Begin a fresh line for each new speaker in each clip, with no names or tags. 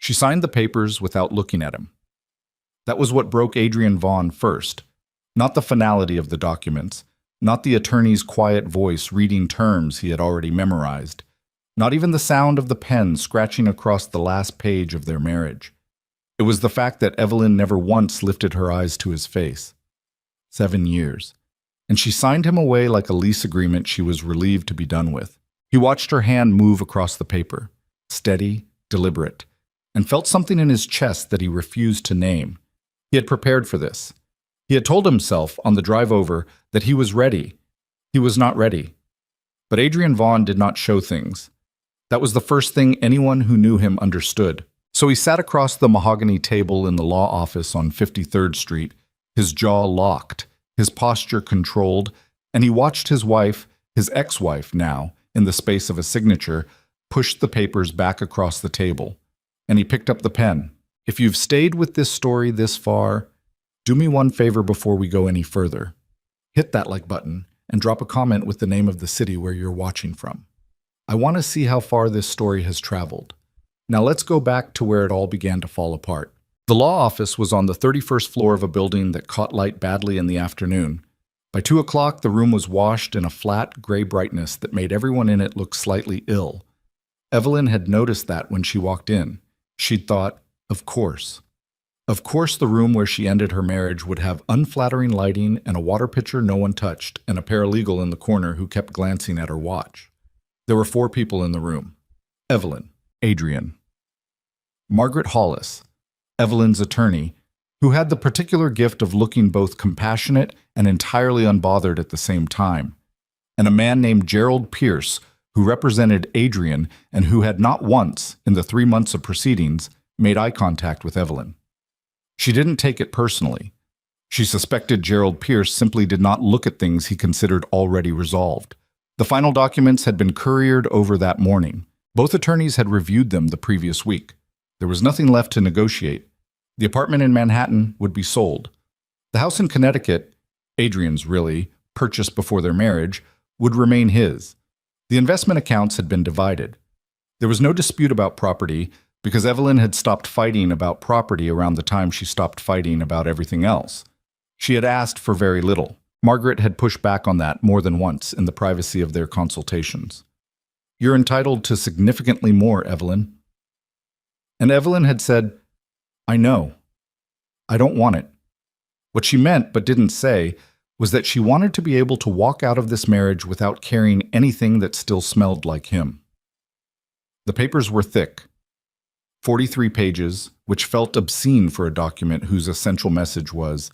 She signed the papers without looking at him. That was what broke Adrian Vaughn first. Not the finality of the documents, not the attorney's quiet voice reading terms he had already memorized, not even the sound of the pen scratching across the last page of their marriage. It was the fact that Evelyn never once lifted her eyes to his face. 7 years. And she signed him away like a lease agreement she was relieved to be done with. He watched her hand move across the paper, steady, deliberate, and felt something in his chest that he refused to name. He had prepared for this. He had told himself on the drive over that he was ready. He was not ready. But Adrian Vaughn did not show things. That was the first thing anyone who knew him understood. So he sat across the mahogany table in the law office on 53rd Street, his jaw locked, his posture controlled, and he watched his wife, his ex-wife now, in the space of a signature, push the papers back across the table. And he picked up the pen. If you've stayed with this story this far, do me one favor before we go any further. Hit that like button and drop a comment with the name of the city where you're watching from. I want to see how far this story has traveled. Now let's go back to where it all began to fall apart. The law office was on the 31st floor of a building that caught light badly in the afternoon. By 2 o'clock, the room was washed in a flat, gray brightness that made everyone in it look slightly ill. Evelyn had noticed that when she walked in. She'd thought, of course. Of course the room where she ended her marriage would have unflattering lighting and a water pitcher no one touched and a paralegal in the corner who kept glancing at her watch. There were 4 people in the room. Evelyn, Adrian, Margaret Hollis, Evelyn's attorney, who had the particular gift of looking both compassionate and entirely unbothered at the same time, and a man named Gerald Pierce, who represented Adrian and who had not once, in the 3 months of proceedings, made eye contact with Evelyn. She didn't take it personally. She suspected Gerald Pierce simply did not look at things he considered already resolved. The final documents had been couriered over that morning. Both attorneys had reviewed them the previous week. There was nothing left to negotiate. The apartment in Manhattan would be sold. The house in Connecticut, Adrian's really, purchased before their marriage, would remain his. The investment accounts had been divided. There was no dispute about property because Evelyn had stopped fighting about property around the time she stopped fighting about everything else. She had asked for very little. Margaret had pushed back on that more than once in the privacy of their consultations. You're entitled to significantly more, Evelyn. And Evelyn had said, I know. I don't want it. What she meant but didn't say was that she wanted to be able to walk out of this marriage without carrying anything that still smelled like him. The papers were thick. 43 pages, which felt obscene for a document whose essential message was,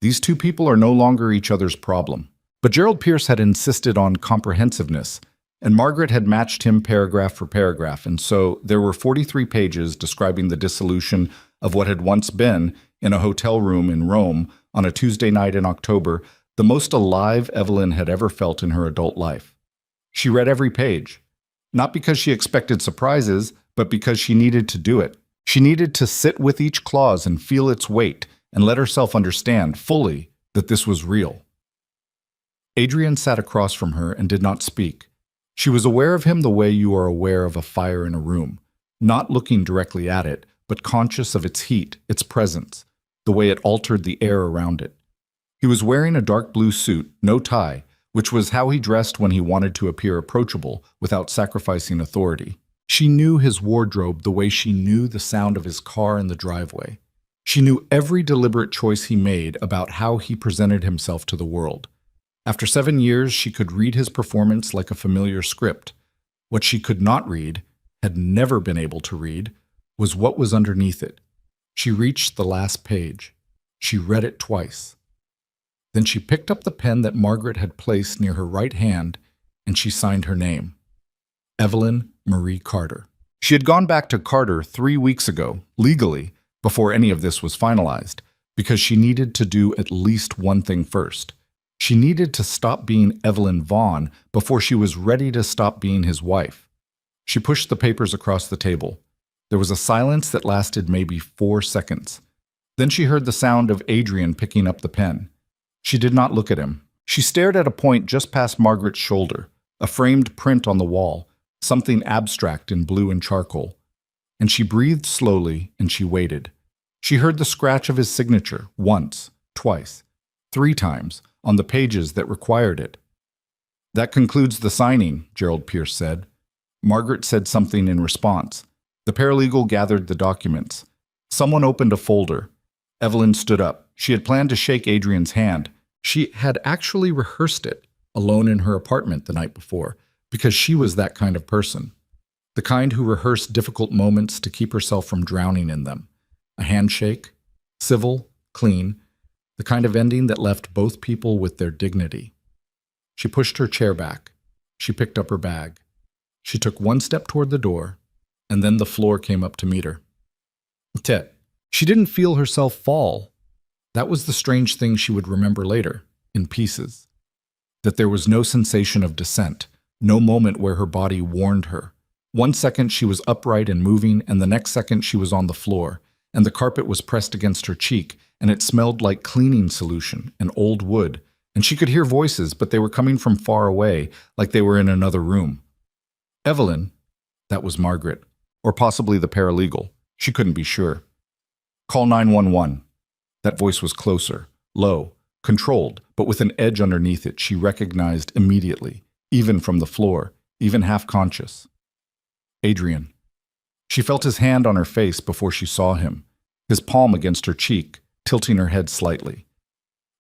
these 2 people are no longer each other's problem. But Gerald Pierce had insisted on comprehensiveness, and Margaret had matched him paragraph for paragraph, and so there were 43 pages describing the dissolution of what had once been, in a hotel room in Rome on a Tuesday night in October, the most alive Evelyn had ever felt in her adult life. She read every page, not because she expected surprises, but because she needed to do it. She needed to sit with each clause and feel its weight and let herself understand fully that this was real. Adrian sat across from her and did not speak. She was aware of him the way you are aware of a fire in a room, not looking directly at it, but conscious of its heat, its presence, the way it altered the air around it. He was wearing a dark blue suit, no tie, which was how he dressed when he wanted to appear approachable without sacrificing authority. She knew his wardrobe the way she knew the sound of his car in the driveway. She knew every deliberate choice he made about how he presented himself to the world. After 7 years, she could read his performance like a familiar script. What she could not read, had never been able to read, was what was underneath it. She reached the last page. She read it twice. Then she picked up the pen that Margaret had placed near her right hand, and she signed her name. Evelyn Marie Carter. She had gone back to Carter 3 weeks ago, legally, before any of this was finalized, because she needed to do at least one thing first. She needed to stop being Evelyn Vaughn before she was ready to stop being his wife. She pushed the papers across the table. There was a silence that lasted maybe 4 seconds. Then she heard the sound of Adrian picking up the pen. She did not look at him. She stared at a point just past Margaret's shoulder, a framed print on the wall, something abstract in blue and charcoal. and she breathed slowly and she waited. She heard the scratch of his signature once, twice, 3 times on the pages that required it. "That concludes the signing," Gerald Pierce said. Margaret said something in response. The paralegal gathered the documents. Someone opened a folder. Evelyn stood up. She had planned to shake Adrian's hand. She had actually rehearsed it, alone in her apartment the night before, because she was that kind of person. The kind who rehearsed difficult moments to keep herself from drowning in them. A handshake, civil, clean, the kind of ending that left both people with their dignity. She pushed her chair back. She picked up her bag. She took one step toward the door, and then the floor came up to meet her. Tet. She didn't feel herself fall. That was the strange thing she would remember later, in pieces. That there was no sensation of descent, no moment where her body warned her. One second she was upright and moving, and the next second she was on the floor, and the carpet was pressed against her cheek, and it smelled like cleaning solution and old wood, and she could hear voices, but they were coming from far away, like they were in another room. Evelyn, that was Margaret, or possibly the paralegal. She couldn't be sure. "Call 911. That voice was closer, low, controlled, but with an edge underneath it she recognized immediately, even from the floor, even half-conscious. Adrian. She felt his hand on her face before she saw him, his palm against her cheek, tilting her head slightly.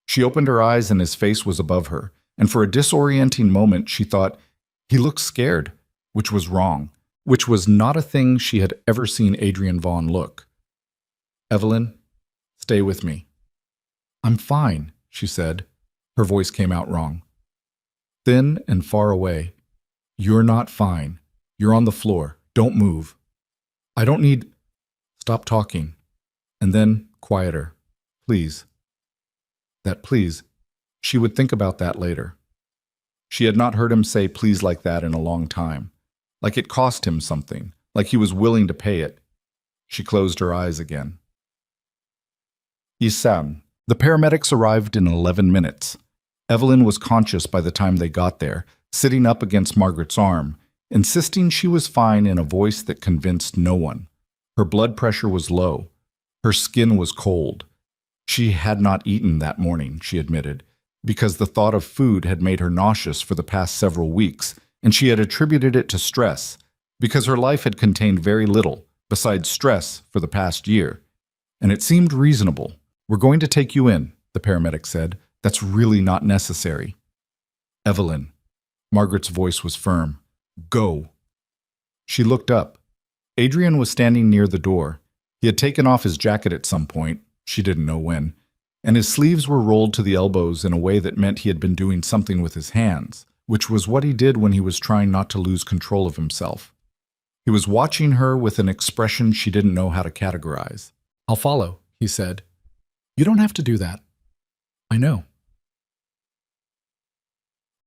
She opened her eyes and his face was above her, and for a disorienting moment she thought, he looked scared, which was wrong, which was not a thing she had ever seen Adrian Vaughn look. "Evelyn, stay with me." "I'm fine," she said. Her voice came out wrong. Thin and far away. "You're not fine. You're on the floor. Don't move. I don't need—" "Stop talking." And then, quieter. "Please." That please. She would think about that later. She had not heard him say please like that in a long time. Like it cost him something. Like he was willing to pay it. She closed her eyes again. Isam. The paramedics arrived in 11 minutes. Evelyn was conscious by the time they got there, sitting up against Margaret's arm, insisting she was fine in a voice that convinced no one. Her blood pressure was low. Her skin was cold. She had not eaten that morning, she admitted, because the thought of food had made her nauseous for the past several weeks, and she had attributed it to stress, because her life had contained very little, besides stress, for the past year. And it seemed reasonable. "We're going to take you in," the paramedic said. "That's really not necessary." "Evelyn." Margaret's voice was firm. "Go." She looked up. Adrian was standing near the door. He had taken off his jacket at some point, she didn't know when, and his sleeves were rolled to the elbows in a way that meant he had been doing something with his hands, which was what he did when he was trying not to lose control of himself. He was watching her with an expression she didn't know how to categorize. "I'll follow," he said. "You don't have to do that." "I know."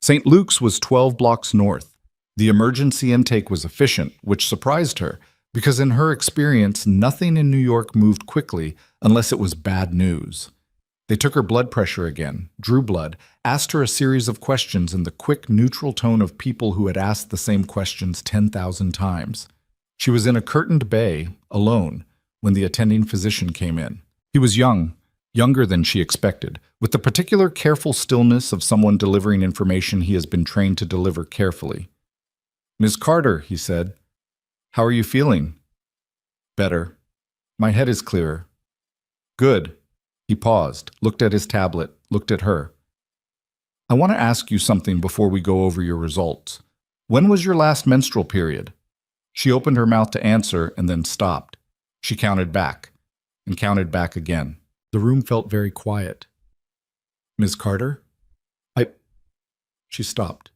St. Luke's was 12 blocks north. The emergency intake was efficient, which surprised her, because in her experience, nothing in New York moved quickly unless it was bad news. They took her blood pressure again, drew blood, asked her a series of questions in the quick, neutral tone of people who had asked the same questions 10,000 times. She was in a curtained bay, alone, when the attending physician came in. He was young, younger than she expected, with the particular careful stillness of someone delivering information he has been trained to deliver carefully. "Ms. Carter," he said, "how are you feeling?" "Better. My head is clearer." "Good." He paused, looked at his tablet, looked at her. "I want to ask you something before we go over your results. When was your last menstrual period?" She opened her mouth to answer and then stopped. She counted back, and counted back again. The room felt very quiet. "Ms. Carter?" She stopped.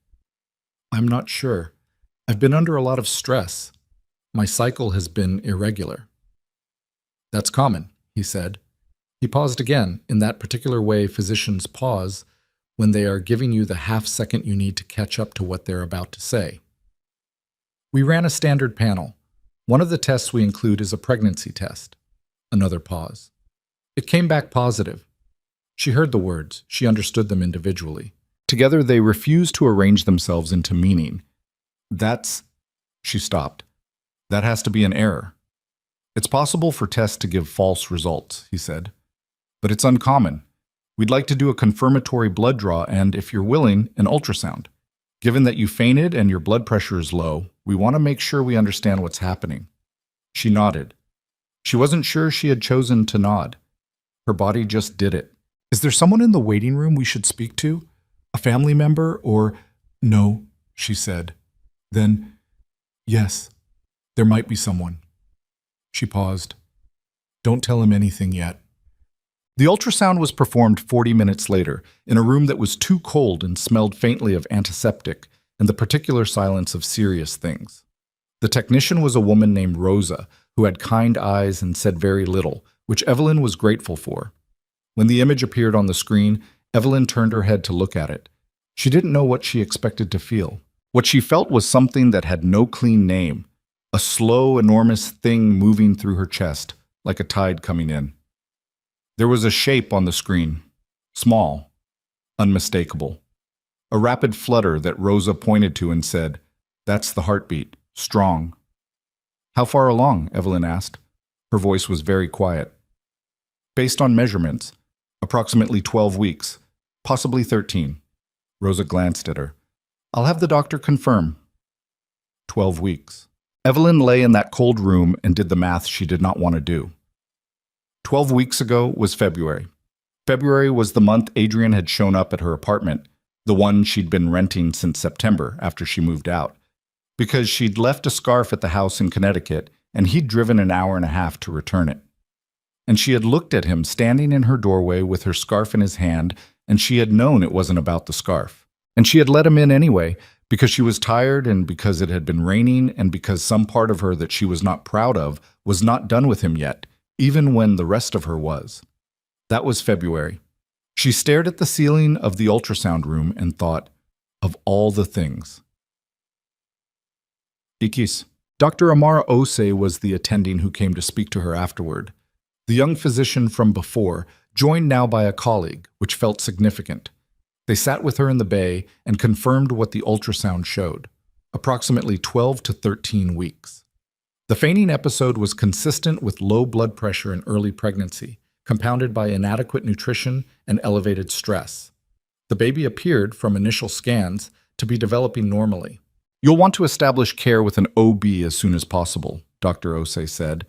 "I'm not sure. I've been under a lot of stress. My cycle has been irregular." "That's common," he said. He paused again, in that particular way physicians pause when they are giving you the half-second you need to catch up to what they're about to say. "We ran a standard panel. One of the tests we include is a pregnancy test." Another pause. "It came back positive." She heard the words. She understood them individually. Together they refused to arrange themselves into meaning. "That's—" She stopped. "That has to be an error." It's possible for tests to give false results, he said, but it's uncommon. We'd like to do a confirmatory blood draw and, if you're willing, an ultrasound. Given that you fainted and your blood pressure is low, we want to make sure we understand what's happening. She nodded. She wasn't sure she had chosen to nod. Her body just did it. Is there someone in the waiting room we should speak to? A family member or... No, she said. Then, yes, there might be someone. She paused. Don't tell him anything yet. The ultrasound was performed 40 minutes later in a room that was too cold and smelled faintly of antiseptic and the particular silence of serious things. The technician was a woman named Rosa, who had kind eyes and said very little, which Evelyn was grateful for. When the image appeared on the screen, Evelyn turned her head to look at it. She didn't know what she expected to feel. What she felt was something that had no clean name, a slow, enormous thing moving through her chest, like a tide coming in. There was a shape on the screen, small, unmistakable. A rapid flutter that Rosa pointed to and said, "That's the heartbeat, strong." "How far along?" Evelyn asked. Her voice was very quiet. "Based on measurements, approximately 12 weeks, possibly 13. Rosa glanced at her. "I'll have the doctor confirm." 12 weeks. Evelyn lay in that cold room and did the math she did not want to do. 12 weeks ago was February. February was the month Adrian had shown up at her apartment, the one she'd been renting since September after she moved out, because she'd left a scarf at the house in Connecticut and he'd driven an hour and a half to return it. And she had looked at him standing in her doorway with her scarf in his hand, and she had known it wasn't about the scarf. And she had let him in anyway, because she was tired and because it had been raining and because some part of her that she was not proud of was not done with him yet, even when the rest of her was. That was February. She stared at the ceiling of the ultrasound room and thought, of all the things. Ikis. Dr. Amara Ose was the attending who came to speak to her afterward. The young physician from before, joined now by a colleague, which felt significant. They sat with her in the bay and confirmed what the ultrasound showed, approximately 12 to 13 weeks. The fainting episode was consistent with low blood pressure in early pregnancy, compounded by inadequate nutrition and elevated stress. The baby appeared, from initial scans, to be developing normally. "You'll want to establish care with an OB as soon as possible," Dr. Ose said.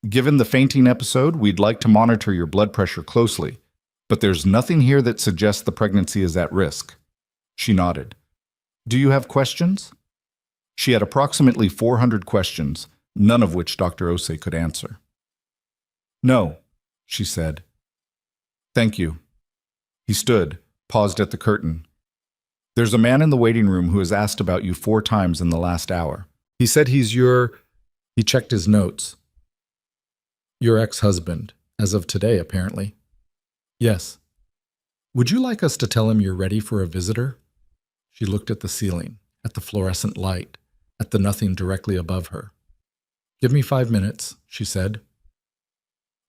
"Given the fainting episode, we'd like to monitor your blood pressure closely, but there's nothing here that suggests the pregnancy is at risk." She nodded. "Do you have questions?" She had approximately 400 questions, none of which Dr. Ose could answer. "No," she said. "Thank you." He stood, paused at the curtain. "There's a man in the waiting room who has asked about you 4 times in the last hour. He said he's your..." He checked his notes. "Your ex-husband, as of today, apparently." "Yes." "Would you like us to tell him you're ready for a visitor?" She looked at the ceiling, at the fluorescent light, at the nothing directly above her. "Give me 5 minutes," she said.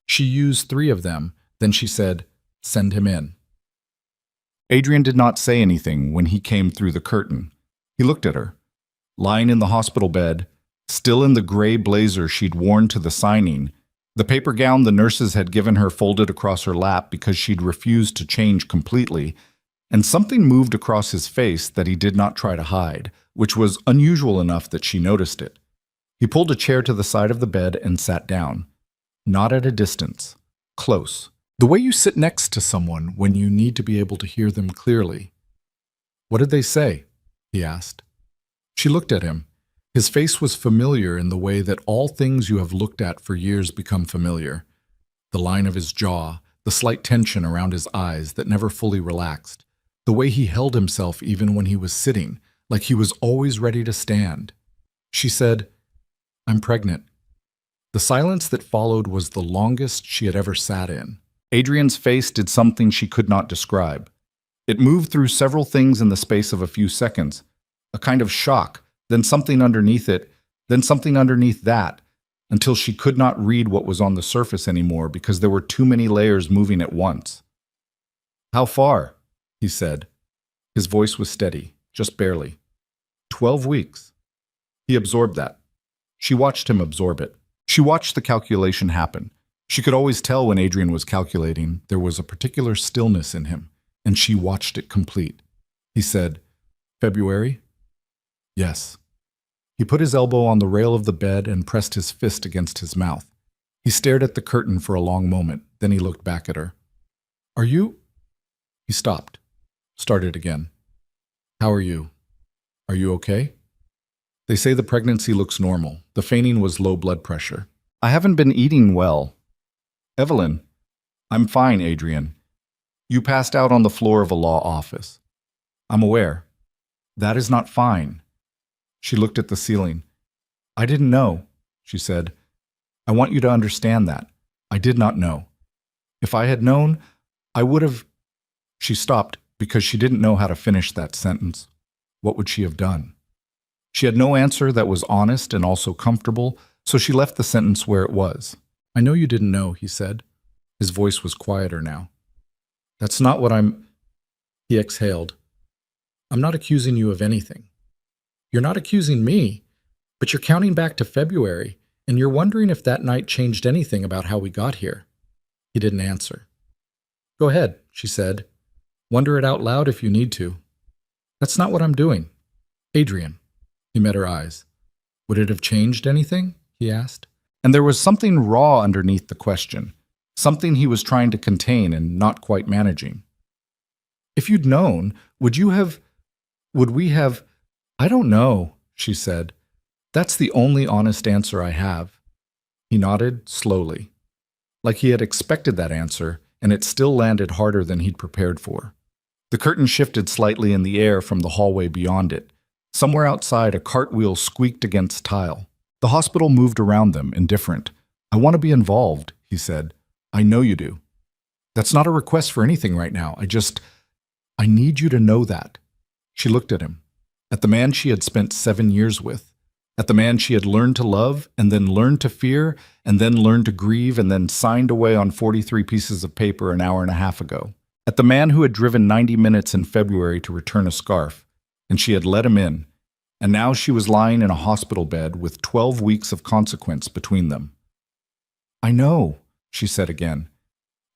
She used 3 of them, then she said, "Send him in." Adrian did not say anything when he came through the curtain. He looked at her. Lying in the hospital bed, still in the gray blazer she'd worn to the signing, the paper gown the nurses had given her folded across her lap because she'd refused to change completely, and something moved across his face that he did not try to hide, which was unusual enough that she noticed it. He pulled a chair to the side of the bed and sat down. Not at a distance. Close. The way you sit next to someone when you need to be able to hear them clearly. "What did they say?" he asked. She looked at him. His face was familiar in the way that all things you have looked at for years become familiar. The line of his jaw, the slight tension around his eyes that never fully relaxed, the way he held himself even when he was sitting, like he was always ready to stand. She said, "I'm pregnant." The silence that followed was the longest she had ever sat in. Adrian's face did something she could not describe. It moved through several things in the space of a few seconds. A kind of shock, then something underneath it, then something underneath that, until she could not read what was on the surface anymore because there were too many layers moving at once. "How far?" he said. His voice was steady, just barely. 12 weeks. He absorbed that. She watched him absorb it. She watched the calculation happen. She could always tell when Adrian was calculating. There was a particular stillness in him, and she watched it complete. He said, "February?" "Yes." He put his elbow on the rail of the bed and pressed his fist against his mouth. He stared at the curtain for a long moment. Then he looked back at her. "Are you—" He stopped. Started again. "How are you? Are you okay?" "They say the pregnancy looks normal. The feigning was low blood pressure. I haven't been eating well." "Evelyn." "I'm fine, Adrian. You passed out on the floor of a law office." "I'm aware." "That is not fine." She looked at the ceiling. "I didn't know," she said. "I want you to understand that. I did not know. If I had known, I would have—" She stopped because she didn't know how to finish that sentence. What would she have done? She had no answer that was honest and also comfortable, so she left the sentence where it was. "I know you didn't know," he said. His voice was quieter now. "That's not what I'm—" He exhaled. "I'm not accusing you of anything. You're not accusing me, but you're counting back to February, and you're wondering if that night changed anything about how we got here." He didn't answer. "Go ahead," she said. "Wonder it out loud if you need to." "That's not what I'm doing." "Adrian." He met her eyes. "Would it have changed anything?" he asked. And there was something raw underneath the question, something he was trying to contain and not quite managing. "If you'd known, would we have—" "I don't know," she said. "That's the only honest answer I have." He nodded slowly, like he had expected that answer, and it still landed harder than he'd prepared for. The curtain shifted slightly in the air from the hallway beyond it. Somewhere outside, a cartwheel squeaked against tile. The hospital moved around them, indifferent. "I want to be involved," he said. "I know you do. That's not a request for anything right now. I need you to know that." She looked at him, at the man she had spent 7 years with, at the man she had learned to love, and then learned to fear, and then learned to grieve, and then signed away on 43 pieces of paper an hour and a half ago, at the man who had driven 90 minutes in February to return a scarf, and she had let him in, and now she was lying in a hospital bed with 12 weeks of consequence between them. "I know," she said again.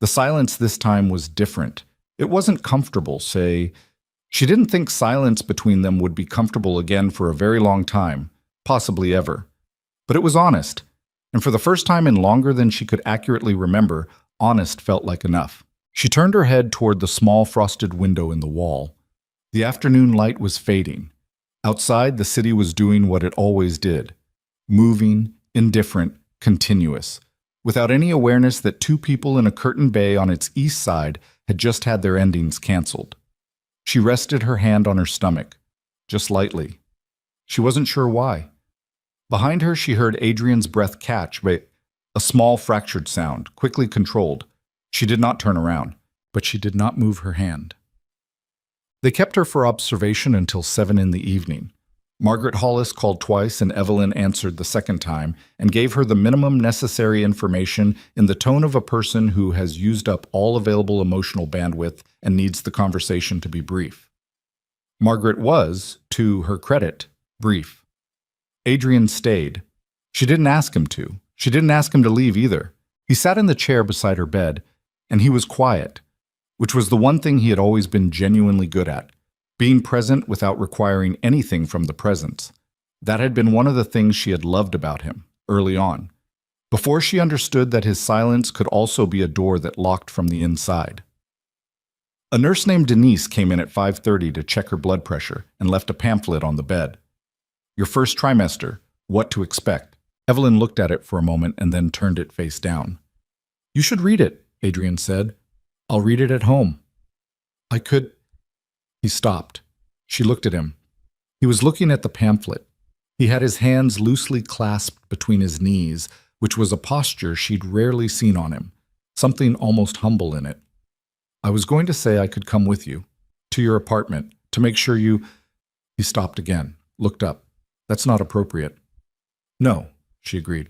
The silence this time was different. It wasn't comfortable, say. She didn't think silence between them would be comfortable again for a very long time, possibly ever. But it was honest, and for the first time in longer than she could accurately remember, honest felt like enough. She turned her head toward the small frosted window in the wall. The afternoon light was fading. Outside, the city was doing what it always did, moving, indifferent, continuous, without any awareness that two people in a curtained bay on its east side had just had their endings canceled. She rested her hand on her stomach, just lightly. She wasn't sure why. Behind her, she heard Adrian's breath catch, but a small fractured sound, quickly controlled. She did not turn around, but she did not move her hand. They kept her for observation until 7 in the evening. Margaret Hollis called twice and Evelyn answered the second time and gave her the minimum necessary information in the tone of a person who has used up all available emotional bandwidth and needs the conversation to be brief. Margaret was, to her credit, brief. Adrian stayed. She didn't ask him to. She didn't ask him to leave either. He sat in the chair beside her bed, and he was quiet, which was the one thing he had always been genuinely good at, being present without requiring anything from the presence. That had been one of the things she had loved about him, early on, before she understood that his silence could also be a door that locked from the inside. A nurse named Denise came in at 5:30 to check her blood pressure and left a pamphlet on the bed. "Your first trimester, what to expect." Evelyn looked at it for a moment and then turned it face down. "You should read it," Adrian said. "I'll read it at home." "I could—" He stopped. She looked at him. He was looking at the pamphlet. He had his hands loosely clasped between his knees, which was a posture she'd rarely seen on him, something almost humble in it. "I was going to say I could come with you, to your apartment, to make sure you—" He stopped again, looked up. "That's not appropriate." "No," she agreed.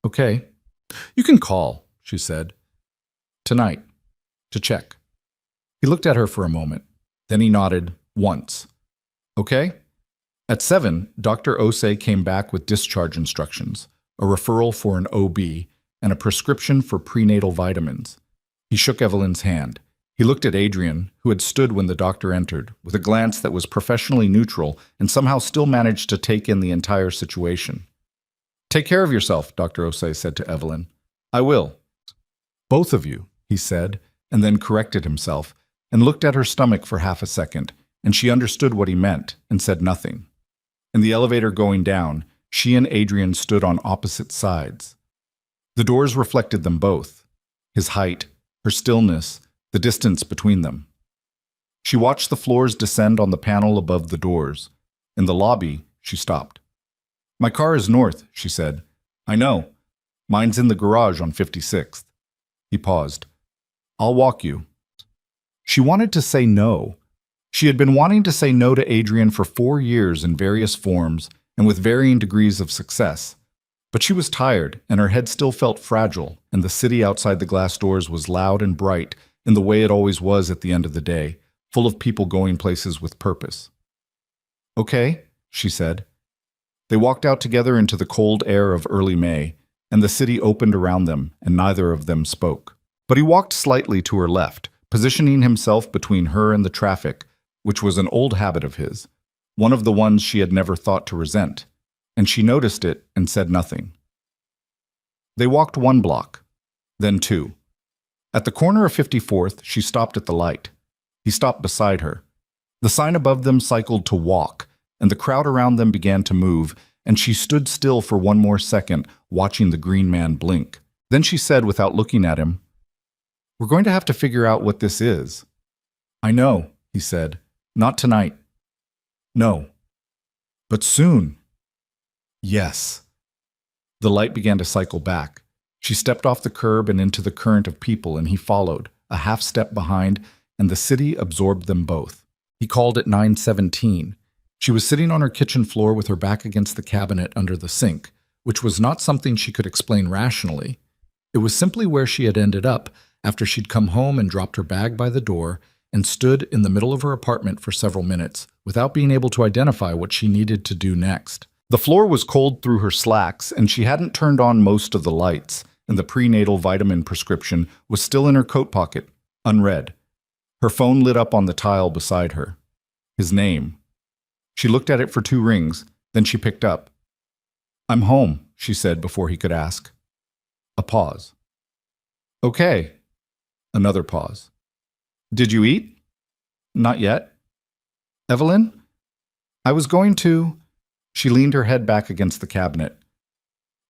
"Okay. You can call," she said. "Tonight, to check." He looked at her for a moment. Then he nodded, once. "Okay?" At 7, Dr. Osei came back with discharge instructions. a referral for an OB, and a prescription for prenatal vitamins. He shook Evelyn's hand. He looked at Adrian, who had stood when the doctor entered, with a glance that was professionally neutral and somehow still managed to take in the entire situation. "Take care of yourself," Dr. Osei said to Evelyn. "I will." "Both of you," he said, and then corrected himself, and looked at her stomach for half a second, and she understood what he meant and said nothing. In the elevator going down, she and Adrian stood on opposite sides. The doors reflected them both, his height, her stillness, the distance between them. She watched the floors descend on the panel above the doors. In the lobby, she stopped. "My car is north," she said. "I know. Mine's in the garage on 56th. He paused. "I'll walk you." She wanted to say no. She had been wanting to say no to Adrian for 4 years in various forms and with varying degrees of success. But she was tired, and her head still felt fragile, and the city outside the glass doors was loud and bright in the way it always was at the end of the day, full of people going places with purpose. "Okay," she said. They walked out together into the cold air of early May, and the city opened around them, and neither of them spoke. But he walked slightly to her left, positioning himself between her and the traffic, which was an old habit of his, one of the ones she had never thought to resent, and she noticed it and said nothing. They walked 1 block, then 2. At the corner of 54th, she stopped at the light. He stopped beside her. The sign above them cycled to walk, and the crowd around them began to move, and she stood still for 1 more second, watching the green man blink. Then she said, without looking at him, "We're going to have to figure out what this is." "I know," he said. "Not tonight." "No." "But soon." "Yes." The light began to cycle back. She stepped off the curb and into the current of people, and he followed, a half step behind, and the city absorbed them both. He called at 9:17. She was sitting on her kitchen floor with her back against the cabinet under the sink, which was not something she could explain rationally. It was simply where she had ended up after she'd come home and dropped her bag by the door and stood in the middle of her apartment for several minutes without being able to identify what she needed to do next. The floor was cold through her slacks, and she hadn't turned on most of the lights, and the prenatal vitamin prescription was still in her coat pocket, unread. Her phone lit up on the tile beside her. His name. She looked at it for 2 rings, then she picked up. "I'm home," she said before he could ask. A pause. "Okay." Another pause. "Did you eat?" "Not yet." "Evelyn?" "I was going to." She leaned her head back against the cabinet.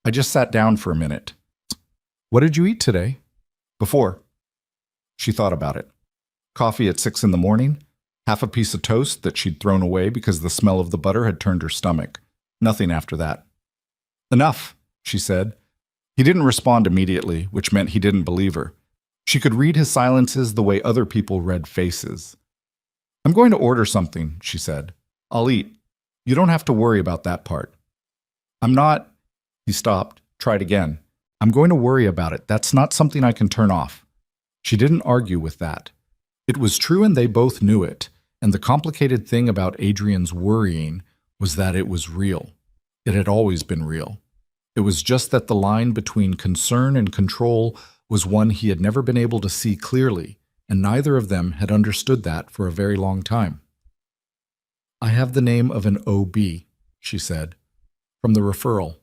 "I just sat down for a minute." "What did you eat today?" "Before." She thought about it. Coffee at 6 in the morning, half a piece of toast that she'd thrown away because the smell of the butter had turned her stomach. Nothing after that. "Enough," she said. He didn't respond immediately, which meant he didn't believe her. She could read his silences the way other people read faces. "I'm going to order something," she said. "I'll eat. You don't have to worry about that part." "I'm not." He stopped, tried again. "I'm going to worry about it. That's not something I can turn off." She didn't argue with that. It was true, and they both knew it, and the complicated thing about Adrian's worrying was that it was real. It had always been real. It was just that the line between concern and control was one he had never been able to see clearly, and neither of them had understood that for a very long time. "I have the name of an OB," she said, "from the referral.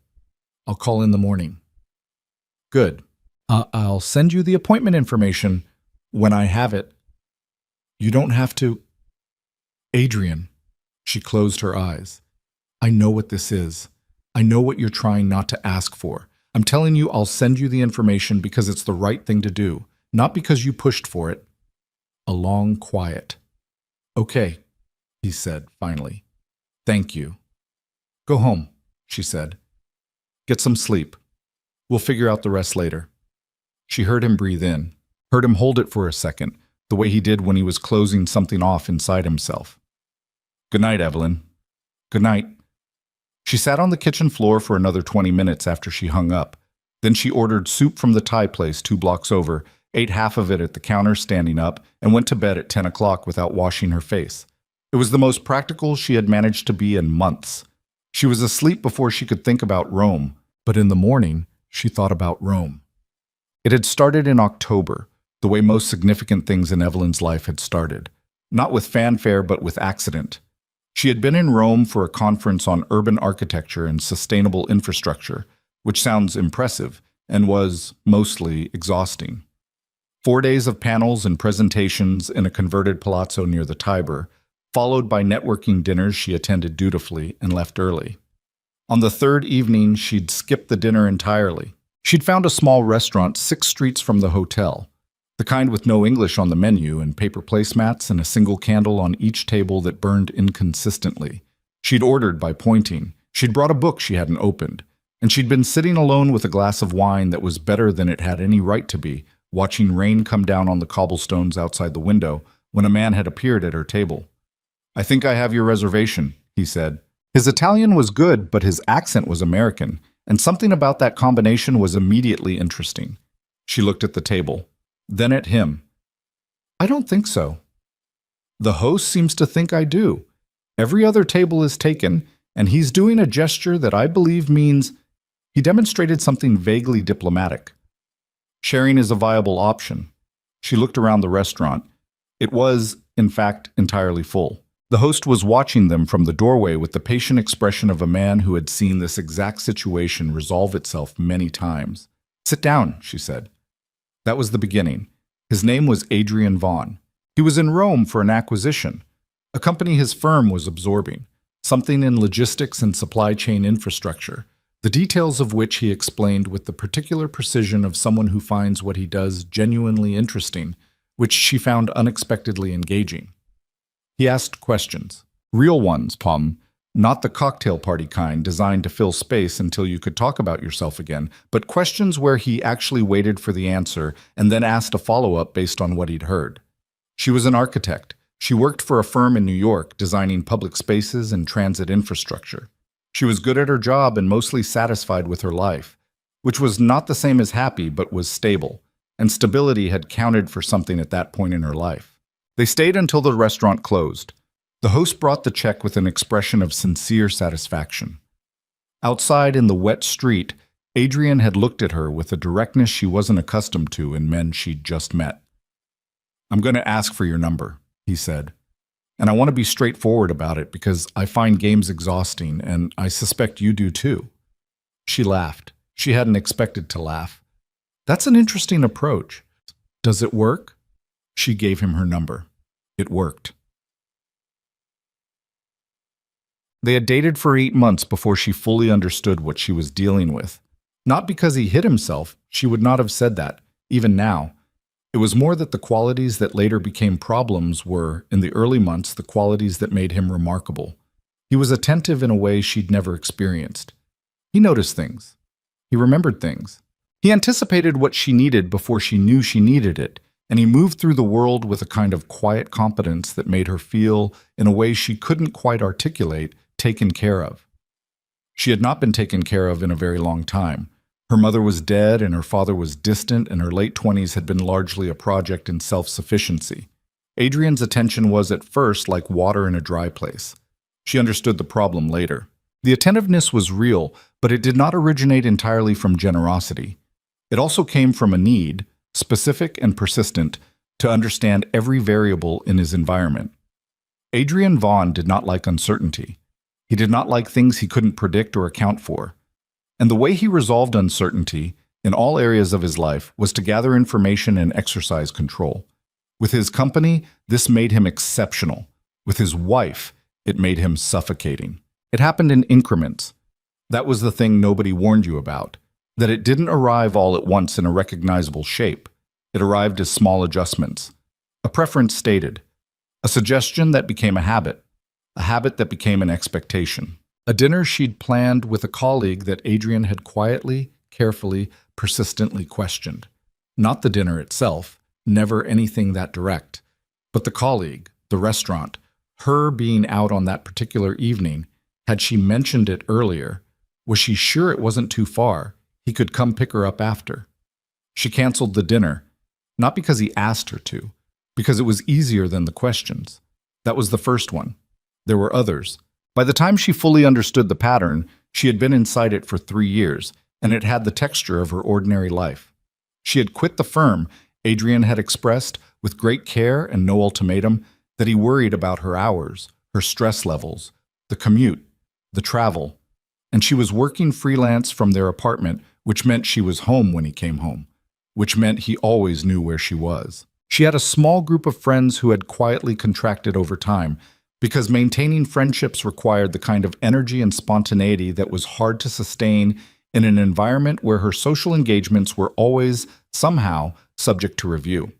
I'll call in the morning." "Good. I'll send you the appointment information when I have it." "You don't have to." "Adrian." She closed her eyes. "I know what this is. I know what you're trying not to ask for. I'm telling you I'll send you the information because it's the right thing to do, not because you pushed for it." A long quiet. "Okay," he said finally. "Thank you." "Go home," she said. "Get some sleep. We'll figure out the rest later." She heard him breathe in, heard him hold it for a second, the way he did when he was closing something off inside himself. "Good night, Evelyn." "Good night." She sat on the kitchen floor for another 20 minutes after she hung up. Then she ordered soup from the Thai place 2 blocks over, ate half of it at the counter standing up, and went to bed at 10 o'clock without washing her face. It was the most practical she had managed to be in months. She was asleep before she could think about Rome, But in the morning, she thought about Rome. It had started in October, the way most significant things in Evelyn's life had started. Not with fanfare, but with accident. She had been in Rome for a conference on urban architecture and sustainable infrastructure, which sounds impressive and was mostly exhausting. 4 days of panels and presentations in a converted palazzo near the Tiber, followed by networking dinners she attended dutifully and left early. On the third evening, she'd skipped the dinner entirely. She'd found a small restaurant 6 streets from the hotel, the kind with no English on the menu and paper placemats and a single candle on each table that burned inconsistently. She'd ordered by pointing. She'd brought a book she hadn't opened. And she'd been sitting alone with a glass of wine that was better than it had any right to be, watching rain come down on the cobblestones outside the window when a man had appeared at her table. "I think I have your reservation," he said. His Italian was good, but his accent was American, and something about that combination was immediately interesting. She looked at the table, then at him. "I don't think so." "The host seems to think I do. Every other table is taken, and he's doing a gesture that I believe means—" He demonstrated something vaguely diplomatic. "Sharing is a viable option." She looked around the restaurant. It was, in fact, entirely full. The host was watching them from the doorway with the patient expression of a man who had seen this exact situation resolve itself many times. "Sit down," she said. That was the beginning. His name was Adrian Vaughn. He was in Rome for an acquisition, a company his firm was absorbing, something in logistics and supply chain infrastructure, the details of which he explained with the particular precision of someone who finds what he does genuinely interesting, which she found unexpectedly engaging. He asked questions. Real ones, Pom. Not the cocktail party kind designed to fill space until you could talk about yourself again, but questions where he actually waited for the answer and then asked a follow-up based on what he'd heard. She was an architect. She worked for a firm in New York designing public spaces and transit infrastructure. She was good at her job and mostly satisfied with her life, which was not the same as happy but was stable, and stability had counted for something at that point in her life. They stayed until the restaurant closed. The host brought the check with an expression of sincere satisfaction. Outside in the wet street, Adrian had looked at her with a directness she wasn't accustomed to in men she'd just met. "I'm going to ask for your number," he said. "And I want to be straightforward about it because I find games exhausting, and I suspect you do too." She laughed. She hadn't expected to laugh. "That's an interesting approach. Does it work?" She gave him her number. It worked. They had dated for 8 months before she fully understood what she was dealing with. Not because he hid himself, she would not have said that, even now. It was more that the qualities that later became problems were, in the early months, the qualities that made him remarkable. He was attentive in a way she'd never experienced. He noticed things. He remembered things. He anticipated what she needed before she knew she needed it, and he moved through the world with a kind of quiet competence that made her feel, in a way she couldn't quite articulate, taken care of. She had not been taken care of in a very long time. Her mother was dead and her father was distant, and her late 20s had been largely a project in self-sufficiency. Adrian's attention was at first like water in a dry place. She understood the problem later. The attentiveness was real, but it did not originate entirely from generosity. It also came from a need, specific and persistent, to understand every variable in his environment. Adrian Vaughn did not like uncertainty. He did not like things he couldn't predict or account for. And the way he resolved uncertainty, in all areas of his life, was to gather information and exercise control. With his company, this made him exceptional. With his wife, it made him suffocating. It happened in increments. That was the thing nobody warned you about, that it didn't arrive all at once in a recognizable shape. It arrived as small adjustments. A preference stated. A suggestion that became a habit that became an expectation. A dinner she'd planned with a colleague that Adrian had quietly, carefully, persistently questioned. Not the dinner itself, never anything that direct, but the colleague, the restaurant, her being out on that particular evening. Had she mentioned it earlier? Was she sure it wasn't too far? He could come pick her up after. She canceled the dinner, not because he asked her to, because it was easier than the questions. That was the first one. There were others. By the time she fully understood the pattern, she had been inside it for 3 years, and it had the texture of her ordinary life. She had quit the firm. Adrian had expressed, with great care and no ultimatum, that he worried about her hours, her stress levels, the commute, the travel, and she was working freelance from their apartment, which meant she was home when he came home, which meant he always knew where she was. She had a small group of friends who had quietly contracted over time, because maintaining friendships required the kind of energy and spontaneity that was hard to sustain in an environment where her social engagements were always, somehow, subject to review.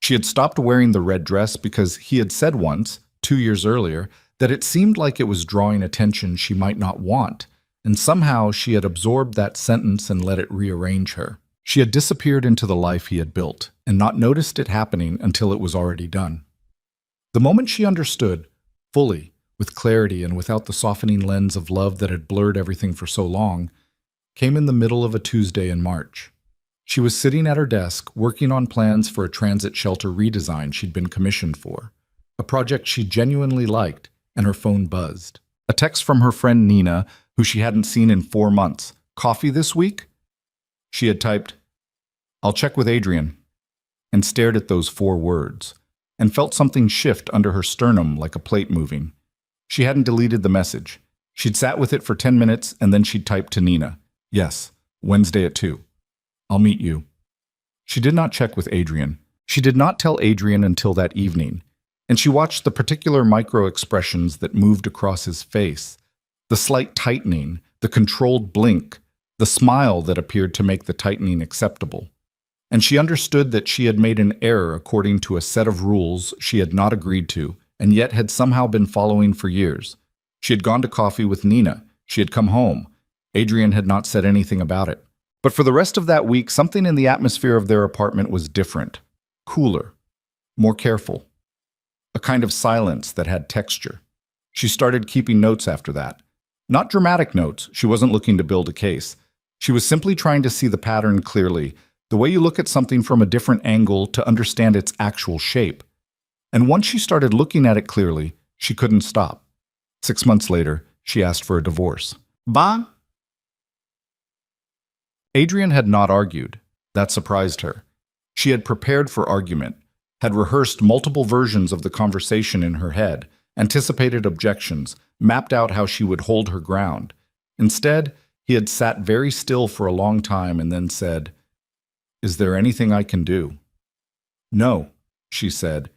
She had stopped wearing the red dress because he had said once, 2 years earlier, that it seemed like it was drawing attention she might not want, and somehow she had absorbed that sentence and let it rearrange her. She had disappeared into the life he had built, and not noticed it happening until it was already done. The moment she understood, fully, with clarity and without the softening lens of love that had blurred everything for so long, came in the middle of a Tuesday in March. She was sitting at her desk, working on plans for a transit shelter redesign she'd been commissioned for, a project she genuinely liked, and her phone buzzed. A text from her friend Nina, who she hadn't seen in 4 months. "Coffee this week?" She had typed, "I'll check with Adrian," and stared at those 4 words, and felt something shift under her sternum like a plate moving. She hadn't deleted the message. She'd sat with it for 10 minutes, and then she'd typed to Nina, "Yes, Wednesday at 2. I'll meet you." She did not check with Adrian. She did not tell Adrian until that evening, and she watched the particular micro-expressions that moved across his face, the slight tightening, the controlled blink, the smile that appeared to make the tightening acceptable. And she understood that she had made an error according to a set of rules she had not agreed to, and yet had somehow been following for years. She had gone to coffee with Nina. She had come home. Adrian had not said anything about it. But for the rest of that week, something in the atmosphere of their apartment was different, cooler, more careful. A kind of silence that had texture. She started keeping notes after that. Not dramatic notes. She wasn't looking to build a case. She was simply trying to see the pattern clearly, the way you look at something from a different angle to understand its actual shape. And once she started looking at it clearly, she couldn't stop. 6 months later, she asked for a divorce. "Ba?" Adrian had not argued. That surprised her. She had prepared for argument, had rehearsed multiple versions of the conversation in her head, anticipated objections, mapped out how she would hold her ground. Instead, he had sat very still for a long time and then said, "Is there anything I can do?" "No," she said.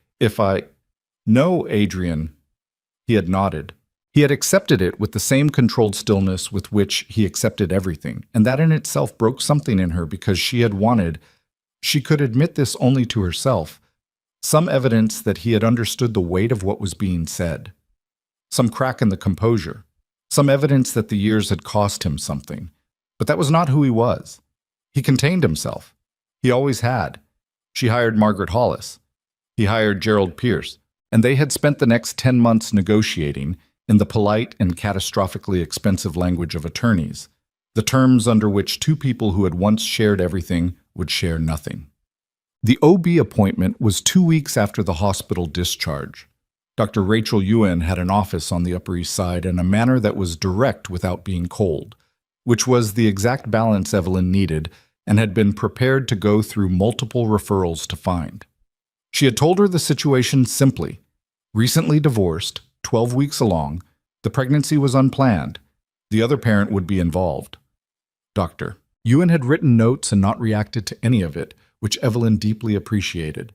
"No, Adrian." He had nodded. He had accepted it with the same controlled stillness with which he accepted everything, and that in itself broke something in her because she had wanted, she could admit this only to herself, some evidence that he had understood the weight of what was being said. Some crack in the composure. Some evidence that the years had cost him something. But that was not who he was. He contained himself. He always had. She hired Margaret Hollis. He hired Gerald Pierce. And they had spent the next 10 months negotiating, in the polite and catastrophically expensive language of attorneys, the terms under which 2 people who had once shared everything would share nothing. The OB appointment was 2 weeks after the hospital discharge. Dr. Rachel Ewan had an office on the Upper East Side and a manner that was direct without being cold, which was the exact balance Evelyn needed and had been prepared to go through multiple referrals to find. She had told her the situation simply. Recently divorced, 12 weeks along, the pregnancy was unplanned. The other parent would be involved. Doctor. Ewan had written notes and not reacted to any of it, which Evelyn deeply appreciated.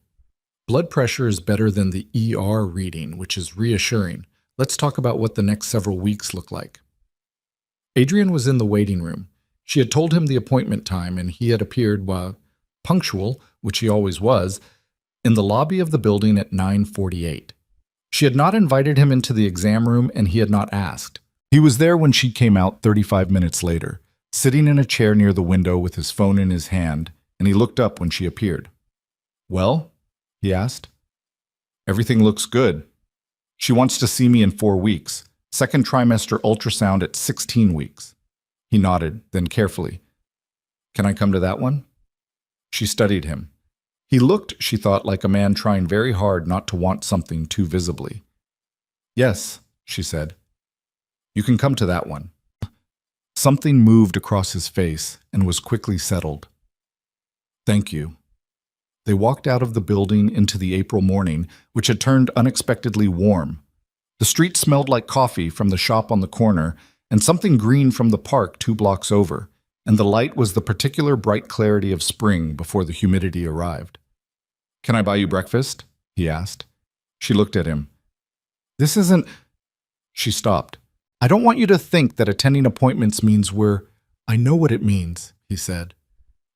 Blood pressure is better than the ER reading, which is reassuring. Let's talk about what the next several weeks look like. Adrian was in the waiting room. She had told him the appointment time, and he had appeared, punctual, which he always was, in the lobby of the building at 9:48. She had not invited him into the exam room, and he had not asked. He was there when she came out 35 minutes later, sitting in a chair near the window with his phone in his hand, and he looked up when she appeared. "Well?" he asked. "Everything looks good. She wants to see me in 4 weeks. Second trimester ultrasound at 16 weeks. He nodded, then carefully. "Can I come to that one?" She studied him. He looked, she thought, like a man trying very hard not to want something too visibly. "Yes," she said. "You can come to that one." Something moved across his face and was quickly settled. Thank you. They walked out of the building into the April morning, which had turned unexpectedly warm. The street smelled like coffee from the shop on the corner and something green from the park 2 blocks over, and the light was the particular bright clarity of spring before the humidity arrived. Can I buy you breakfast? He asked. She looked at him. This isn't... She stopped. I don't want you to think that attending appointments means I know what it means, he said.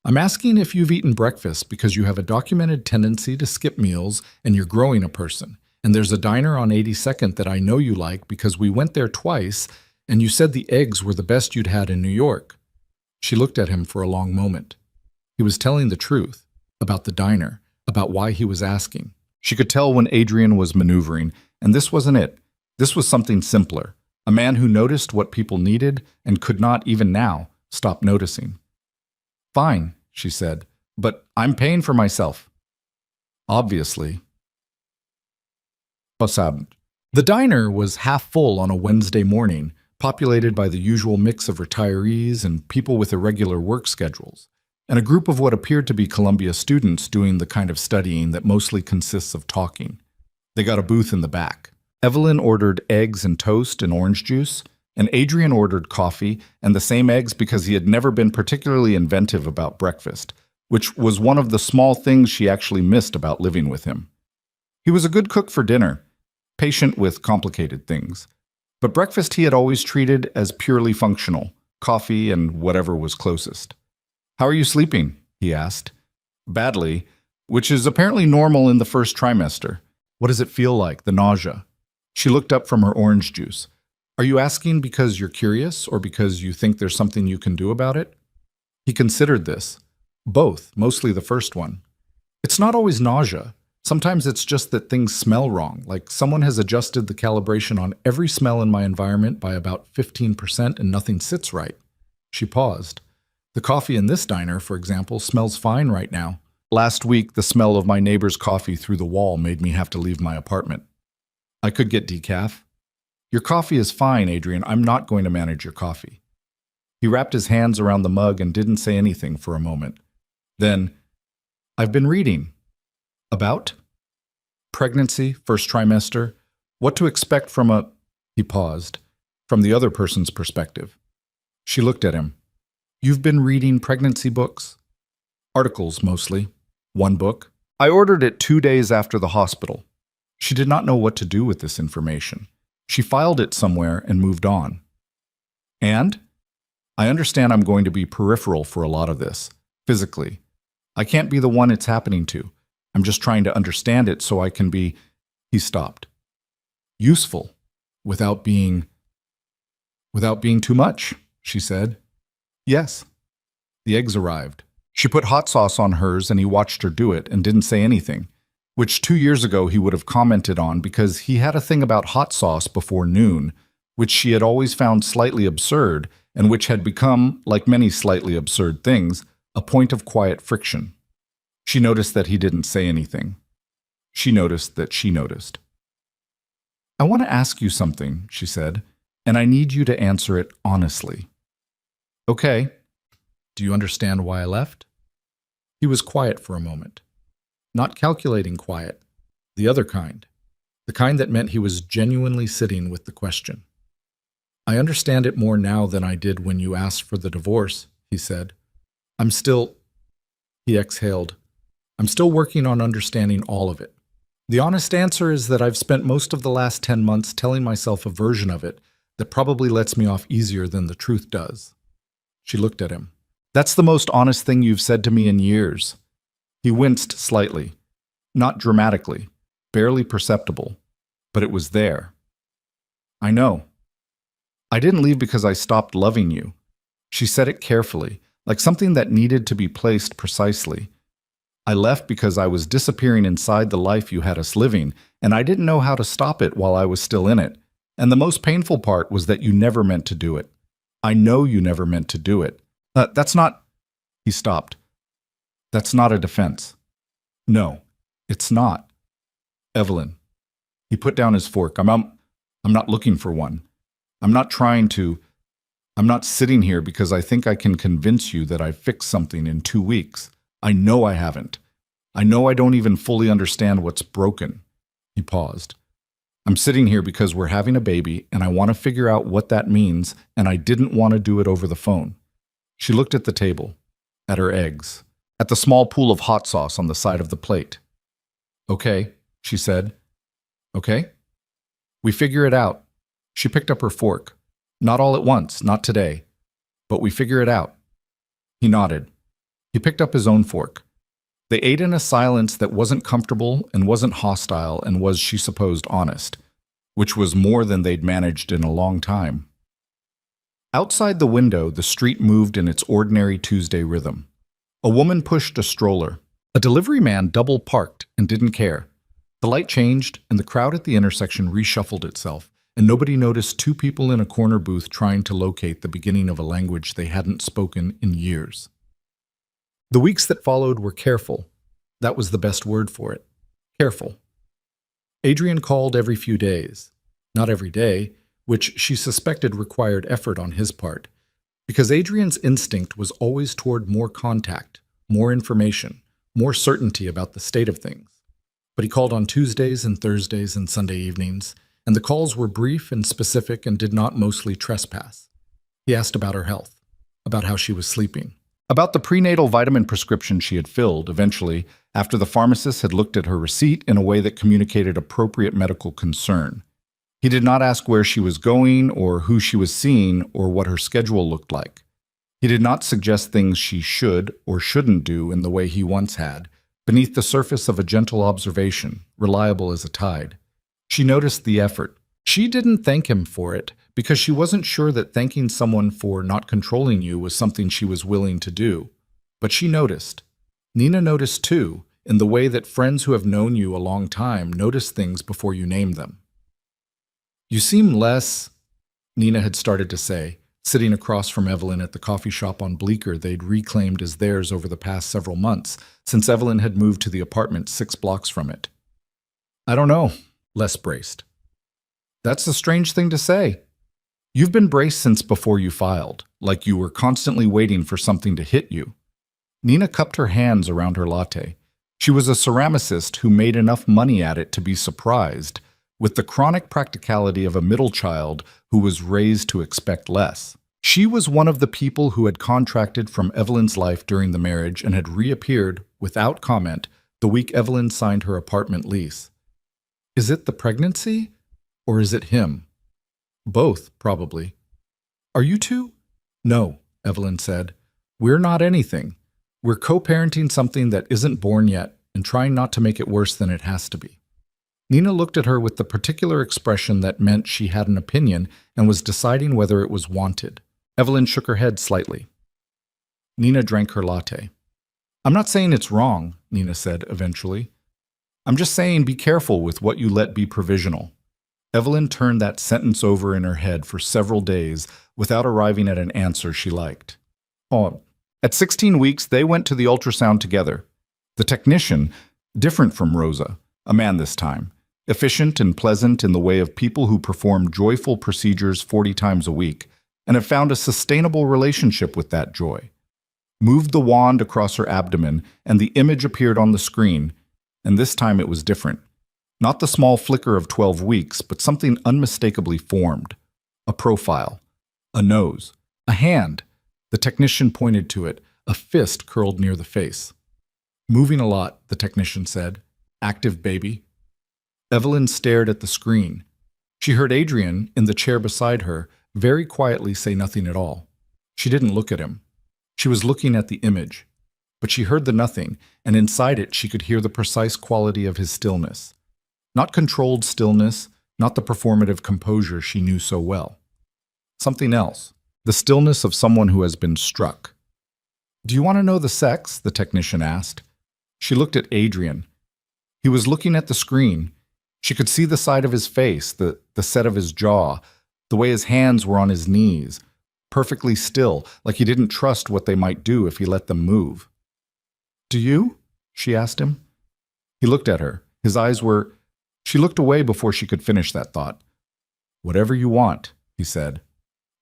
I'm asking if you've eaten breakfast because you have a documented tendency to skip meals and you're growing a person. And there's a diner on 82nd that I know you like because we went there twice and you said the eggs were the best you'd had in New York. She looked at him for a long moment. He was telling the truth about the diner, about why he was asking. She could tell when Adrian was maneuvering, and this wasn't it. This was something simpler. A man who noticed what people needed and could not, even now, stop noticing. Fine, she said, but I'm paying for myself. Obviously. The diner was half full on a Wednesday morning, populated by the usual mix of retirees and people with irregular work schedules, and a group of what appeared to be Columbia students doing the kind of studying that mostly consists of talking. They got a booth in the back. Evelyn ordered eggs and toast and orange juice, and Adrian ordered coffee and the same eggs because he had never been particularly inventive about breakfast, which was one of the small things she actually missed about living with him. He was a good cook for dinner, patient with complicated things, but breakfast he had always treated as purely functional, coffee and whatever was closest. How are you sleeping? He asked. Badly, which is apparently normal in the first trimester. What does it feel like, the nausea? She looked up from her orange juice. Are you asking because you're curious or because you think there's something you can do about it? He considered this. Both, mostly the first one. It's not always nausea. Sometimes it's just that things smell wrong, like someone has adjusted the calibration on every smell in my environment by about 15% and nothing sits right. She paused. The coffee in this diner, for example, smells fine right now. Last week, the smell of my neighbor's coffee through the wall made me have to leave my apartment. I could get decaf. Your coffee is fine, Adrian. I'm not going to manage your coffee. He wrapped his hands around the mug and didn't say anything for a moment. Then, I've been reading. About? Pregnancy, first trimester, what to expect from he paused, from the other person's perspective. She looked at him. You've been reading pregnancy books? Articles, mostly. One book. I ordered it 2 days after the hospital. She did not know what to do with this information. She filed it somewhere and moved on. And? I understand I'm going to be peripheral for a lot of this, physically. I can't be the one it's happening to. I'm just trying to understand it so I can be... He stopped. Useful, without being too much, she said. Yes. The eggs arrived. She put hot sauce on hers and he watched her do it and didn't say anything, which 2 years ago he would have commented on because he had a thing about hot sauce before noon, which she had always found slightly absurd and which had become, like many slightly absurd things, a point of quiet friction. She noticed that he didn't say anything. She noticed that she noticed. I want to ask you something, she said, and I need you to answer it honestly. Okay. Do you understand why I left? He was quiet for a moment. Not calculating quiet, the other kind. The kind that meant he was genuinely sitting with the question. I understand it more now than I did when you asked for the divorce, he said. He exhaled. I'm still working on understanding all of it. The honest answer is that I've spent most of the last 10 months telling myself a version of it that probably lets me off easier than the truth does. She looked at him. That's the most honest thing you've said to me in years. He winced slightly. Not dramatically, barely perceptible, but it was there. I know. I didn't leave because I stopped loving you. She said it carefully, like something that needed to be placed precisely. I left because I was disappearing inside the life you had us living, and I didn't know how to stop it while I was still in it. And the most painful part was that you never meant to do it. I know you never meant to do it. That's not... He stopped. That's not a defense. No, it's not. Evelyn. He put down his fork. I'm not looking for one. I'm not trying to... I'm not sitting here because I think I can convince you that I've fixed something in 2 weeks. I know I haven't. I know I don't even fully understand what's broken." He paused. "I'm sitting here because we're having a baby and I want to figure out what that means, and I didn't want to do it over the phone." She looked at the table, at her eggs, at the small pool of hot sauce on the side of the plate. "Okay," she said. "Okay? We figure it out." She picked up her fork. "Not all at once, not today. But we figure it out." He nodded. He picked up his own fork. They ate in a silence that wasn't comfortable and wasn't hostile and was, she supposed, honest, which was more than they'd managed in a long time. Outside the window, the street moved in its ordinary Tuesday rhythm. A woman pushed a stroller. A delivery man double-parked and didn't care. The light changed, and the crowd at the intersection reshuffled itself, and nobody noticed two people in a corner booth trying to locate the beginning of a language they hadn't spoken in years. The weeks that followed were careful. That was the best word for it. Careful. Adrian called every few days. Not every day, which she suspected required effort on his part, because Adrian's instinct was always toward more contact, more information, more certainty about the state of things. But he called on Tuesdays and Thursdays and Sunday evenings, and the calls were brief and specific and did not mostly trespass. He asked about her health, about how she was sleeping, about the prenatal vitamin prescription she had filled, eventually, after the pharmacist had looked at her receipt in a way that communicated appropriate medical concern. He did not ask where she was going or who she was seeing or what her schedule looked like. He did not suggest things she should or shouldn't do in the way he once had, beneath the surface of a gentle observation, reliable as a tide. She noticed the effort. She didn't thank him for it, because she wasn't sure that thanking someone for not controlling you was something she was willing to do. But she noticed. Nina noticed too, in the way that friends who have known you a long time notice things before you name them. "You seem less," Nina had started to say, sitting across from Evelyn at the coffee shop on Bleecker they'd reclaimed as theirs over the past several months, since Evelyn had moved to the apartment 6 blocks from it. "I don't know," Les braced. "That's a strange thing to say. You've been braced since before you filed, like you were constantly waiting for something to hit you." Nina cupped her hands around her latte. She was a ceramicist who made enough money at it to be surprised, with the chronic practicality of a middle child who was raised to expect less. She was one of the people who had contracted from Evelyn's life during the marriage and had reappeared, without comment, the week Evelyn signed her apartment lease. Is it the pregnancy, or is it him? Both, probably. "Are you two?" "No," Evelyn said. "We're not anything. We're co-parenting something that isn't born yet and trying not to make it worse than it has to be." Nina looked at her with the particular expression that meant she had an opinion and was deciding whether it was wanted. Evelyn shook her head slightly. Nina drank her latte. "I'm not saying it's wrong," Nina said eventually. "I'm just saying be careful with what you let be provisional." Evelyn turned that sentence over in her head for several days without arriving at an answer she liked. At 16 weeks, they went to the ultrasound together. The technician, different from Rosa, a man this time, efficient and pleasant in the way of people who perform joyful procedures 40 times a week, and have found a sustainable relationship with that joy. Moved the wand across her abdomen, and the image appeared on the screen, and this time it was different. Not the small flicker of 12 weeks, but something unmistakably formed. A profile. A nose. A hand. The technician pointed to it, a fist curled near the face. "Moving a lot," the technician said. "Active baby." Evelyn stared at the screen. She heard Adrian, in the chair beside her, very quietly say nothing at all. She didn't look at him. She was looking at the image. But she heard the nothing, and inside it she could hear the precise quality of his stillness. Not controlled stillness, not the performative composure she knew so well. Something else, the stillness of someone who has been struck. "Do you want to know the sex?" the technician asked. She looked at Adrian. He was looking at the screen. She could see the side of his face, the set of his jaw, the way his hands were on his knees, perfectly still, like he didn't trust what they might do if he let them move. "Do you?" she asked him. He looked at her. His eyes were... She looked away before she could finish that thought. "Whatever you want," he said.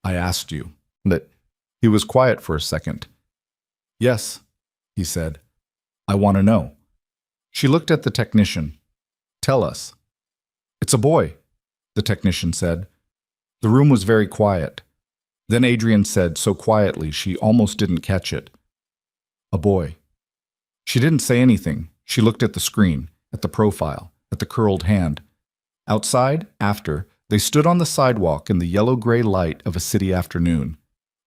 "I asked you." That he was quiet for a second. Yes, he said. I want to know. She looked at the technician. Tell us. It's a boy, the technician said. The room was very quiet. Then Adrian said so quietly she almost didn't catch it. A boy. She didn't say anything. She looked at the screen, at the profile, at the curled hand. Outside, after, they stood on the sidewalk in the yellow-gray light of a city afternoon.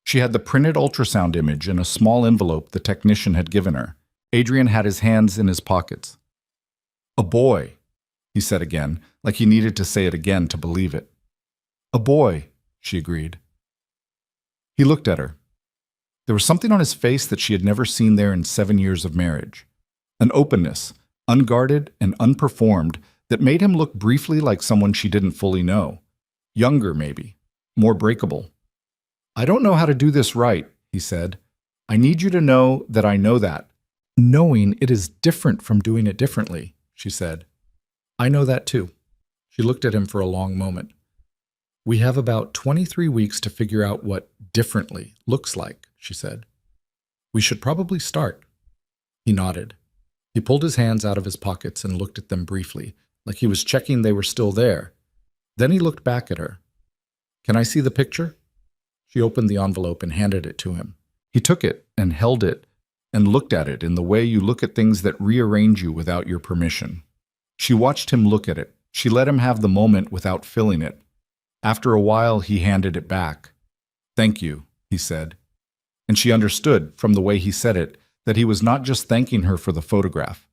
She had the printed ultrasound image in a small envelope the technician had given her. Adrian had his hands in his pockets. A boy, he said again, like he needed to say it again to believe it. A boy, she agreed. He looked at her. There was something on his face that she had never seen there in 7 years of marriage. An openness, unguarded and unperformed, that made him look briefly like someone she didn't fully know. Younger, maybe. More breakable. I don't know how to do this right, he said. I need you to know that I know that. Knowing it is different from doing it differently, she said. I know that too. She looked at him for a long moment. We have about 23 weeks to figure out what differently looks like, she said. We should probably start. He nodded. He pulled his hands out of his pockets and looked at them briefly, like he was checking they were still there. Then he looked back at her. Can I see the picture? She opened the envelope and handed it to him. He took it and held it and looked at it in the way you look at things that rearrange you without your permission. She watched him look at it. She let him have the moment without filling it. After a while, he handed it back. Thank you, he said. And she understood, from the way he said it, that he was not just thanking her for the photograph.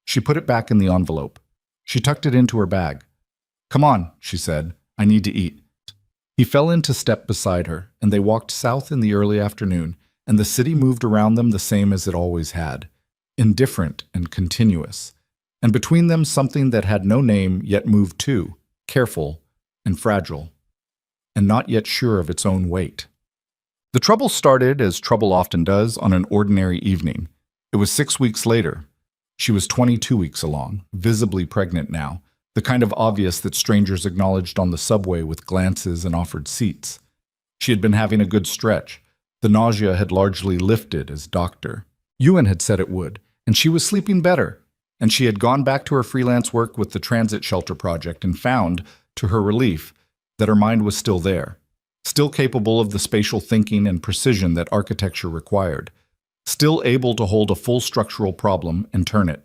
She put it back in the envelope. She tucked it into her bag. Come on, she said. I need to eat. He fell into step beside her, and they walked south in the early afternoon, and the city moved around them the same as it always had, indifferent and continuous, and between them something that had no name yet moved too, careful and fragile, and not yet sure of its own weight. The trouble started, as trouble often does, on an ordinary evening. It was 6 weeks later. She was 22 weeks along, visibly pregnant now, the kind of obvious that strangers acknowledged on the subway with glances and offered seats. She had been having a good stretch. The nausea had largely lifted, as doctor Ewan had said it would, and she was sleeping better. And she had gone back to her freelance work with the transit shelter project and found, to her relief, that her mind was still there, still capable of the spatial thinking and precision that architecture required, still able to hold a full structural problem and turn it.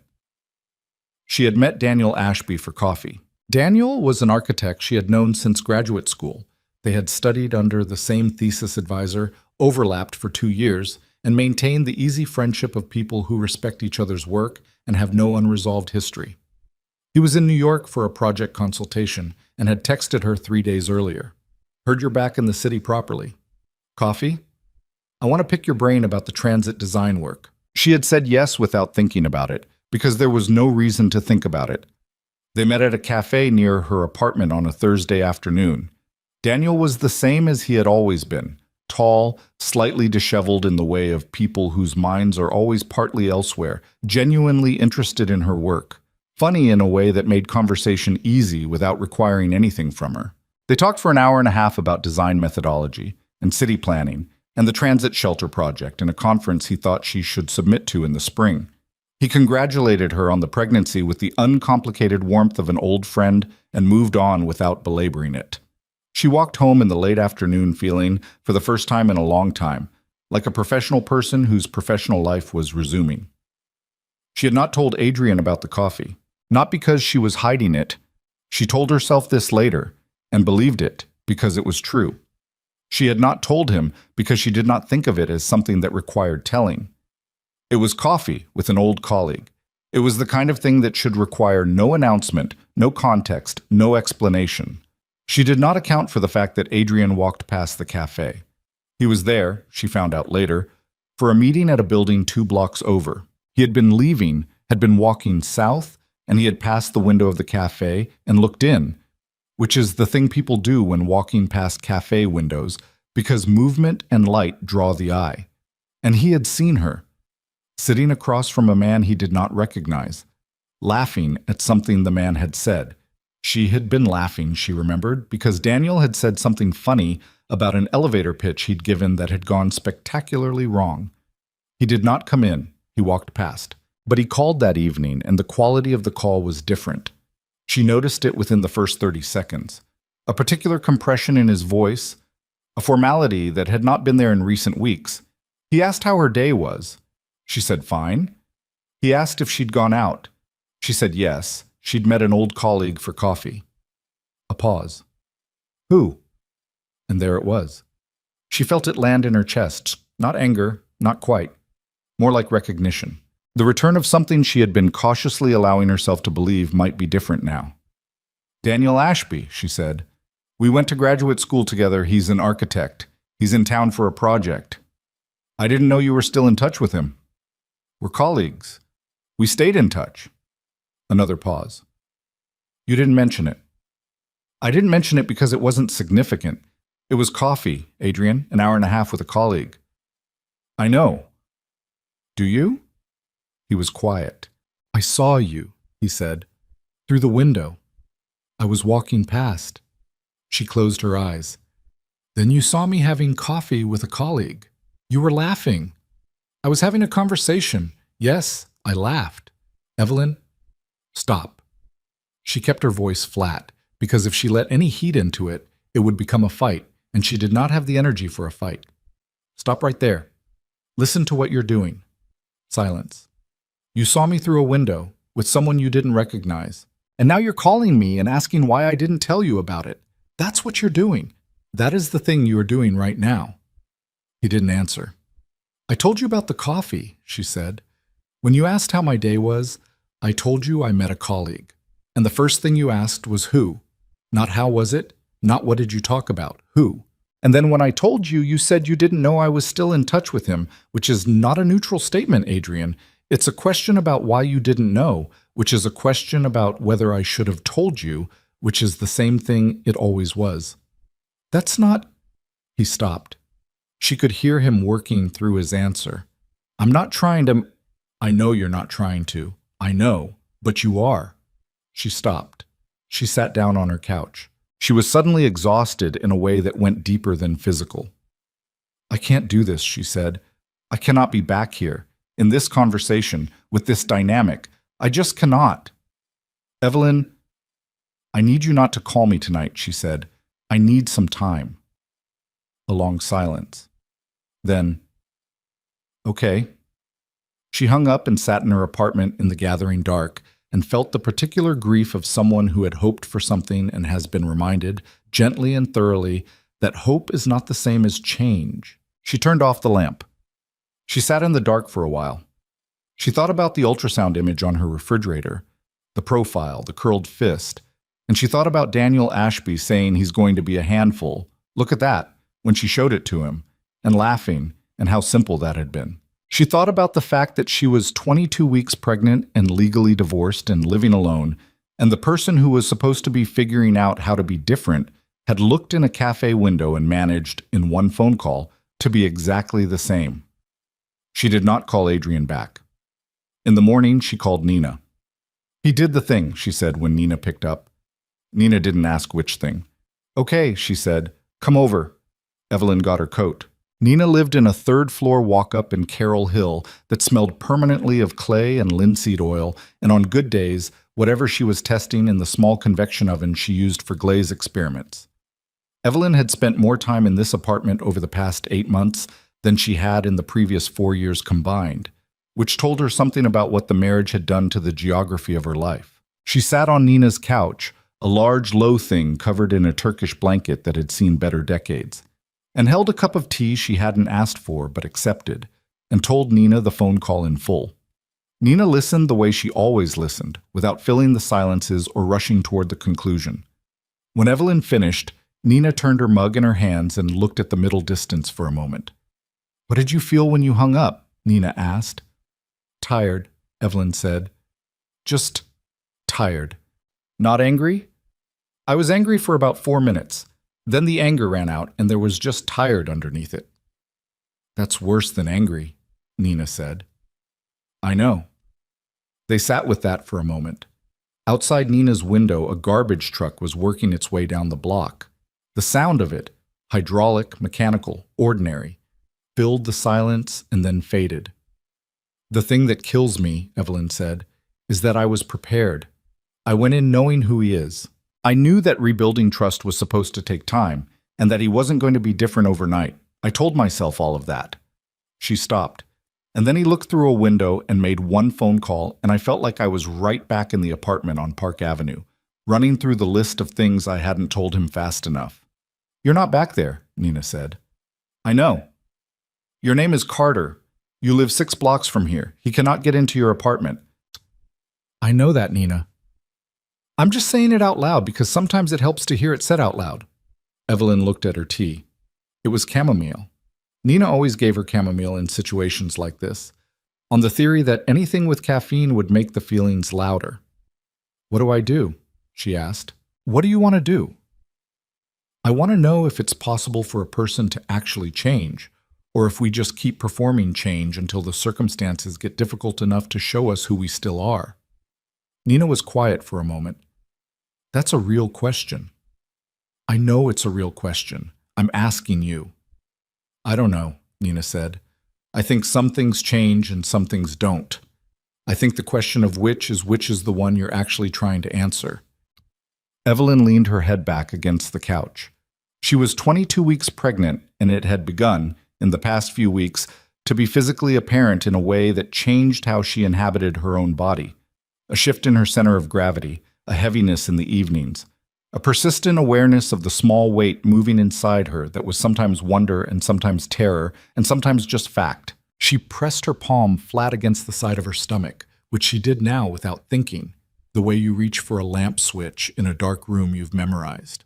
She had met Daniel Ashby for coffee. Daniel was an architect she had known since graduate school. They had studied under the same thesis advisor, overlapped for 2 years, and maintained the easy friendship of people who respect each other's work and have no unresolved history. He was in New York for a project consultation and had texted her 3 days earlier. Heard you're back in the city properly. Coffee? I want to pick your brain about the transit design work. She had said yes without thinking about it, because there was no reason to think about it. They met at a cafe near her apartment on a Thursday afternoon. Daniel was the same as he had always been, tall, slightly disheveled in the way of people whose minds are always partly elsewhere, genuinely interested in her work, funny in a way that made conversation easy without requiring anything from her. They talked for an hour and a half about design methodology and city planning and the transit shelter project in a conference he thought she should submit to in the spring. He congratulated her on the pregnancy with the uncomplicated warmth of an old friend and moved on without belaboring it. She walked home in the late afternoon feeling, for the first time in a long time, like a professional person whose professional life was resuming. She had not told Adrian about the coffee, not because she was hiding it. She told herself this later, and believed it because it was true. She had not told him because she did not think of it as something that required telling. It was coffee with an old colleague. It was the kind of thing that should require no announcement, no context, no explanation. She did not account for the fact that Adrian walked past the cafe. He was there, she found out later, for a meeting at a building 2 blocks over. He had been leaving, had been walking south, and he had passed the window of the cafe and looked in, which is the thing people do when walking past cafe windows, because movement and light draw the eye. And he had seen her, sitting across from a man he did not recognize, laughing at something the man had said. She had been laughing, she remembered, because Daniel had said something funny about an elevator pitch he'd given that had gone spectacularly wrong. He did not come in, he walked past. But he called that evening, and the quality of the call was different. She noticed it within the first 30 seconds. A particular compression in his voice, a formality that had not been there in recent weeks. He asked how her day was. She said fine. He asked if she'd gone out. She said yes, she'd met an old colleague for coffee. A pause. Who? And there it was. She felt it land in her chest, not anger, not quite, more like recognition. The return of something she had been cautiously allowing herself to believe might be different now. Daniel Ashby, she said. We went to graduate school together. He's an architect. He's in town for a project. I didn't know you were still in touch with him. We're colleagues. We stayed in touch. Another pause. You didn't mention it. I didn't mention it because it wasn't significant. It was coffee, Adrian, an hour and a half with a colleague. I know. Do you? He was quiet. I saw you, he said, through the window. I was walking past. She closed her eyes. Then you saw me having coffee with a colleague. You were laughing. I was having a conversation. Yes, I laughed. Evelyn, stop. She kept her voice flat, because if she let any heat into it, it would become a fight, and she did not have the energy for a fight. Stop right there. Listen to what you're doing. Silence. You saw me through a window with someone you didn't recognize, and now you're calling me and asking why I didn't tell you about it. That's what you're doing. That is the thing you are doing right now. He didn't answer. I told you about the coffee, she said. When you asked how my day was, I told you I met a colleague. And the first thing you asked was who. Not how was it, not what did you talk about, who. And then when I told you, you said you didn't know I was still in touch with him, which is not a neutral statement, Adrian. It's a question about why you didn't know, which is a question about whether I should have told you, which is the same thing it always was. That's not... He stopped. She could hear him working through his answer. I'm not trying to... I know you're not trying to. I know, but you are. She stopped. She sat down on her couch. She was suddenly exhausted in a way that went deeper than physical. I can't do this, she said. I cannot be back here, in this conversation, with this dynamic. I just cannot. Evelyn, I need you not to call me tonight, she said. I need some time. A long silence. Then, okay. She hung up and sat in her apartment in the gathering dark and felt the particular grief of someone who had hoped for something and has been reminded, gently and thoroughly, that hope is not the same as change. She turned off the lamp. She sat in the dark for a while. She thought about the ultrasound image on her refrigerator, the profile, the curled fist, and she thought about Daniel Ashby saying he's going to be a handful. Look at that, when she showed it to him, and laughing, and how simple that had been. She thought about the fact that she was 22 weeks pregnant and legally divorced and living alone, and the person who was supposed to be figuring out how to be different had looked in a cafe window and managed, in one phone call, to be exactly the same. She did not call Adrian back. In the morning, she called Nina. He did the thing, she said when Nina picked up. Nina didn't ask which thing. Okay, she said. Come over. Evelyn got her coat. Nina lived in a third-floor walk-up in Carroll Hill that smelled permanently of clay and linseed oil, and on good days, whatever she was testing in the small convection oven she used for glaze experiments. Evelyn had spent more time in this apartment over the past 8 months than she had in the previous 4 years combined, which told her something about what the marriage had done to the geography of her life. She sat on Nina's couch, a large low thing covered in a Turkish blanket that had seen better decades, and held a cup of tea she hadn't asked for but accepted, and told Nina the phone call in full. Nina listened the way she always listened, without filling the silences or rushing toward the conclusion. When Evelyn finished, Nina turned her mug in her hands and looked at the middle distance for a moment. What did you feel when you hung up? Nina asked. Tired, Evelyn said. Just tired. Not angry? I was angry for about 4 minutes. Then the anger ran out, and there was just tired underneath it. That's worse than angry, Nina said. I know. They sat with that for a moment. Outside Nina's window, a garbage truck was working its way down the block. The sound of it, Hydraulic, mechanical, ordinary. Filled the silence and then faded. The thing that kills me, Evelyn said, is that I was prepared. I went in knowing who he is. I knew that rebuilding trust was supposed to take time, and that he wasn't going to be different overnight. I told myself all of that. She stopped. And then he looked through a window and made one phone call, and I felt like I was right back in the apartment on Park Avenue, running through the list of things I hadn't told him fast enough. "You're not back there," Nina said. "I know. Your name is Carter. You live 6 blocks from here. He cannot get into your apartment." "I know that, Nina. I'm just saying it out loud because sometimes it helps to hear it said out loud." Evelyn looked at her tea. It was chamomile. Nina always gave her chamomile in situations like this, on the theory that anything with caffeine would make the feelings louder. "What do I do?" she asked. "What do you want to do?" "I want to know if it's possible for a person to actually change, or if we just keep performing change until the circumstances get difficult enough to show us who we still are." Nina was quiet for a moment. "That's a real question." "I know it's a real question. I'm asking you." "I don't know," Nina said. "I think some things change and some things don't. I think the question of which is the one you're actually trying to answer." Evelyn leaned her head back against the couch. She was 22 weeks pregnant, and it had begun, in the past few weeks, to be physically apparent in a way that changed how she inhabited her own body. A shift in her center of gravity, a heaviness in the evenings, a persistent awareness of the small weight moving inside her that was sometimes wonder and sometimes terror and sometimes just fact. She pressed her palm flat against the side of her stomach, which she did now without thinking, the way you reach for a lamp switch in a dark room you've memorized.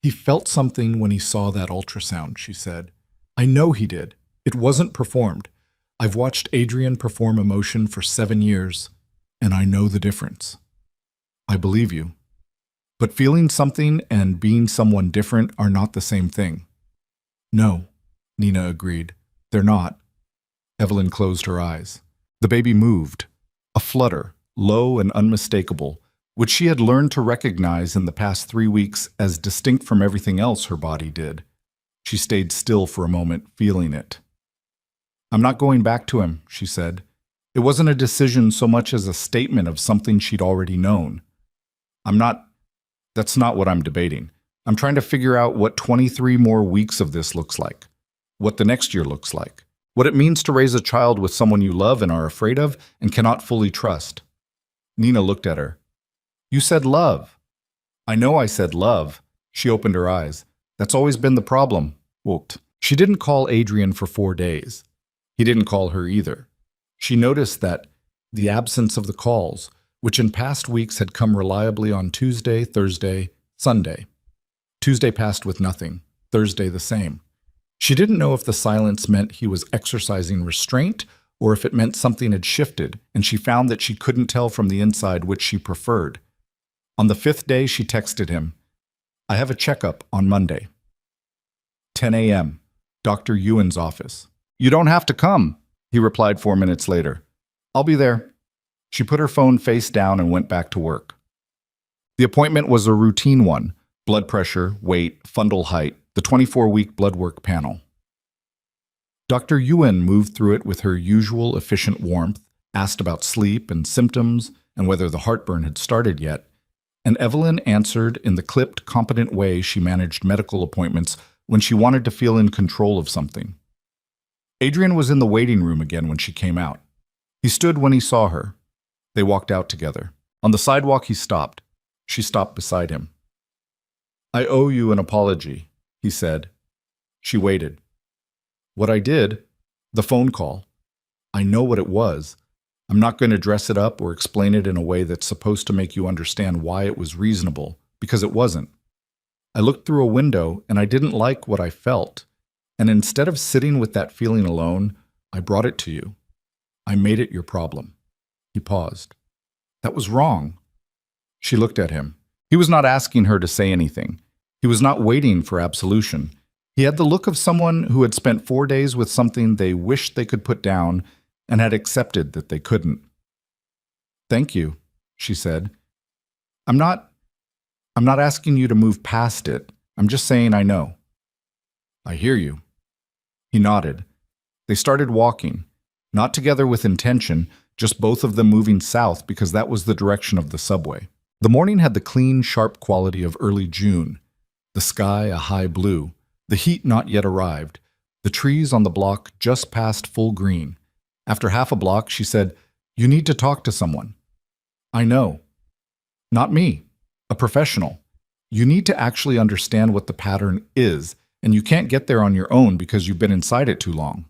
"He felt something when he saw that ultrasound," she said. "I know he did. It wasn't performed. I've watched Adrian perform emotion for 7 years, and I know the difference." "I believe you. But feeling something and being someone different are not the same thing." "No," Nina agreed. "They're not." Evelyn closed her eyes. The baby moved. A flutter, low and unmistakable, which she had learned to recognize in the past 3 weeks as distinct from everything else her body did. She stayed still for a moment, feeling it. "I'm not going back to him," she said. It wasn't a decision so much as a statement of something she'd already known. That's not what I'm debating. I'm trying to figure out what 23 more weeks of this looks like, what the next year looks like, what it means to raise a child with someone you love and are afraid of and cannot fully trust." Nina looked at her. "You said love." "I know I said love." She opened her eyes. "That's always been the problem." Whooped. She didn't call Adrian for 4 days. He didn't call her either. She noticed that the absence of the calls, which in past weeks had come reliably on Tuesday, Thursday, Sunday. Tuesday passed with nothing, Thursday the same. She didn't know if the silence meant he was exercising restraint or if it meant something had shifted, and she found that she couldn't tell from the inside which she preferred. On the 5th day, she texted him, "I have a checkup on Monday." 10 a.m., Dr. Ewan's office. "You don't have to come," he replied 4 minutes later. "I'll be there." She put her phone face down and went back to work. The appointment was a routine one: blood pressure, weight, fundal height, the 24-week blood work panel. Dr. Ewan moved through it with her usual efficient warmth, asked about sleep and symptoms and whether the heartburn had started yet, and Evelyn answered in the clipped, competent way she managed medical appointments when she wanted to feel in control of something. Adrian was in the waiting room again when she came out. He stood when he saw her. They walked out together. On the sidewalk, he stopped. She stopped beside him. "I owe you an apology," he said. She waited. "What I did? The phone call. I know what it was. I'm not going to dress it up or explain it in a way that's supposed to make you understand why it was reasonable, because it wasn't. I looked through a window and I didn't like what I felt. And instead of sitting with that feeling alone, I brought it to you. I made it your problem." He paused. "That was wrong." She looked at him. He was not asking her to say anything. He was not waiting for absolution. He had the look of someone who had spent 4 days with something they wished they could put down and had accepted that they couldn't. "Thank you," she said. I'm not asking you to move past it. I'm just saying I know. I hear you. He nodded. They started walking, not together with intention, just both of them moving south because that was the direction of the subway. The morning had the clean, sharp quality of early June. The sky a high blue, the heat not yet arrived, the trees on the block just past full green. After half a block, she said, "You need to talk to someone." "I know." "Not me. A professional. You need to actually understand what the pattern is, and you can't get there on your own because you've been inside it too long."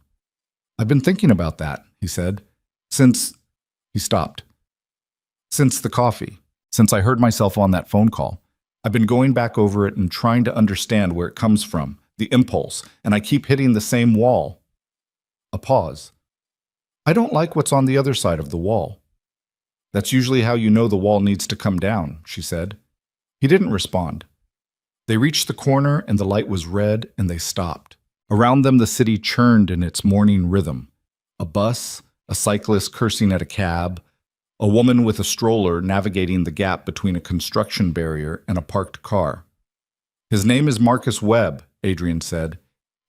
"I've been thinking about that," he said. Since he stopped. "Since the coffee. Since I heard myself on that phone call. I've been going back over it and trying to understand where it comes from, the impulse, and I keep hitting the same wall." A pause. "I don't like what's on the other side of the wall." "That's usually how you know the wall needs to come down," she said. He didn't respond. They reached the corner and the light was red and they stopped. Around them the city churned in its morning rhythm. A bus, a cyclist cursing at a cab, a woman with a stroller navigating the gap between a construction barrier and a parked car. "His name is Marcus Webb," Adrian said.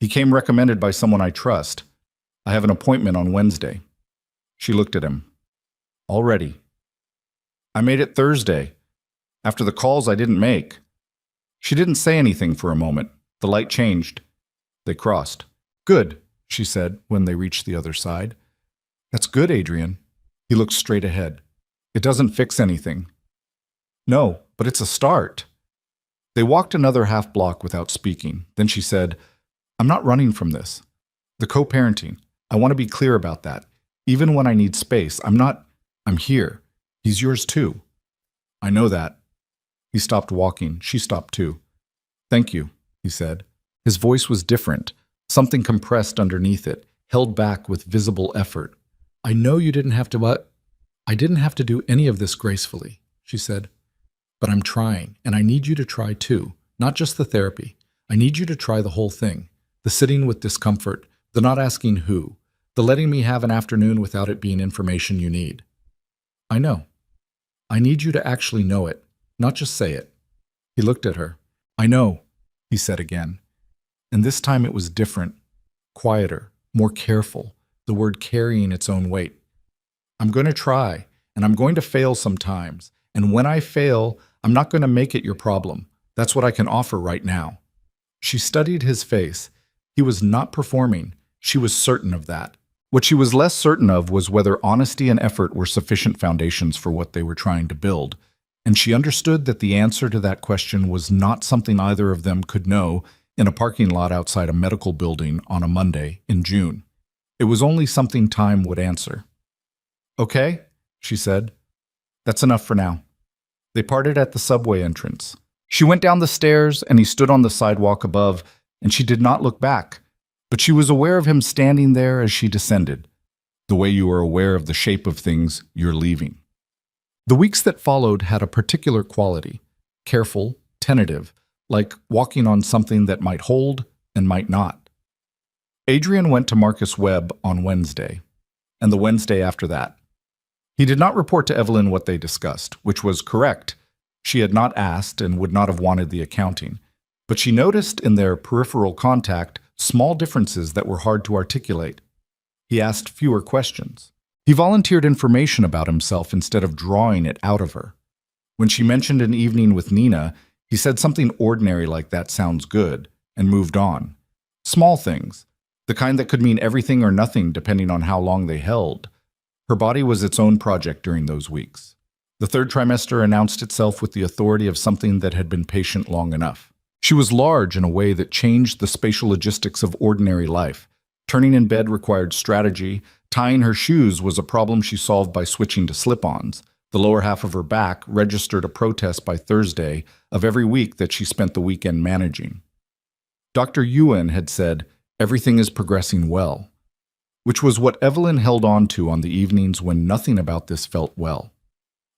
"He came recommended by someone I trust. I have an appointment on Wednesday." She looked at him. "Already?" "I made it Thursday, after the calls I didn't make." She didn't say anything for a moment. The light changed. They crossed. "Good," she said when they reached the other side. "That's good, Adrian." He looked straight ahead. "It doesn't fix anything." "No, but it's a start." They walked another half block without speaking. Then she said, "I'm not running from this. The co-parenting. I want to be clear about that. Even when I need space, I'm here. He's yours too." "I know that." He stopped walking. She stopped too. "Thank you," he said. His voice was different, something compressed underneath it, held back with visible effort. "I know you didn't have to, but I didn't have to do any of this gracefully," she said. "But I'm trying, and I need you to try too, not just the therapy. I need you to try the whole thing. The sitting with discomfort, the not asking who, the letting me have an afternoon without it being information you need." "I know. I need you to actually know it, not just say it." He looked at her. "I know," he said again. And this time it was different, quieter, more careful, the word carrying its own weight. "I'm going to try, and I'm going to fail sometimes. And when I fail, I'm not going to make it your problem. That's what I can offer right now." She studied his face. He was not performing. She was certain of that. What she was less certain of was whether honesty and effort were sufficient foundations for what they were trying to build. And she understood that the answer to that question was not something either of them could know in a parking lot outside a medical building on a Monday in June. It was only something time would answer. "Okay," she said. "That's enough for now." They parted at the subway entrance. She went down the stairs and he stood on the sidewalk above, and she did not look back. But she was aware of him standing there as she descended, the way you are aware of the shape of things you're leaving. The weeks that followed had a particular quality, careful, tentative, like walking on something that might hold and might not. Adrian went to Marcus Webb on Wednesday, and the Wednesday after that. He did not report to Evelyn what they discussed, which was correct. She had not asked and would not have wanted the accounting, but she noticed in their peripheral contact small differences that were hard to articulate. He asked fewer questions. He volunteered information about himself instead of drawing it out of her. When she mentioned an evening with Nina, he said something ordinary like "that sounds good," and moved on. Small things, the kind that could mean everything or nothing depending on how long they held. Her body was its own project during those weeks. The third trimester announced itself with the authority of something that had been patient long enough. She was large in a way that changed the spatial logistics of ordinary life. Turning in bed required strategy. Tying her shoes was a problem she solved by switching to slip-ons. The lower half of her back registered a protest by Thursday of every week that she spent the weekend managing. Dr. Ewan had said, "Everything is progressing well," which was what Evelyn held on to on the evenings when nothing about this felt well.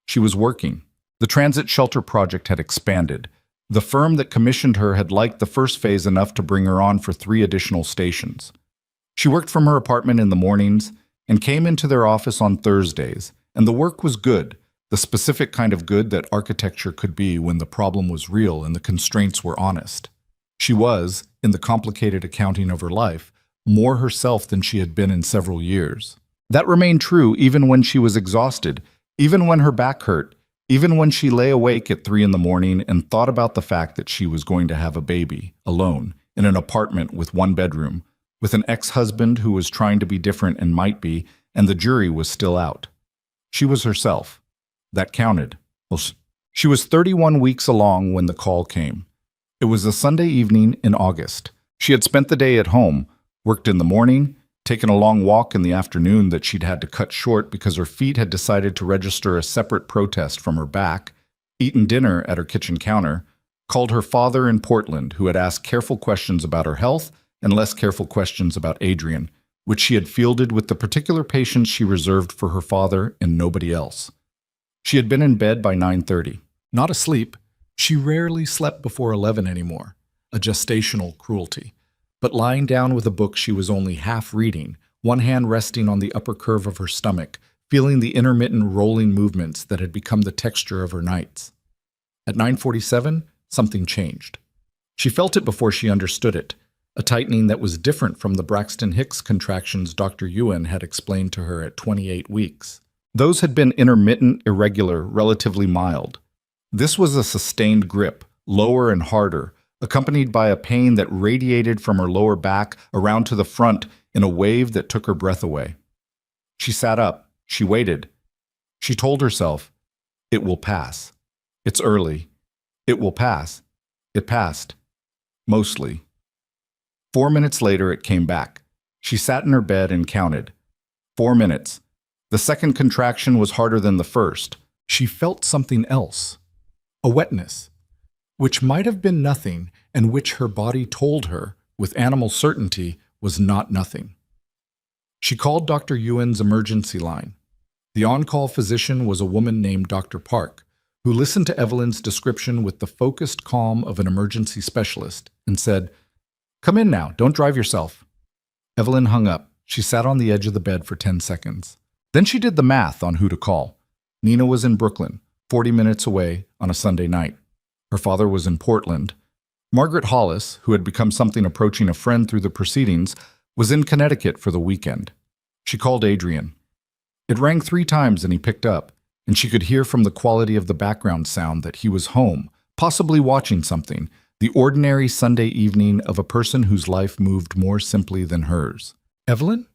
She was working. The transit shelter project had expanded. The firm that commissioned her had liked the first phase enough to bring her on for 3 additional stations. She worked from her apartment in the mornings and came into their office on Thursdays, and the work was good, the specific kind of good that architecture could be when the problem was real and the constraints were honest. She was, in the complicated accounting of her life, more herself than she had been in several years. That remained true even when she was exhausted, even when her back hurt, even when she lay awake at 3 in the morning and thought about the fact that she was going to have a baby, alone, in an apartment with one bedroom, with an ex-husband who was trying to be different and might be, and the jury was still out. She was herself. That counted. Well, she was 31 weeks along when the call came. It was a Sunday evening in August. She had spent the day at home, worked in the morning, taken a long walk in the afternoon that she'd had to cut short because her feet had decided to register a separate protest from her back, eaten dinner at her kitchen counter, called her father in Portland, who had asked careful questions about her health and less careful questions about Adrian, which she had fielded with the particular patience she reserved for her father and nobody else. She had been in bed by 9:30. Not asleep. She rarely slept before 11 anymore, a gestational cruelty. But lying down with a book she was only half reading, one hand resting on the upper curve of her stomach, feeling the intermittent rolling movements that had become the texture of her nights. At 9:47, something changed. She felt it before she understood it, a tightening that was different from the Braxton Hicks contractions Dr. Ewan had explained to her at 28 weeks. Those had been intermittent, irregular, relatively mild. This was a sustained grip, lower and harder, accompanied by a pain that radiated from her lower back around to the front in a wave that took her breath away. She sat up. She waited. She told herself, "It will pass. It's early. It will pass." It passed. Mostly. 4 minutes later, it came back. She sat in her bed and counted. 4 minutes. The second contraction was harder than the first. She felt something else. A wetness, which might have been nothing and which her body told her, with animal certainty, was not nothing. She called Dr. Ewan's emergency line. The on-call physician was a woman named Dr. Park, who listened to Evelyn's description with the focused calm of an emergency specialist and said, "Come in now, don't drive yourself." Evelyn hung up. She sat on the edge of the bed for 10 seconds. Then she did the math on who to call. Nina was in Brooklyn, 40 minutes away on a Sunday night. Her father was in Portland. Margaret Hollis, who had become something approaching a friend through the proceedings, was in Connecticut for the weekend. She called Adrian. It rang 3 times and he picked up, and she could hear from the quality of the background sound that he was home, possibly watching something, the ordinary Sunday evening of a person whose life moved more simply than hers. Evelyn?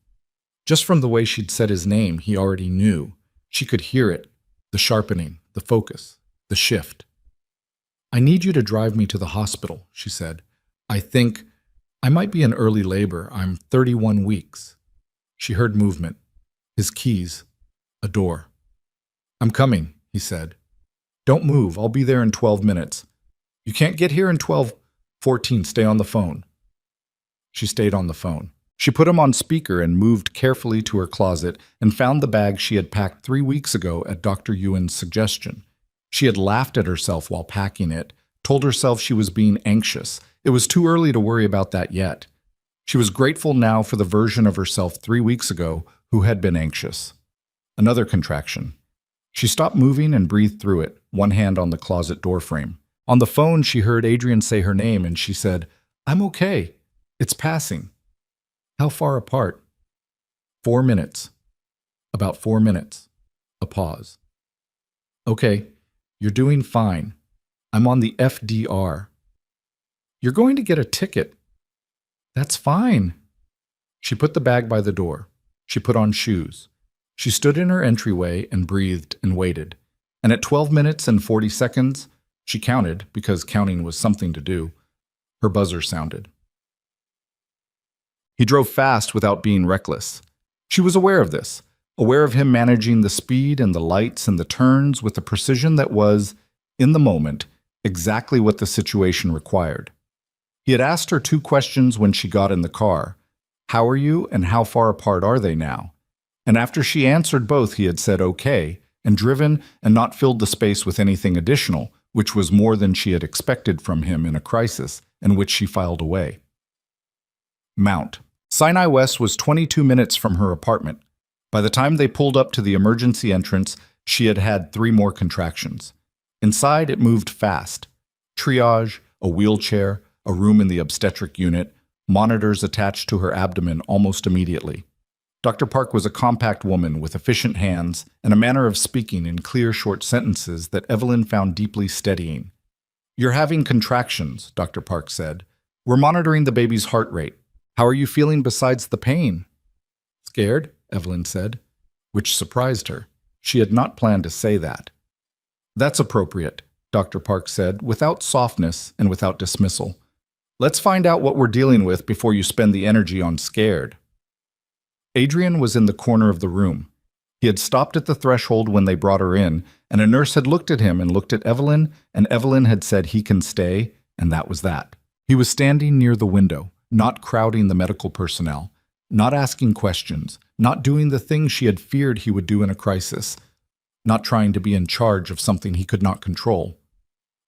Just from the way she'd said his name, he already knew. She could hear it, the sharpening, the focus, the shift. "I need you to drive me to the hospital," she said. I might be in early labor. I'm 31 weeks. She heard movement. His keys. A door. "I'm coming," he said. "Don't move. I'll be there in 12 minutes. You can't get here in 14. Stay on the phone." She stayed on the phone. She put him on speaker and moved carefully to her closet and found the bag she had packed 3 weeks ago at Dr. Ewan's suggestion. She had laughed at herself while packing it, told herself she was being anxious. It was too early to worry about that yet. She was grateful now for the version of herself 3 weeks ago who had been anxious. Another contraction. She stopped moving and breathed through it, one hand on the closet door frame. On the phone, she heard Adrian say her name and she said, "I'm okay. It's passing." How far apart? 4 minutes. About 4 minutes. A pause. "Okay, you're doing fine. I'm on the FDR. You're going to get a ticket." "That's fine." She put the bag by the door. She put on shoes. She stood in her entryway and breathed and waited. And at 12 minutes and 40 seconds, she counted, because counting was something to do, her buzzer sounded. He drove fast without being reckless. She was aware of this, aware of him managing the speed and the lights and the turns with a precision that was, in the moment, exactly what the situation required. He had asked her 2 questions when she got in the car. How are you and how far apart are they now? And after she answered both, he had said okay, and driven and not filled the space with anything additional, which was more than she had expected from him in a crisis, and which she filed away. Mount. Sinai West was 22 minutes from her apartment. By the time they pulled up to the emergency entrance, she had had 3 more contractions. Inside, it moved fast. Triage, a wheelchair, a room in the obstetric unit, monitors attached to her abdomen almost immediately. Dr. Park was a compact woman with efficient hands and a manner of speaking in clear, short sentences that Evelyn found deeply steadying. "You're having contractions," Dr. Park said. "We're monitoring the baby's heart rate. How are you feeling besides the pain?" "Scared," Evelyn said, which surprised her. She had not planned to say that. "That's appropriate," Dr. Park said, without softness and without dismissal. "Let's find out what we're dealing with before you spend the energy on scared." Adrian was in the corner of the room. He had stopped at the threshold when they brought her in, and a nurse had looked at him and looked at Evelyn, and Evelyn had said he can stay, and that was that. He was standing near the window, not crowding the medical personnel, not asking questions, not doing the things she had feared he would do in a crisis, not trying to be in charge of something he could not control.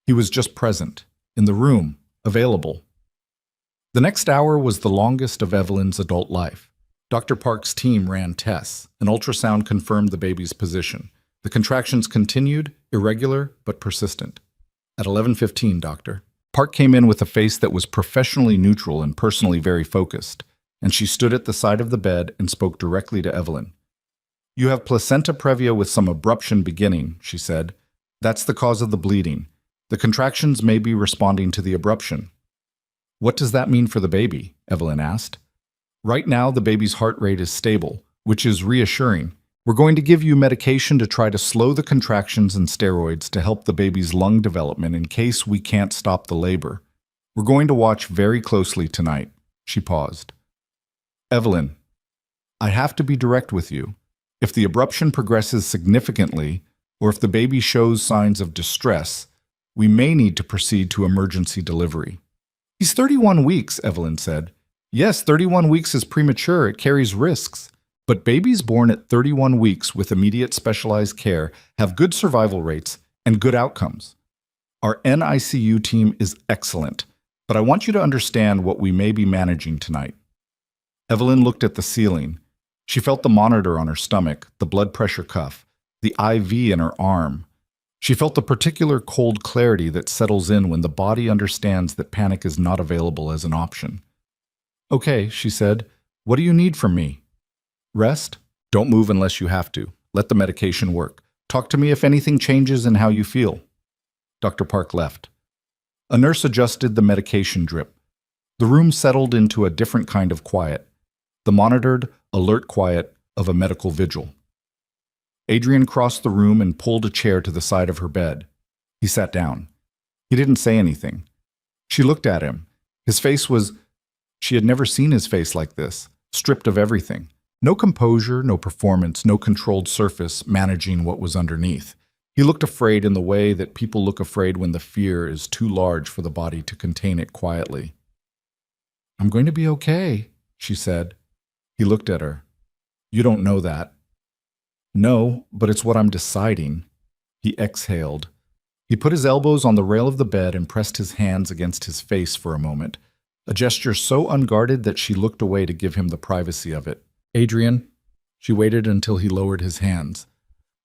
He was just present, in the room, available. The next hour was the longest of Evelyn's adult life. Dr. Park's team ran tests. An ultrasound confirmed the baby's position. The contractions continued, irregular but persistent. At 11:15, Doctor. Park came in with a face that was professionally neutral and personally very focused, and she stood at the side of the bed and spoke directly to Evelyn. "You have placenta previa with some abruption beginning," she said. "That's the cause of the bleeding. The contractions may be responding to the abruption." "What does that mean for the baby?" Evelyn asked. "Right now, the baby's heart rate is stable, which is reassuring. We're going to give you medication to try to slow the contractions and steroids to help the baby's lung development in case we can't stop the labor. We're going to watch very closely tonight." She paused. "Evelyn, I have to be direct with you. If the abruption progresses significantly, or if the baby shows signs of distress, we may need to proceed to emergency delivery." "He's 31 weeks, Evelyn said. "Yes, 31 weeks is premature. It carries risks. But babies born at 31 weeks with immediate specialized care have good survival rates and good outcomes. Our NICU team is excellent, but I want you to understand what we may be managing tonight." Evelyn looked at the ceiling. She felt the monitor on her stomach, the blood pressure cuff, the IV in her arm. She felt the particular cold clarity that settles in when the body understands that panic is not available as an option. "Okay," she said. "What do you need from me?" "Rest. Don't move unless you have to. Let the medication work. Talk to me if anything changes in how you feel." Dr. Park left. A nurse adjusted the medication drip. The room settled into a different kind of quiet, the monitored, alert quiet of a medical vigil. Adrian crossed the room and pulled a chair to the side of her bed. He sat down. He didn't say anything. She looked at him. His face was... She had never seen his face like this, stripped of everything. No composure, no performance, no controlled surface managing what was underneath. He looked afraid in the way that people look afraid when the fear is too large for the body to contain it quietly. "I'm going to be okay," she said. He looked at her. "You don't know that." "No, but it's what I'm deciding." He exhaled. He put his elbows on the rail of the bed and pressed his hands against his face for a moment, a gesture so unguarded that she looked away to give him the privacy of it. "Adrian," she waited until he lowered his hands.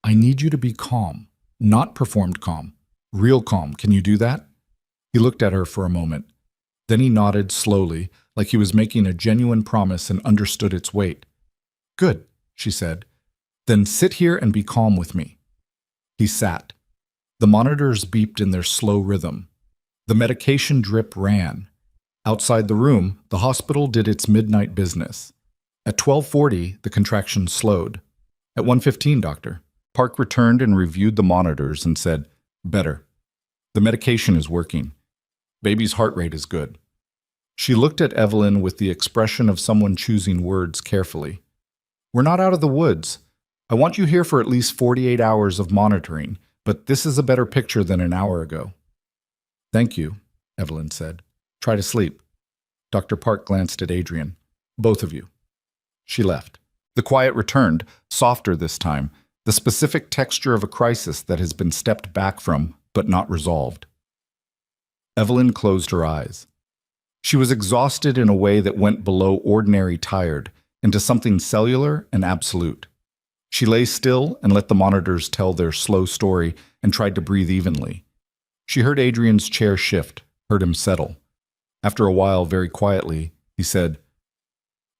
"I need you to be calm, not performed calm, real calm. Can you do that?" He looked at her for a moment. Then he nodded slowly, like he was making a genuine promise and understood its weight. "Good," she said. "Then sit here and be calm with me." He sat. The monitors beeped in their slow rhythm. The medication drip ran. Outside the room, the hospital did its midnight business. At 12:40, the contractions slowed. At 1:15, Doctor. Park returned and reviewed the monitors and said, "Better. The medication is working. Baby's heart rate is good." She looked at Evelyn with the expression of someone choosing words carefully. "We're not out of the woods. I want you here for at least 48 hours of monitoring, but this is a better picture than an hour ago." "Thank you," Evelyn said. "Try to sleep." Dr. Park glanced at Adrian. "Both of you." She left. The quiet returned, softer this time, the specific texture of a crisis that has been stepped back from, but not resolved. Evelyn closed her eyes. She was exhausted in a way that went below ordinary tired, into something cellular and absolute. She lay still and let the monitors tell their slow story and tried to breathe evenly. She heard Adrian's chair shift, heard him settle. After a while, very quietly, he said,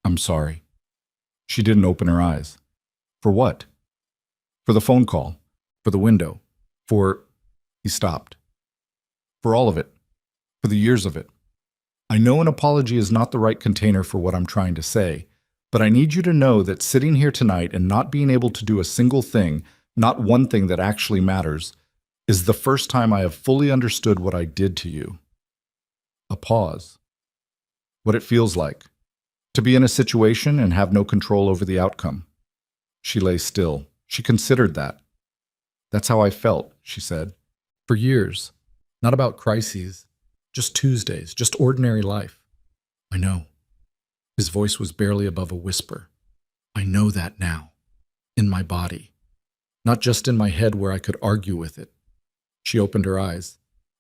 "I'm sorry." She didn't open her eyes. For what? For the phone call, for the window, for... He stopped. For all of it, for the years of it. I know an apology is not the right container for what I'm trying to say, but I need you to know that sitting here tonight and not being able to do a single thing, not one thing that actually matters, is the first time I have fully understood what I did to you. A pause. What it feels like. To be in a situation and have no control over the outcome. She lay still. She considered that. That's how I felt, she said. For years. Not about crises. Just Tuesdays. Just ordinary life. I know. His voice was barely above a whisper. I know that now. In my body. Not just in my head where I could argue with it. She opened her eyes.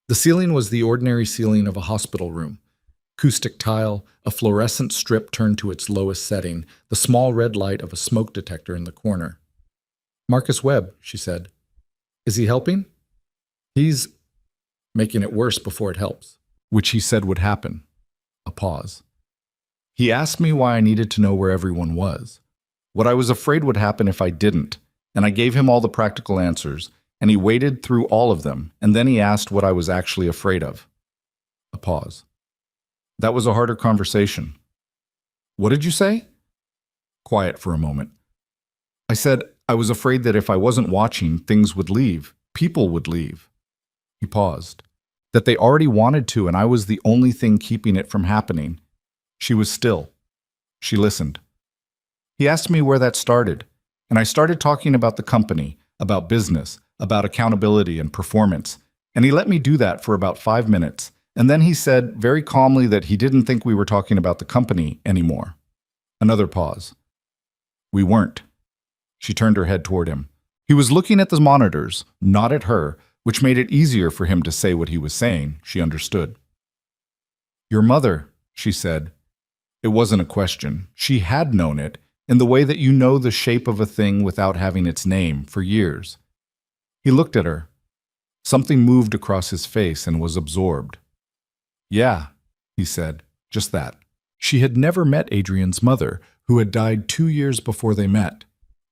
The ceiling was the ordinary ceiling of a hospital room. Acoustic tile, a fluorescent strip turned to its lowest setting, the small red light of a smoke detector in the corner. Marcus Webb, she said. Is he helping? He's making it worse before it helps. Which he said would happen. A pause. He asked me why I needed to know where everyone was. What I was afraid would happen if I didn't, and I gave him all the practical answers, and he waded through all of them, and then he asked what I was actually afraid of. A pause. That was a harder conversation. What did you say? Quiet for a moment. I said I was afraid that if I wasn't watching, things would leave. People would leave. He paused. That they already wanted to, and I was the only thing keeping it from happening. She was still. She listened. He asked me where that started, and I started talking about the company, about business, about accountability and performance, and he let me do that for about 5 minutes, and then he said very calmly that he didn't think we were talking about the company anymore. Another pause. We weren't. She turned her head toward him. He was looking at the monitors, not at her, which made it easier for him to say what he was saying. She understood. Your mother, she said. It wasn't a question. She had known it, in the way that you know the shape of a thing without having its name for years. He looked at her. Something moved across his face and was absorbed. Yeah, he said, just that. She had never met Adrian's mother, who had died 2 years before they met.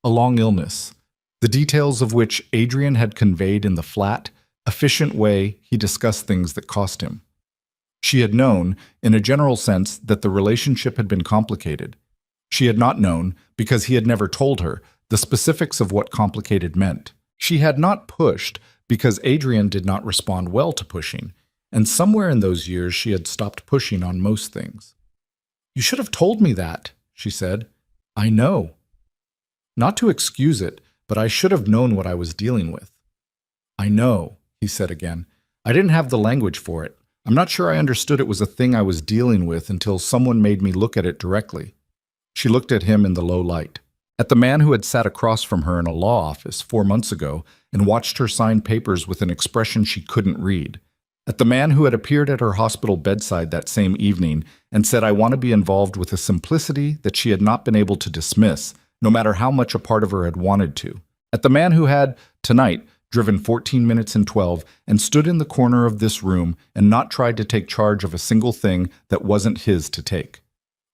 A long illness, the details of which Adrian had conveyed in the flat, efficient way he discussed things that cost him. She had known, in a general sense, that the relationship had been complicated. She had not known, because he had never told her, the specifics of what complicated meant. She had not pushed, because Adrian did not respond well to pushing, and somewhere in those years she had stopped pushing on most things. You should have told me that, she said. I know. Not to excuse it, but I should have known what I was dealing with. I know, he said again. I didn't have the language for it. I'm not sure I understood it was a thing I was dealing with until someone made me look at it directly. She looked at him in the low light, at the man who had sat across from her in a law office 4 months ago and watched her sign papers with an expression she couldn't read, at the man who had appeared at her hospital bedside that same evening and said, I want to be involved with a simplicity that she had not been able to dismiss, no matter how much a part of her had wanted to, at the man who had, tonight, driven 14 minutes in 12 and stood in the corner of this room and not tried to take charge of a single thing that wasn't his to take.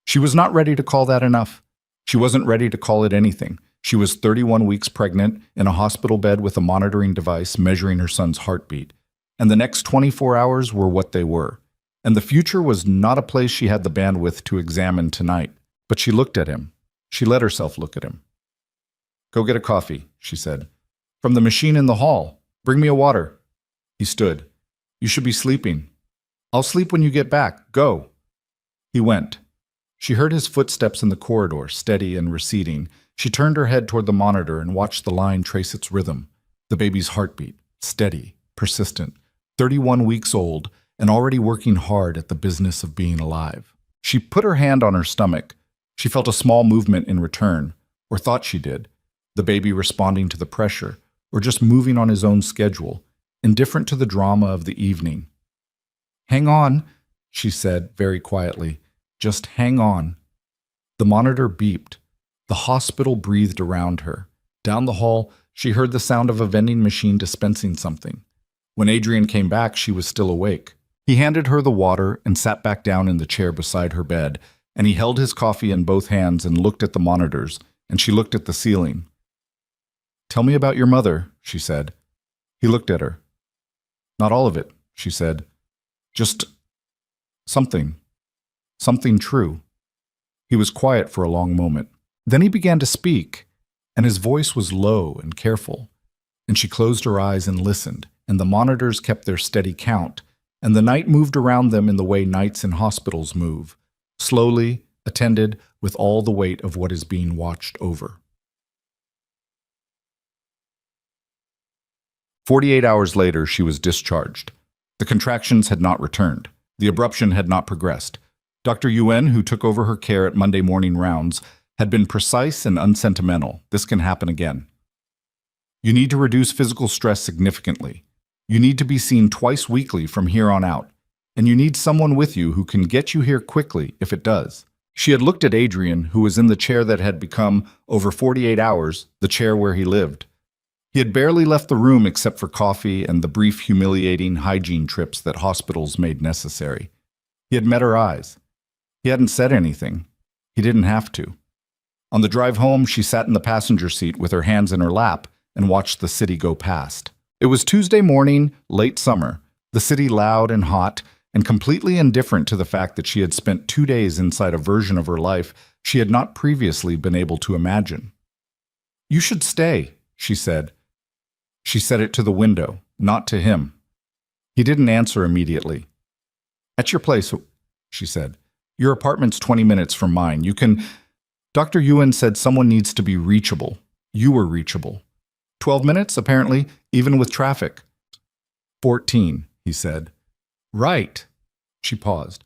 She was not ready to call that enough. She wasn't ready to call it anything. She was 31 weeks pregnant, in a hospital bed with a monitoring device measuring her son's heartbeat. And the next 24 hours were what they were. And the future was not a place she had the bandwidth to examine tonight. But she looked at him. She let herself look at him. Go get a coffee, she said. From the machine in the hall. Bring me a water. He stood. You should be sleeping. I'll sleep when you get back. Go. He went. She heard his footsteps in the corridor, steady and receding. She turned her head toward the monitor and watched the line trace its rhythm. The baby's heartbeat, steady, persistent, 31 weeks old, and already working hard at the business of being alive. She put her hand on her stomach. She felt a small movement in return, or thought she did, the baby responding to the pressure, or just moving on his own schedule, indifferent to the drama of the evening. Hang on, she said very quietly. Just hang on. The monitor beeped. The hospital breathed around her. Down the hall, she heard the sound of a vending machine dispensing something. When Adrian came back, she was still awake. He handed her the water and sat back down in the chair beside her bed, and he held his coffee in both hands and looked at the monitors, and she looked at the ceiling. "Tell me about your mother," she said. He looked at her. "Not all of it," she said. "Just something. Something true." He was quiet for a long moment. Then he began to speak, and his voice was low and careful. And she closed her eyes and listened, and the monitors kept their steady count, and the night moved around them in the way nights in hospitals move, slowly, attended with all the weight of what is being watched over. 48 hours later, she was discharged. The contractions had not returned. The abruption had not progressed. Dr. Yuen, who took over her care at Monday morning rounds, had been precise and unsentimental. This can happen again. You need to reduce physical stress significantly. You need to be seen twice weekly from here on out. And you need someone with you who can get you here quickly if it does. She had looked at Adrian, who was in the chair that had become, over 48 hours, the chair where he lived. He had barely left the room except for coffee and the brief, humiliating hygiene trips that hospitals made necessary. He had met her eyes. He hadn't said anything. He didn't have to. On the drive home, she sat in the passenger seat with her hands in her lap and watched the city go past. It was Tuesday morning, late summer, the city loud and hot, and completely indifferent to the fact that she had spent 2 days inside a version of her life she had not previously been able to imagine. "You should stay," she said. She said it to the window, not to him. He didn't answer immediately. "At your place," she said. "Your apartment's 20 minutes from mine. You can—" Dr. Yuen said someone needs to be reachable. You were reachable. 12 minutes, apparently, even with traffic. 14, he said. "Right." She paused.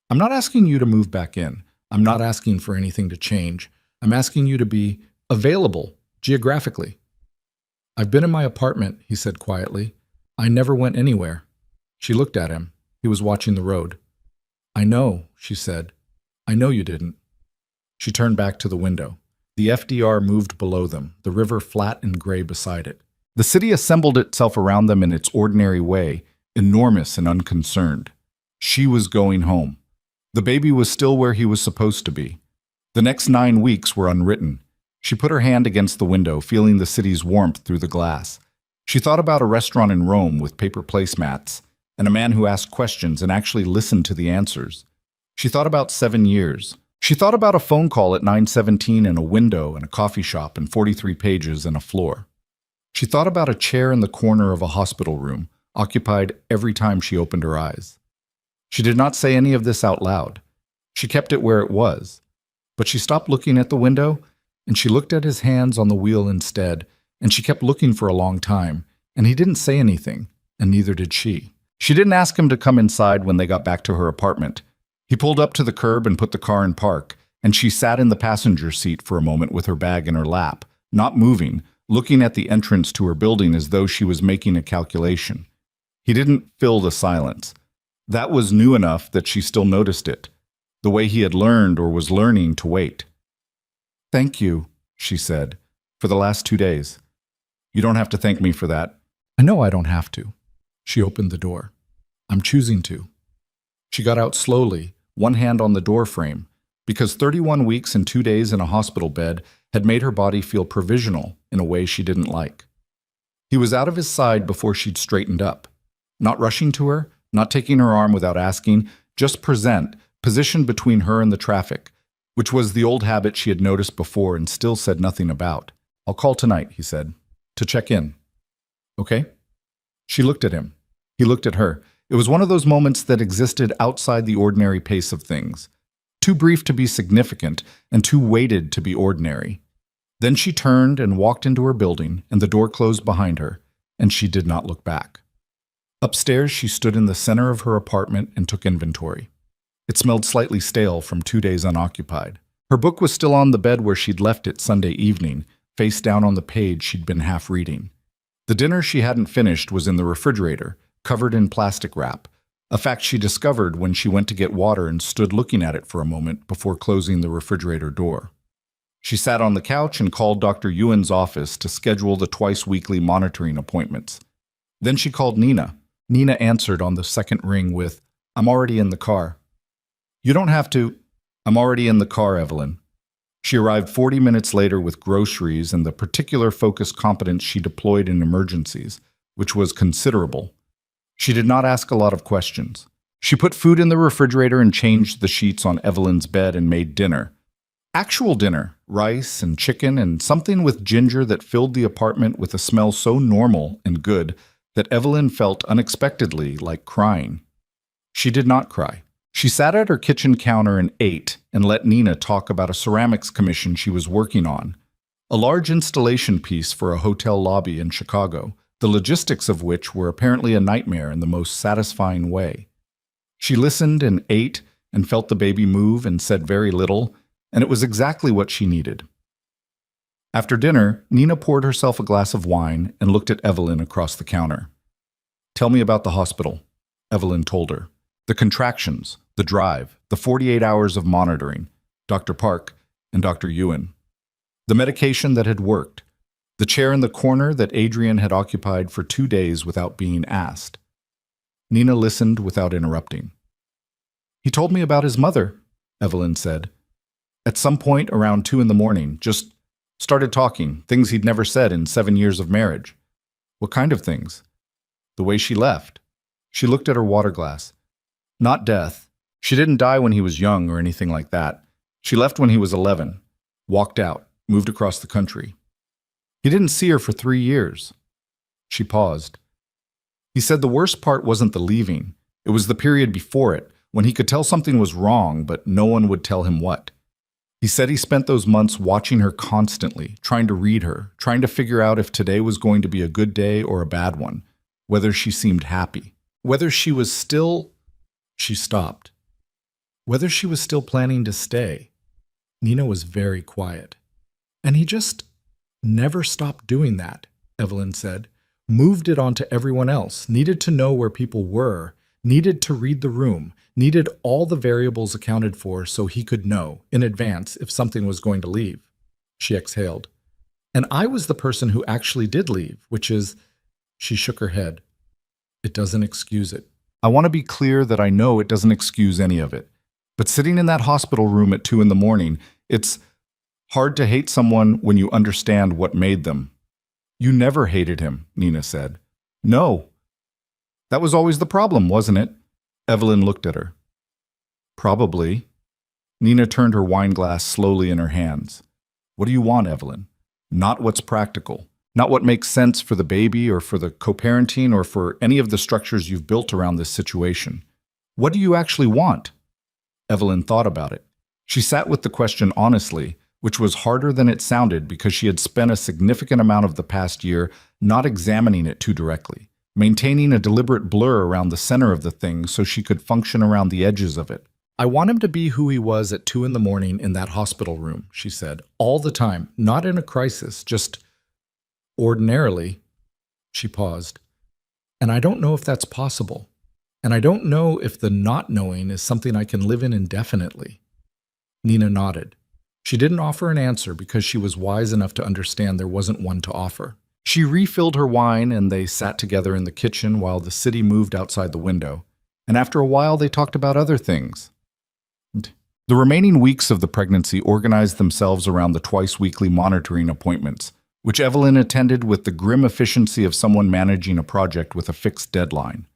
"I'm not asking you to move back in. I'm not asking for anything to change. I'm asking you to be available, geographically." "I've been in my apartment," he said quietly. "I never went anywhere." She looked at him. He was watching the road. "I know," she said. "I know you didn't." She turned back to the window. The FDR moved below them, the river flat and gray beside it. The city assembled itself around them in its ordinary way, enormous and unconcerned. She was going home. The baby was still where he was supposed to be. The next 9 weeks were unwritten. She put her hand against the window, feeling the city's warmth through the glass. She thought about a restaurant in Rome with paper placemats, and a man who asked questions and actually listened to the answers. She thought about 7 years. She thought about a phone call at 9:17 and a window and a coffee shop and 43 pages and a floor. She thought about a chair in the corner of a hospital room, occupied every time she opened her eyes. She did not say any of this out loud. She kept it where it was. But she stopped looking at the window, and she looked at his hands on the wheel instead, and she kept looking for a long time, and he didn't say anything, and neither did she. She didn't ask him to come inside when they got back to her apartment. He pulled up to the curb and put the car in park, and she sat in the passenger seat for a moment with her bag in her lap, not moving, looking at the entrance to her building as though she was making a calculation. He didn't fill the silence. That was new enough that she still noticed it, the way he had learned or was learning to wait. "Thank you," she said, "for the last 2 days. You don't have to thank me for that." "I know I don't have to." She opened the door. "I'm choosing to." She got out slowly, one hand on the door frame, because 31 weeks and 2 days in a hospital bed had made her body feel provisional in a way she didn't like. He was out of his side before she'd straightened up, not rushing to her, not taking her arm without asking, just positioned between her and the traffic, which was the old habit she had noticed before and still said nothing about. "I'll call tonight," he said, "to check in. Okay?" She looked at him. He looked at her. It was one of those moments that existed outside the ordinary pace of things, too brief to be significant and too weighted to be ordinary. Then she turned and walked into her building, and the door closed behind her, and she did not look back. Upstairs, she stood in the center of her apartment and took inventory. It smelled slightly stale from 2 days unoccupied. Her book was still on the bed where she'd left it Sunday evening, face down on the page she'd been half reading. The dinner she hadn't finished was in the refrigerator, covered in plastic wrap, a fact she discovered when she went to get water and stood looking at it for a moment before closing the refrigerator door. She sat on the couch and called Dr. Yuen's office to schedule the twice-weekly monitoring appointments. Then she called Nina. Nina answered on the second ring with, "I'm already in the car." "You don't have to." "I'm already in the car, Evelyn." She arrived 40 minutes later with groceries and the particular focused competence she deployed in emergencies, which was considerable. She did not ask a lot of questions. She put food in the refrigerator and changed the sheets on Evelyn's bed and made dinner. Actual dinner, rice and chicken and something with ginger that filled the apartment with a smell so normal and good that Evelyn felt unexpectedly like crying. She did not cry. She sat at her kitchen counter and ate and let Nina talk about a ceramics commission she was working on, a large installation piece for a hotel lobby in Chicago, the logistics of which were apparently a nightmare in the most satisfying way. She listened and ate and felt the baby move and said very little, and it was exactly what she needed. After dinner, Nina poured herself a glass of wine and looked at Evelyn across the counter. "Tell me about the hospital," Evelyn told her. "The contractions, the drive, the 48 hours of monitoring, Dr. Park and Dr. Ewan. The medication that had worked, the chair in the corner that Adrian had occupied for 2 days without being asked." Nina listened without interrupting. "He told me about his mother," Evelyn said. "At some point around 2 in the morning, just started talking, things he'd never said in 7 years of marriage." "What kind of things?" "The way she left." She looked at her water glass. "Not death. She didn't die when he was young or anything like that. She left when he was 11, walked out, moved across the country. He didn't see her for 3 years. She paused. "He said the worst part wasn't the leaving. It was the period before it, when he could tell something was wrong, but no one would tell him what. He said he spent those months watching her constantly, trying to read her, trying to figure out if today was going to be a good day or a bad one, whether she seemed happy, whether she was still—" She stopped. "Whether she was still planning to stay." Nina was very quiet. "And he just never stopped doing that," Evelyn said. "Moved it onto everyone else, needed to know where people were, needed to read the room, needed all the variables accounted for so he could know, in advance, if something was going to leave." She exhaled. "And I was the person who actually did leave, which is—" She shook her head. "It doesn't excuse it. I want to be clear that I know it doesn't excuse any of it. But sitting in that hospital room at 2 in the morning, it's hard to hate someone when you understand what made them." "You never hated him," Nina said. "No. That was always the problem, wasn't it?" Evelyn looked at her. "Probably." Nina turned her wine glass slowly in her hands. "What do you want, Evelyn? Not what's practical. Not what makes sense for the baby or for the co-parenting or for any of the structures you've built around this situation. What do you actually want?" Evelyn thought about it. She sat with the question honestly, which was harder than it sounded because she had spent a significant amount of the past year not examining it too directly, maintaining a deliberate blur around the center of the thing so she could function around the edges of it. "I want him to be who he was at 2 in the morning in that hospital room," she said, "all the time, not in a crisis, just ordinarily." She paused. "And I don't know if that's possible. And I don't know if the not knowing is something I can live in indefinitely." Nina nodded. She didn't offer an answer because she was wise enough to understand there wasn't one to offer. She refilled her wine and they sat together in the kitchen while the city moved outside the window. And after a while they talked about other things. The remaining weeks of the pregnancy organized themselves around the twice-weekly monitoring appointments, which Evelyn attended with the grim efficiency of someone managing a project with a fixed deadline.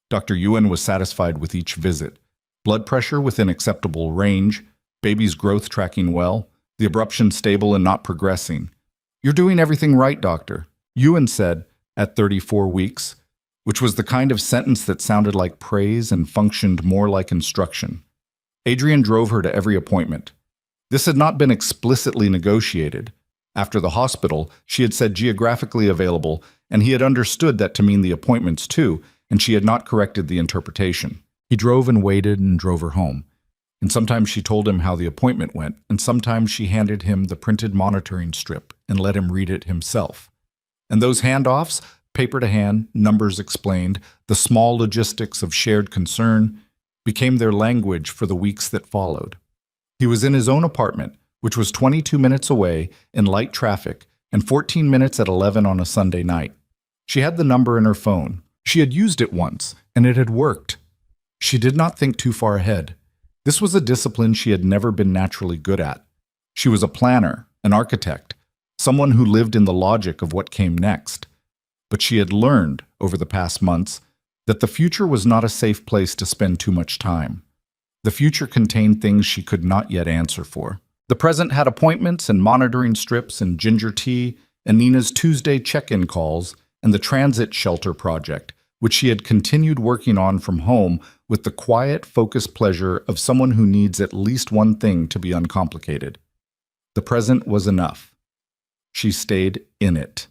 Dr. Ewan was satisfied with each visit. Blood pressure within acceptable range, baby's growth tracking well, the abruption stable and not progressing. "You're doing everything right, doctor," Ewan said at 34 weeks, which was the kind of sentence that sounded like praise and functioned more like instruction. Adrian drove her to every appointment. This had not been explicitly negotiated. After the hospital, she had said geographically available, and he had understood that to mean the appointments too, and she had not corrected the interpretation. He drove and waited and drove her home. And sometimes she told him how the appointment went, and sometimes she handed him the printed monitoring strip and let him read it himself. And those handoffs, paper to hand, numbers explained, the small logistics of shared concern, became their language for the weeks that followed. He was in his own apartment, which was 22 minutes away in light traffic and 14 minutes at 11 on a Sunday night. She had the number in her phone. She had used it once, and it had worked. She did not think too far ahead. This was a discipline she had never been naturally good at. She was a planner, an architect, someone who lived in the logic of what came next. But she had learned, over the past months, that the future was not a safe place to spend too much time. The future contained things she could not yet answer for. The present had appointments and monitoring strips and ginger tea and Nina's Tuesday check-in calls and the transit shelter project, which she had continued working on from home with the quiet, focused pleasure of someone who needs at least one thing to be uncomplicated. The present was enough. She stayed in it.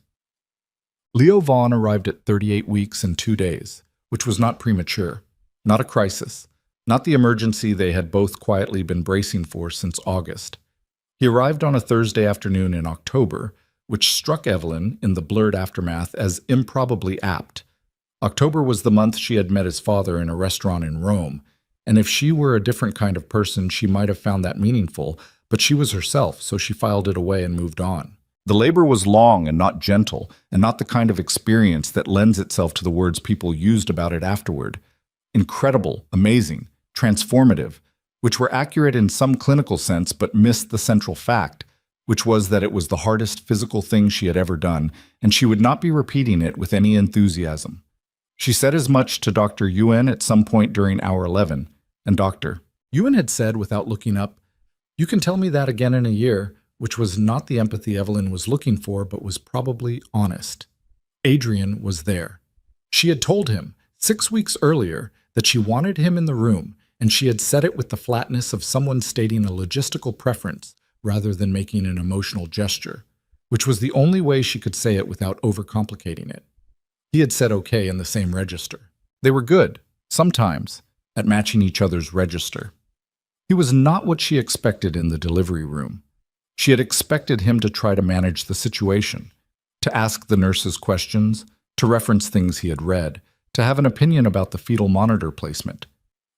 Leo Vaughn arrived at 38 weeks and 2 days, which was not premature, not a crisis, not the emergency they had both quietly been bracing for since August. He arrived on a Thursday afternoon in October, which struck Evelyn, in the blurred aftermath, as improbably apt. October was the month she had met his father in a restaurant in Rome, and if she were a different kind of person, she might have found that meaningful, but she was herself, so she filed it away and moved on. The labor was long and not gentle, and not the kind of experience that lends itself to the words people used about it afterward. Incredible, amazing, transformative, which were accurate in some clinical sense but missed the central fact, which was that it was the hardest physical thing she had ever done, and she would not be repeating it with any enthusiasm. She said as much to Dr. Yuen at some point during hour 11, and Dr. Yuen had said, without looking up, "You can tell me that again in a year," which was not the empathy Evelyn was looking for, but was probably honest. Adrian was there. She had told him, 6 weeks earlier, that she wanted him in the room, and she had said it with the flatness of someone stating a logistical preference rather than making an emotional gesture, which was the only way she could say it without overcomplicating it. He had said okay in the same register. They were good, sometimes, at matching each other's register. He was not what she expected in the delivery room. She had expected him to try to manage the situation, to ask the nurses questions, to reference things he had read, to have an opinion about the fetal monitor placement.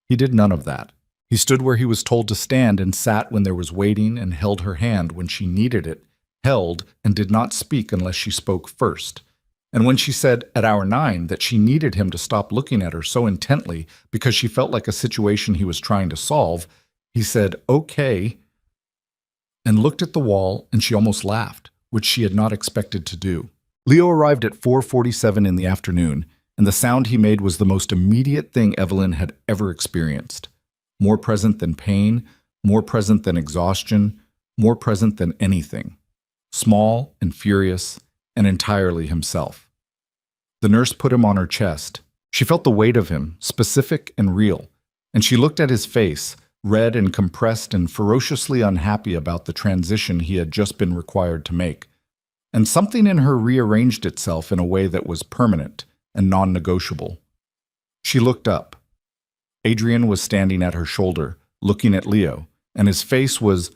He did none of that. He stood where he was told to stand and sat when there was waiting and held her hand when she needed it, held and did not speak unless she spoke first. And when she said at hour 9 that she needed him to stop looking at her so intently because she felt like a situation he was trying to solve, he said, "Okay," and looked at the wall, and she almost laughed, which she had not expected to do. Leo arrived at 4:47 in the afternoon, and the sound he made was the most immediate thing Evelyn had ever experienced. More present than pain, more present than exhaustion, more present than anything. Small and furious, and entirely himself. The nurse put him on her chest. She felt the weight of him, specific and real, and she looked at his face, red and compressed and ferociously unhappy about the transition he had just been required to make. And something in her rearranged itself in a way that was permanent and non-negotiable. She looked up. Adrian was standing at her shoulder, looking at Leo, and his face was...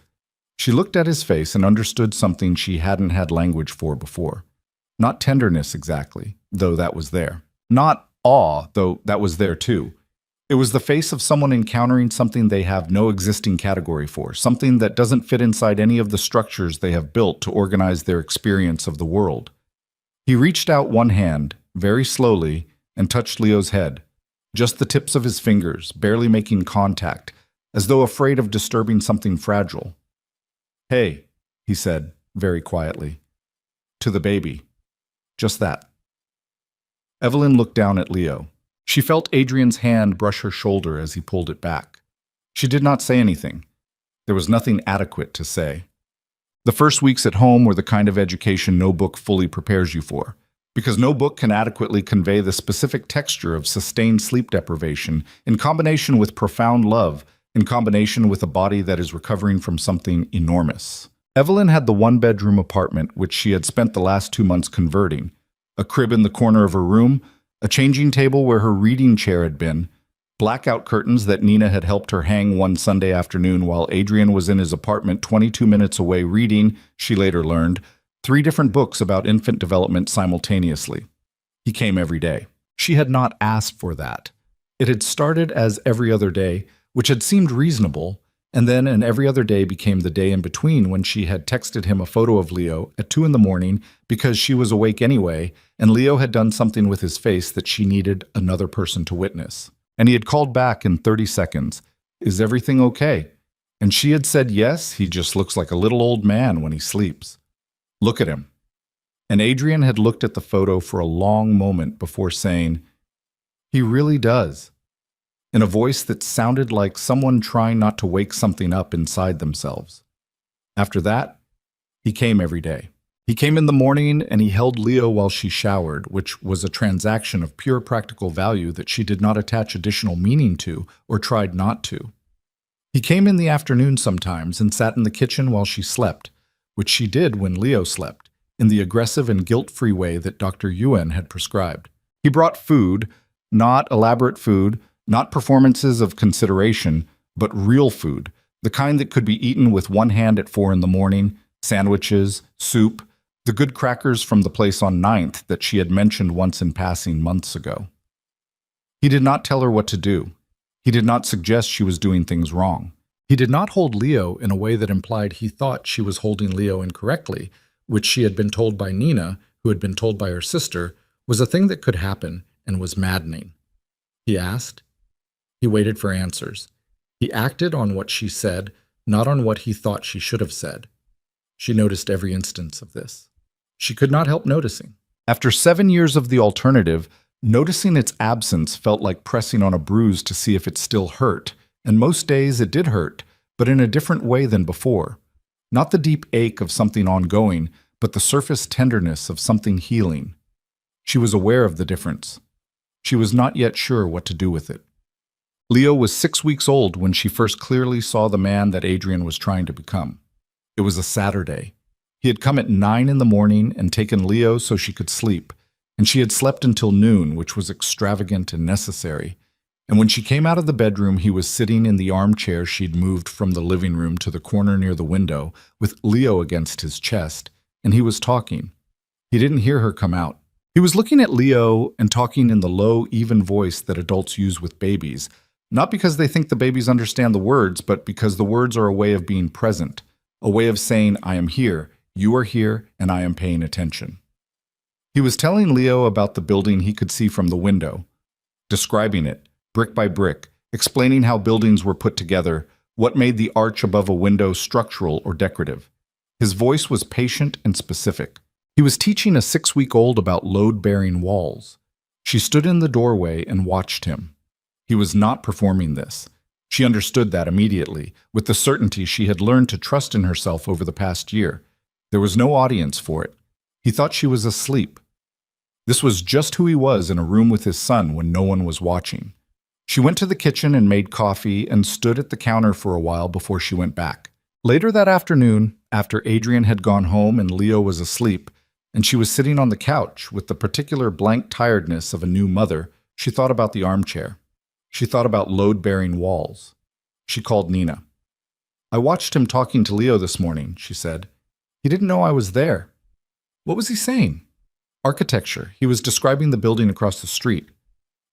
She looked at his face and understood something she hadn't had language for before. Not tenderness exactly, though that was there. Not awe, though that was there too. It was the face of someone encountering something they have no existing category for, something that doesn't fit inside any of the structures they have built to organize their experience of the world. He reached out one hand, very slowly, and touched Leo's head, just the tips of his fingers, barely making contact, as though afraid of disturbing something fragile. "Hey," he said, very quietly. "To the baby." Just that. Evelyn looked down at Leo. She felt Adrian's hand brush her shoulder as he pulled it back. She did not say anything. There was nothing adequate to say. The first weeks at home were the kind of education no book fully prepares you for, because no book can adequately convey the specific texture of sustained sleep deprivation in combination with profound love, in combination with a body that is recovering from something enormous. Evelyn had the one-bedroom apartment which she had spent the last 2 months converting, a crib in the corner of her room, a changing table where her reading chair had been, blackout curtains that Nina had helped her hang one Sunday afternoon while Adrian was in his apartment 22 minutes away reading, she later learned, 3 different books about infant development simultaneously. He came every day. She had not asked for that. It had started as every other day, which had seemed reasonable, And then and every other day became the day in between when she had texted him a photo of Leo at 2 in the morning because she was awake anyway, and Leo had done something with his face that she needed another person to witness. And he had called back in 30 seconds, "Is everything okay?" And she had said, "Yes, he just looks like a little old man when he sleeps. Look at him." And Adrian had looked at the photo for a long moment before saying, "He really does," in a voice that sounded like someone trying not to wake something up inside themselves. After that, he came every day. He came in the morning and he held Leo while she showered, which was a transaction of pure practical value that she did not attach additional meaning to or tried not to. He came in the afternoon sometimes and sat in the kitchen while she slept, which she did when Leo slept, in the aggressive and guilt-free way that Dr. Yuen had prescribed. He brought food, not elaborate food, not performances of consideration, but real food, the kind that could be eaten with one hand at 4 in the morning, sandwiches, soup, the good crackers from the place on 9th that she had mentioned once in passing months ago. He did not tell her what to do. He did not suggest she was doing things wrong. He did not hold Leo in a way that implied he thought she was holding Leo incorrectly, which she had been told by Nina, who had been told by her sister, was a thing that could happen and was maddening. He asked. He waited for answers. He acted on what she said, not on what he thought she should have said. She noticed every instance of this. She could not help noticing. After 7 years of the alternative, noticing its absence felt like pressing on a bruise to see if it still hurt, and most days it did hurt, but in a different way than before. Not the deep ache of something ongoing, but the surface tenderness of something healing. She was aware of the difference. She was not yet sure what to do with it. Leo was 6 weeks old when she first clearly saw the man that Adrian was trying to become. It was a Saturday. He had come at 9 in the morning and taken Leo so she could sleep, and she had slept until noon, which was extravagant and necessary. And when she came out of the bedroom, he was sitting in the armchair she'd moved from the living room to the corner near the window, with Leo against his chest, and he was talking. He didn't hear her come out. He was looking at Leo and talking in the low, even voice that adults use with babies, not because they think the babies understand the words, but because the words are a way of being present, a way of saying, "I am here, you are here, and I am paying attention." He was telling Leo about the building he could see from the window, describing it, brick by brick, explaining how buildings were put together, what made the arch above a window structural or decorative. His voice was patient and specific. He was teaching a 6-week-old about load-bearing walls. She stood in the doorway and watched him. He was not performing this. She understood that immediately, with the certainty she had learned to trust in herself over the past year. There was no audience for it. He thought she was asleep. This was just who he was in a room with his son when no one was watching. She went to the kitchen and made coffee and stood at the counter for a while before she went back. Later that afternoon, after Adrian had gone home and Leo was asleep, and she was sitting on the couch with the particular blank tiredness of a new mother, she thought about the armchair. She thought about load-bearing walls. She called Nina. "I watched him talking to Leo this morning," she said. "He didn't know I was there." "What was he saying?" "Architecture. He was describing the building across the street."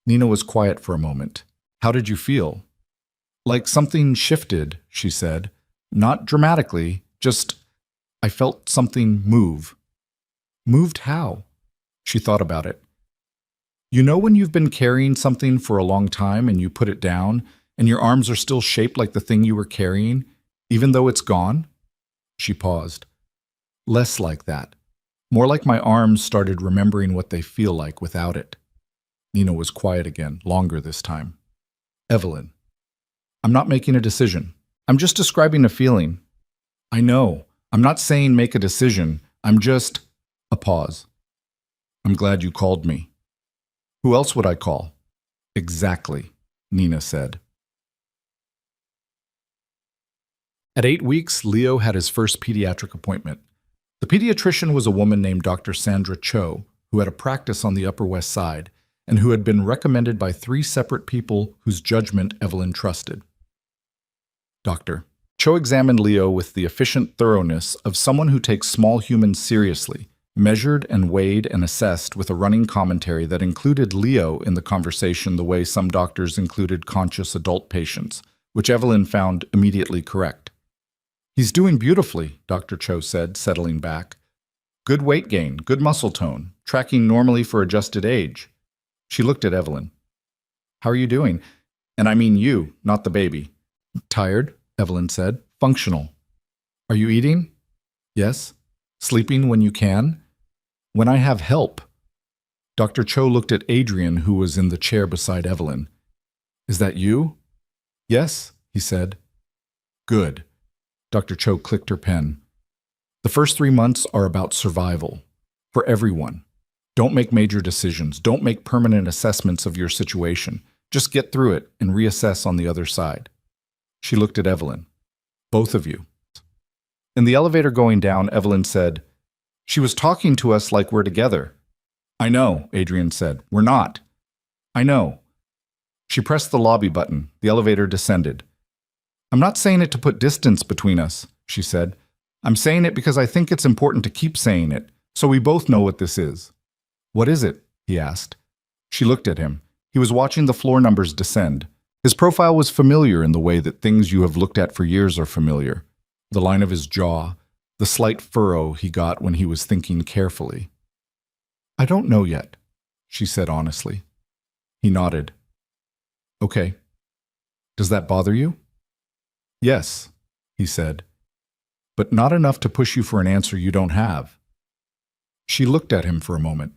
Nina was quiet for a moment. "How did you feel?" "Like something shifted," she said. "Not dramatically, just I felt something move." "Moved how?" She thought about it. "You know when you've been carrying something for a long time and you put it down, and your arms are still shaped like the thing you were carrying, even though it's gone?" She paused. "Less like that. More like my arms started remembering what they feel like without it." Nina was quiet again, longer this time. "Evelyn, I'm not making a decision. I'm just describing a feeling." "I know. I'm not saying make a decision. I'm just—" A pause. "I'm glad you called me." "Who else would I call?" "Exactly," Nina said. At 8 weeks, Leo had his first pediatric appointment. The pediatrician was a woman named Dr. Sandra Cho, who had a practice on the Upper West Side, and who had been recommended by 3 separate people whose judgment Evelyn trusted. Dr. Cho examined Leo with the efficient thoroughness of someone who takes small humans seriously, measured and weighed and assessed with a running commentary that included Leo in the conversation the way some doctors included conscious adult patients, which Evelyn found immediately correct. He's doing beautifully, Dr. Cho said, settling back. Good weight gain, good muscle tone, tracking normally for adjusted age. She looked at Evelyn. How are you doing? And I mean you, not the baby. Tired, Evelyn said. Functional. Are you eating? Yes. Sleeping when you can? When I have help. Dr. Cho looked at Adrian, who was in the chair beside Evelyn. Is that you? Yes, he said. Good. Dr. Cho clicked her pen. The first 3 months are about survival. For everyone. Don't make major decisions. Don't make permanent assessments of your situation. Just get through it and reassess on the other side. She looked at Evelyn. Both of you. In the elevator going down, Evelyn said, She was talking to us like we're together. I know, Adrian said. We're not. I know. She pressed the lobby button. The elevator descended. I'm not saying it to put distance between us, she said. I'm saying it because I think it's important to keep saying it, so we both know what this is. What is it? He asked. She looked at him. He was watching the floor numbers descend. His profile was familiar in the way that things you have looked at for years are familiar. The line of his jaw, the slight furrow he got when he was thinking carefully. I don't know yet, she said honestly. He nodded. Okay. Does that bother you? Yes, he said, but not enough to push you for an answer you don't have. She looked at him for a moment.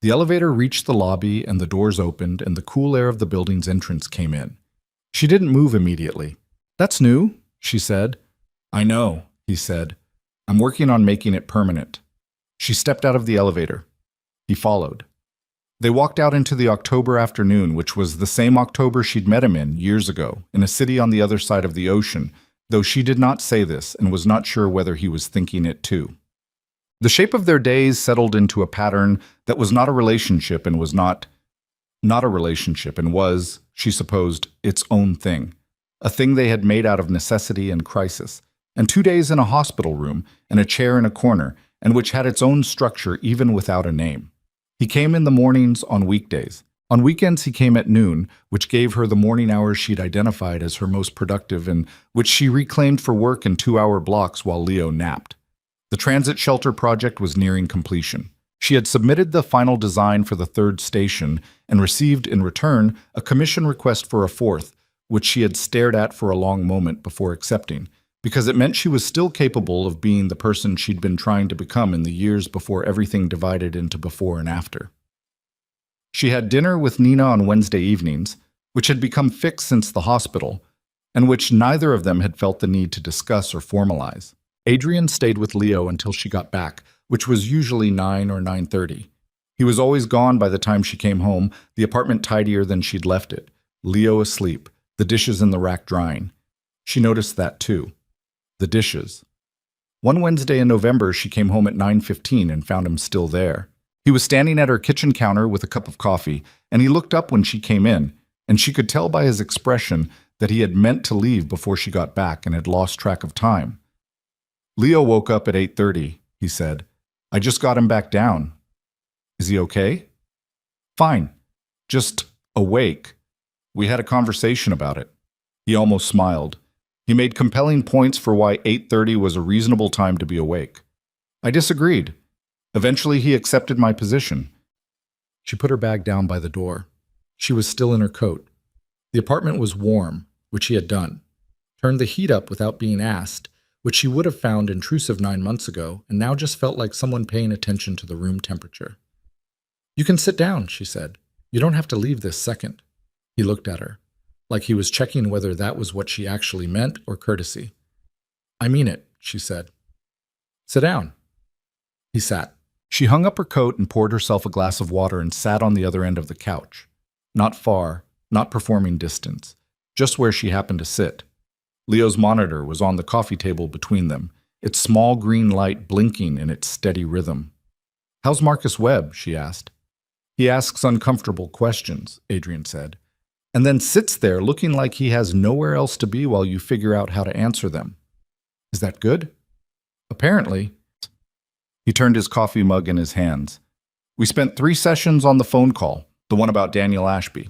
The elevator reached the lobby and the doors opened and the cool air of the building's entrance came in. She didn't move immediately. That's new, she said. I know, he said. I'm working on making it permanent. She stepped out of the elevator. He followed. They walked out into the October afternoon, which was the same October she'd met him in years ago, in a city on the other side of the ocean, though she did not say this and was not sure whether he was thinking it too. The shape of their days settled into a pattern that was not a relationship and was not a relationship and was, she supposed, its own thing, a thing they had made out of necessity and crisis, and 2 days in a hospital room and a chair in a corner, and which had its own structure even without a name. He came in the mornings on weekdays. On weekends he came at noon, which gave her the morning hours she'd identified as her most productive and which she reclaimed for work in 2-hour blocks while Leo napped. The transit shelter project was nearing completion. She had submitted the final design for the 3rd station and received, in return, a commission request for a 4th, which she had stared at for a long moment before accepting, because it meant she was still capable of being the person she'd been trying to become in the years before everything divided into before and after. She had dinner with Nina on Wednesday evenings, which had become fixed since the hospital, and which neither of them had felt the need to discuss or formalize. Adrian stayed with Leo until she got back, which was usually 9 or 9:30. He was always gone by the time she came home, the apartment tidier than she'd left it, Leo asleep, the dishes in the rack drying. She noticed that too. The dishes. One Wednesday in November, she came home at 9:15 and found him still there. He was standing at her kitchen counter with a cup of coffee, and he looked up when she came in, and she could tell by his expression that he had meant to leave before she got back and had lost track of time. Leo woke up at 8:30, he said. I just got him back down. Is he okay? Fine. Just awake. We had a conversation about it. He almost smiled. He made compelling points for why 8:30 was a reasonable time to be awake. I disagreed. Eventually, he accepted my position. She put her bag down by the door. She was still in her coat. The apartment was warm, which he had done. Turned the heat up without being asked, which she would have found intrusive 9 months ago, and now just felt like someone paying attention to the room temperature. You can sit down, she said. You don't have to leave this second. He looked at her, like he was checking whether that was what she actually meant or courtesy. I mean it, she said. Sit down. He sat. She hung up her coat and poured herself a glass of water and sat on the other end of the couch. Not far, not performing distance, just where she happened to sit. Leo's monitor was on the coffee table between them, its small green light blinking in its steady rhythm. How's Marcus Webb? She asked. He asks uncomfortable questions, Adrian said, and then sits there looking like he has nowhere else to be while you figure out how to answer them. Is that good? Apparently. He turned his coffee mug in his hands. We spent 3 sessions on the phone call, the one about Daniel Ashby.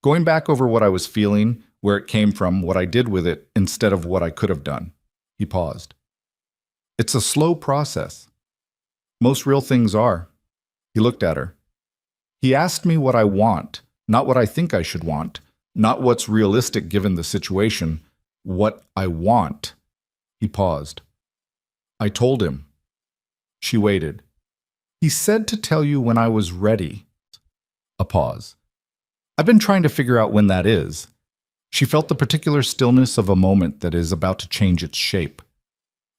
Going back over what I was feeling, where it came from, what I did with it, instead of what I could have done. He paused. It's a slow process. Most real things are. He looked at her. He asked me what I want, not what I think I should want, not what's realistic given the situation, what I want. He paused. I told him. She waited. He said to tell you when I was ready. A pause. I've been trying to figure out when that is. She felt the particular stillness of a moment that is about to change its shape.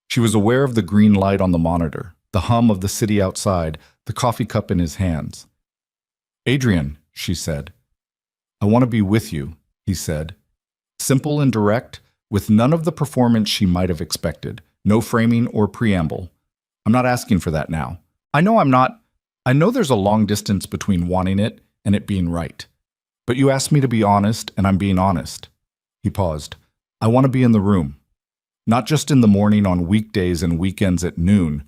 She was aware of the green light on the monitor, the hum of the city outside, the coffee cup in his hands. Adrian, she said. I want to be with you, he said. Simple and direct, with none of the performance she might have expected, no framing or preamble. I'm not asking for that now. I know there's a long distance between wanting it and it being right. But you asked me to be honest, and I'm being honest. He paused. I want to be in the room. Not just in the morning on weekdays and weekends at noon.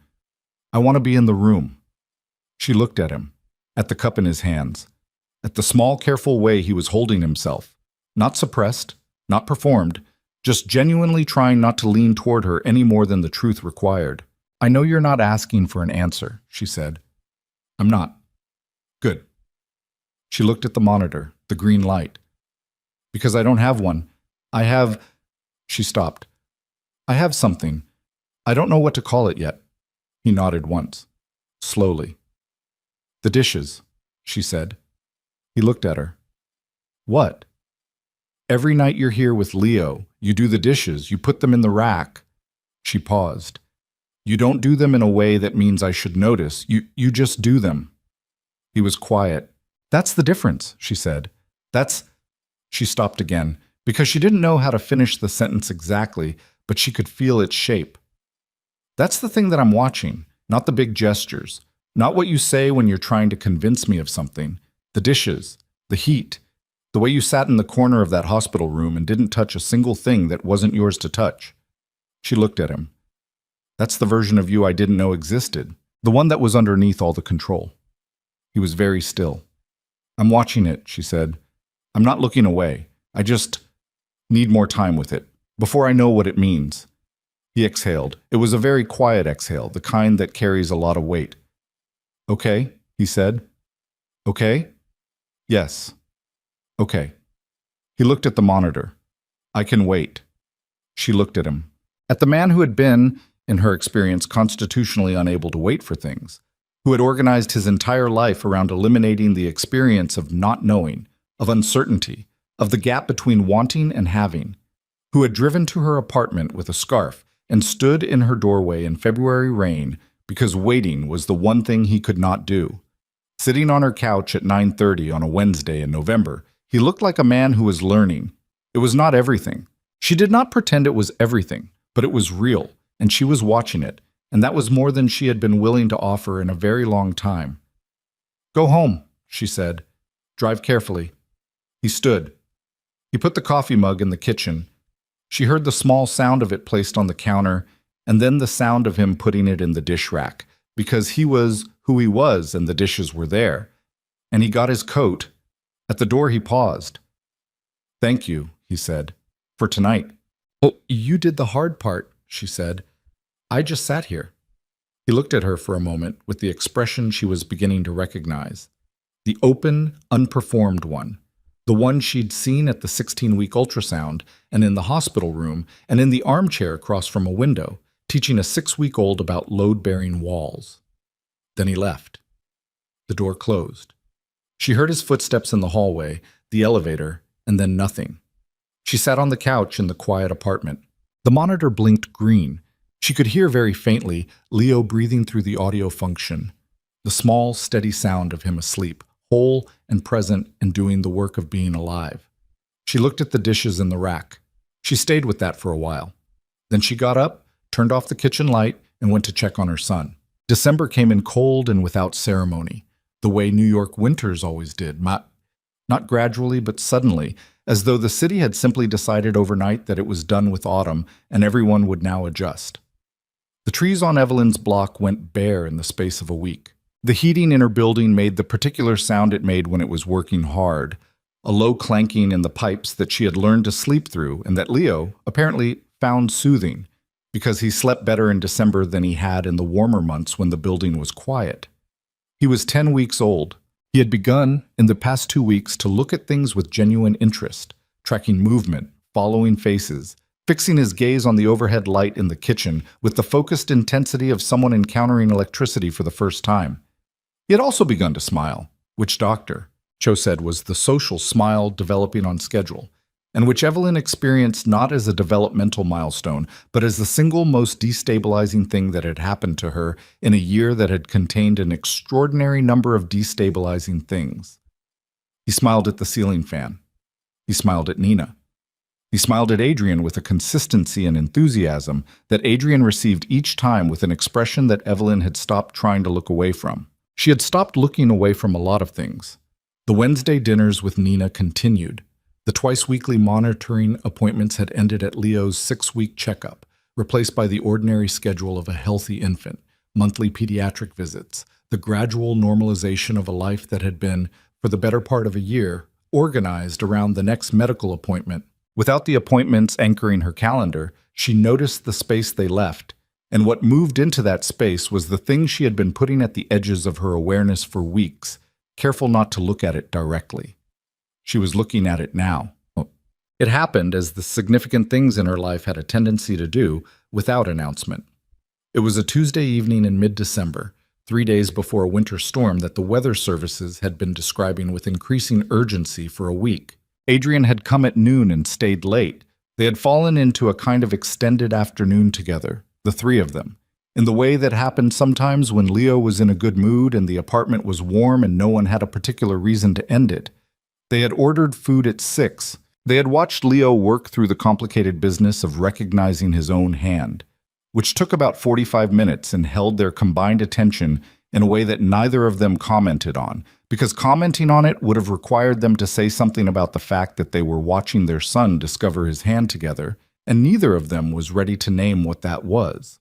I want to be in the room. She looked at him, at the cup in his hands, at the small, careful way he was holding himself. Not suppressed, not performed, just genuinely trying not to lean toward her any more than the truth required. I know you're not asking for an answer, she said. I'm not. Good. She looked at the monitor, the green light. Because I don't have one. I have... She stopped. I have something. I don't know what to call it yet. He nodded once, slowly. The dishes, she said. He looked at her. What? Every night you're here with Leo, you do the dishes, you put them in the rack. She paused. You don't do them in a way that means I should notice. You just do them. He was quiet. That's the difference, she said. She stopped again, because she didn't know how to finish the sentence exactly, but she could feel its shape. That's the thing that I'm watching, not the big gestures, not what you say when you're trying to convince me of something. The dishes, the heat, the way you sat in the corner of that hospital room and didn't touch a single thing that wasn't yours to touch. She looked at him. That's the version of you I didn't know existed, the one that was underneath all the control. He was very still. I'm watching it, she said. I'm not looking away. I just need more time with it, before I know what it means. He exhaled. It was a very quiet exhale, the kind that carries a lot of weight. Okay, he said. Okay? Yes. Okay. He looked at the monitor. I can wait. She looked at him. At the man who had been, in her experience, constitutionally unable to wait for things, who had organized his entire life around eliminating the experience of not knowing, of uncertainty, of the gap between wanting and having, who had driven to her apartment with a scarf and stood in her doorway in February rain because waiting was the one thing he could not do. Sitting on her couch at 9:30 on a Wednesday in November, he looked like a man who was learning. It was not everything. She did not pretend it was everything, but it was real, and she was watching it, and that was more than she had been willing to offer in a very long time. Go home, she said. Drive carefully. He stood. He put the coffee mug in the kitchen. She heard the small sound of it placed on the counter, and then the sound of him putting it in the dish rack, because he was who he was and the dishes were there. And he got his coat. At the door he paused. Thank you, he said, for tonight. Oh, you did the hard part, she said. I just sat here. He looked at her for a moment with the expression she was beginning to recognize. The open, unperformed one. The one she'd seen at the 16-week ultrasound and in the hospital room and in the armchair across from a window, teaching a 6-week-old about load-bearing walls. Then he left. The door closed. She heard his footsteps in the hallway, the elevator, and then nothing. She sat on the couch in the quiet apartment. The monitor blinked green. She could hear very faintly Leo breathing through the audio function, the small, steady sound of him asleep, whole and present and doing the work of being alive. She looked at the dishes in the rack. She stayed with that for a while. Then she got up, turned off the kitchen light, and went to check on her son. December came in cold and without ceremony, the way New York winters always did, not gradually but suddenly, as though the city had simply decided overnight that it was done with autumn and everyone would now adjust. The trees on Evelyn's block went bare in the space of a week. The heating in her building made the particular sound it made when it was working hard, a low clanking in the pipes that she had learned to sleep through and that Leo apparently found soothing because he slept better in December than he had in the warmer months when the building was quiet. He was 10 weeks old. He had begun, in the past 2 weeks, to look at things with genuine interest, tracking movement, following faces, fixing his gaze on the overhead light in the kitchen with the focused intensity of someone encountering electricity for the first time. He had also begun to smile, which Dr. Cho said was the social smile developing on schedule, and which Evelyn experienced not as a developmental milestone, but as the single most destabilizing thing that had happened to her in a year that had contained an extraordinary number of destabilizing things. He smiled at the ceiling fan. He smiled at Nina. He smiled at Adrian with a consistency and enthusiasm that Adrian received each time with an expression that Evelyn had stopped trying to look away from. She had stopped looking away from a lot of things. The Wednesday dinners with Nina continued. The twice-weekly monitoring appointments had ended at Leo's 6-week checkup, replaced by the ordinary schedule of a healthy infant, monthly pediatric visits, the gradual normalization of a life that had been, for the better part of a year, organized around the next medical appointment. Without the appointments anchoring her calendar, she noticed the space they left, and what moved into that space was the thing she had been putting at the edges of her awareness for weeks, careful not to look at it directly. She was looking at it now. It happened as the significant things in her life had a tendency to do without announcement. It was a Tuesday evening in mid-December, 3 days before a winter storm that the weather services had been describing with increasing urgency for a week. Adrian had come at noon and stayed late. They had fallen into a kind of extended afternoon together, the three of them, in the way that happened sometimes when Leo was in a good mood and the apartment was warm and no one had a particular reason to end it. They had ordered food at 6. They had watched Leo work through the complicated business of recognizing his own hand, which took about 45 minutes and held their combined attention in a way that neither of them commented on, because commenting on it would have required them to say something about the fact that they were watching their son discover his hand together, and neither of them was ready to name what that was.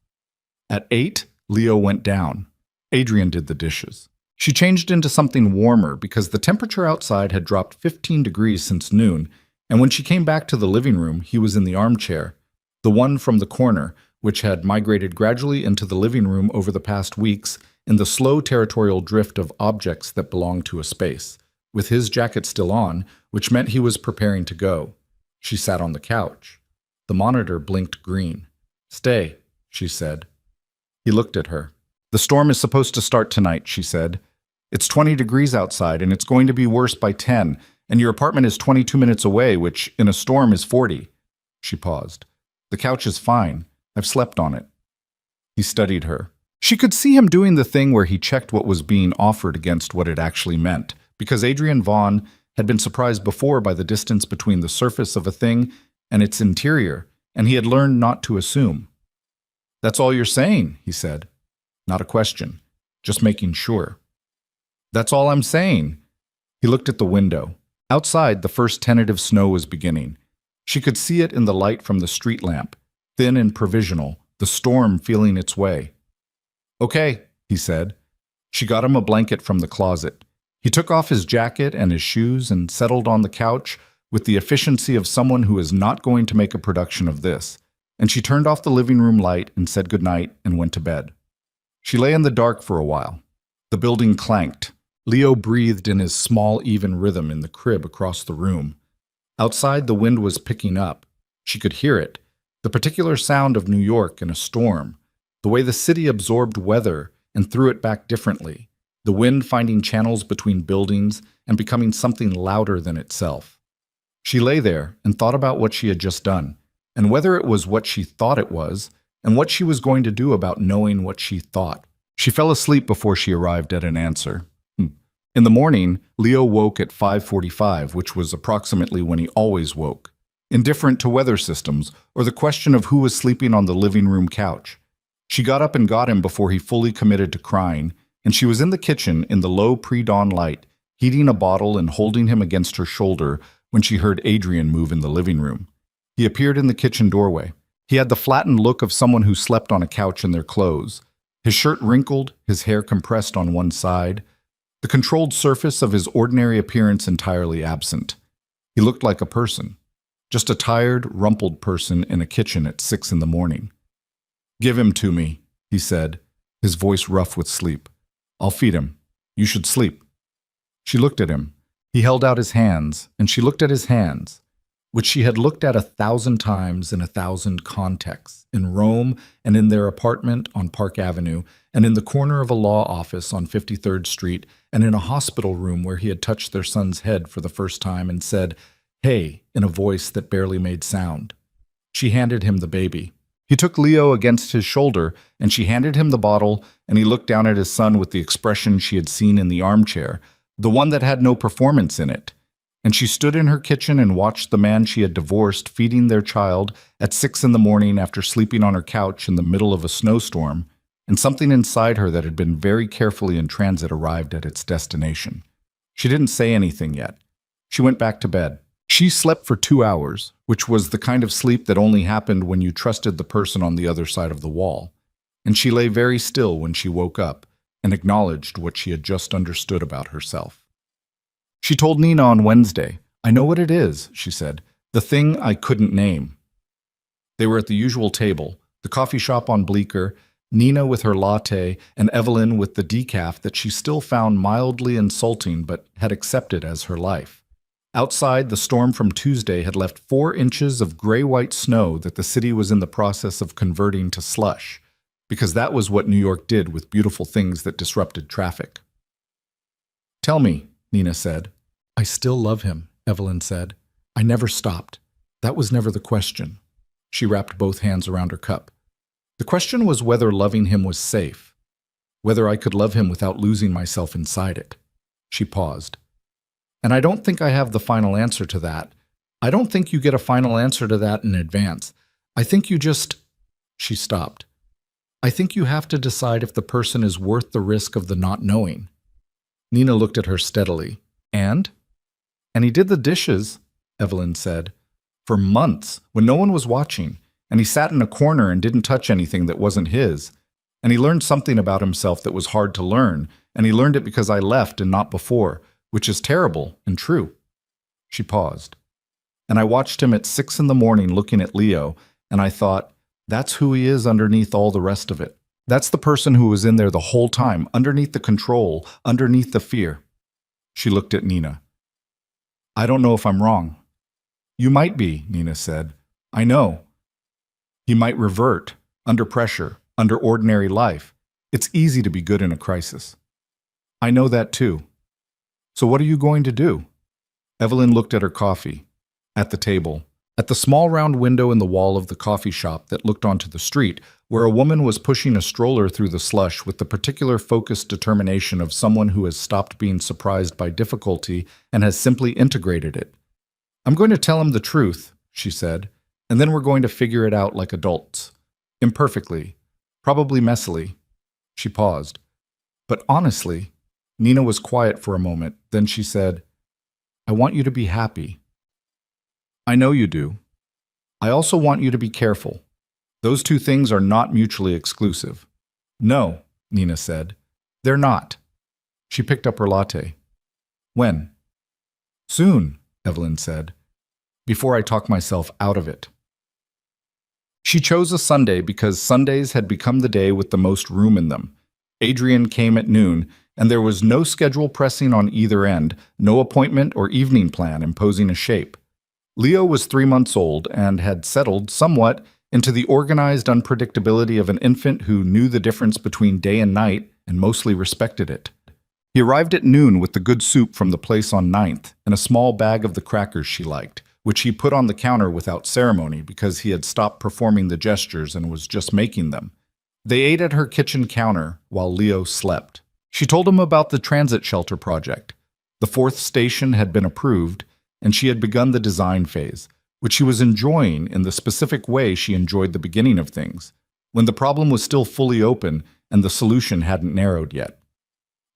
At 8, Leo went down. Adrian did the dishes. She changed into something warmer because the temperature outside had dropped 15 degrees since noon, and when she came back to the living room, he was in the armchair, the one from the corner, which had migrated gradually into the living room over the past weeks in the slow territorial drift of objects that belonged to a space, with his jacket still on, which meant he was preparing to go. She sat on the couch. The monitor blinked green. "Stay," she said. He looked at her. "The storm is supposed to start tonight," she said. "It's 20 degrees outside, and it's going to be worse by 10, and your apartment is 22 minutes away, which, in a storm, is 40. She paused. "The couch is fine. I've slept on it." He studied her. She could see him doing the thing where he checked what was being offered against what it actually meant, because Adrian Vaughn had been surprised before by the distance between the surface of a thing and its interior, and he had learned not to assume. "That's all you're saying," he said. "Not a question. Just making sure." "That's all I'm saying." He looked at the window. Outside, the first tentative snow was beginning. She could see it in the light from the street lamp, thin and provisional, the storm feeling its way. "Okay," he said. She got him a blanket from the closet. He took off his jacket and his shoes and settled on the couch with the efficiency of someone who is not going to make a production of this, and she turned off the living room light and said goodnight and went to bed. She lay in the dark for a while. The building clanked. Leo breathed in his small, even rhythm in the crib across the room. Outside, the wind was picking up. She could hear it, the particular sound of New York in a storm, the way the city absorbed weather and threw it back differently, the wind finding channels between buildings and becoming something louder than itself. She lay there and thought about what she had just done, and whether it was what she thought it was, and what she was going to do about knowing what she thought. She fell asleep before she arrived at an answer. In the morning, Leo woke at 5:45, which was approximately when he always woke, indifferent to weather systems or the question of who was sleeping on the living room couch. She got up and got him before he fully committed to crying, and she was in the kitchen in the low pre-dawn light, heating a bottle and holding him against her shoulder when she heard Adrian move in the living room. He appeared in the kitchen doorway. He had the flattened look of someone who slept on a couch in their clothes, his shirt wrinkled, his hair compressed on one side, the controlled surface of his ordinary appearance entirely absent. He looked like a person, just a tired, rumpled person in a kitchen at 6 in the morning. "Give him to me," he said, his voice rough with sleep. "I'll feed him. You should sleep." She looked at him. He held out his hands, and she looked at his hands, which she had looked at 1,000 times in 1,000 contexts, in Rome and in their apartment on Park Avenue, and in the corner of a law office on 53rd Street, and in a hospital room where he had touched their son's head for the first time and said, "Hey," in a voice that barely made sound. She handed him the baby. He took Leo against his shoulder, and she handed him the bottle, and he looked down at his son with the expression she had seen in the armchair, the one that had no performance in it. And she stood in her kitchen and watched the man she had divorced feeding their child at 6 in the morning after sleeping on her couch in the middle of a snowstorm, and something inside her that had been very carefully in transit arrived at its destination. She didn't say anything yet. She went back to bed. She slept for 2 hours, which was the kind of sleep that only happened when you trusted the person on the other side of the wall. And she lay very still when she woke up and acknowledged what she had just understood about herself. She told Nina on Wednesday, "I know what it is," she said, "the thing I couldn't name." They were at the usual table, the coffee shop on Bleecker, Nina with her latte and Evelyn with the decaf that she still found mildly insulting but had accepted as her life. Outside, the storm from Tuesday had left 4 inches of gray-white snow that the city was in the process of converting to slush, because that was what New York did with beautiful things that disrupted traffic. "Tell me," Nina said. "I still love him," Evelyn said. "I never stopped. That was never the question." She wrapped both hands around her cup. "The question was whether loving him was safe, whether I could love him without losing myself inside it." She paused. "And I don't think I have the final answer to that. I don't think you get a final answer to that in advance. I think you just—" She stopped. "I think you have to decide if the person is worth the risk of the not knowing." Nina looked at her steadily. "And he did the dishes," Evelyn said, "for months, when no one was watching, and he sat in a corner and didn't touch anything that wasn't his. And he learned something about himself that was hard to learn, and he learned it because I left and not before, which is terrible and true." She paused. "And I watched him at 6 in the morning looking at Leo, and I thought, that's who he is underneath all the rest of it. That's the person who was in there the whole time, underneath the control, underneath the fear." She looked at Nina. "I don't know if I'm wrong." "You might be," Nina said. "I know. He might revert, under pressure, under ordinary life. It's easy to be good in a crisis." "I know that too. So what are you going to do?" Evelyn looked at her coffee, at the table, at the small round window in the wall of the coffee shop that looked onto the street, where a woman was pushing a stroller through the slush with the particular focused determination of someone who has stopped being surprised by difficulty and has simply integrated it. "I'm going to tell him the truth," she said, "and then we're going to figure it out like adults. Imperfectly, probably messily." She paused. "But honestly," Nina was quiet for a moment, then she said, "I want you to be happy." "I know you do. I also want you to be careful. Those two things are not mutually exclusive." "No," Nina said. "They're not." She picked up her latte. "When?" "Soon," Evelyn said, "before I talk myself out of it." She chose a Sunday because Sundays had become the day with the most room in them. Adrian came at noon, and there was no schedule pressing on either end, no appointment or evening plan imposing a shape. Leo was 3 months old and had settled somewhat into the organized unpredictability of an infant who knew the difference between day and night and mostly respected it. He arrived at noon with the good soup from the place on 9th and a small bag of the crackers she liked, which he put on the counter without ceremony because he had stopped performing the gestures and was just making them. They ate at her kitchen counter while Leo slept. She told him about the transit shelter project. The 4th station had been approved, and she had begun the design phase, which she was enjoying in the specific way she enjoyed the beginning of things, when the problem was still fully open and the solution hadn't narrowed yet.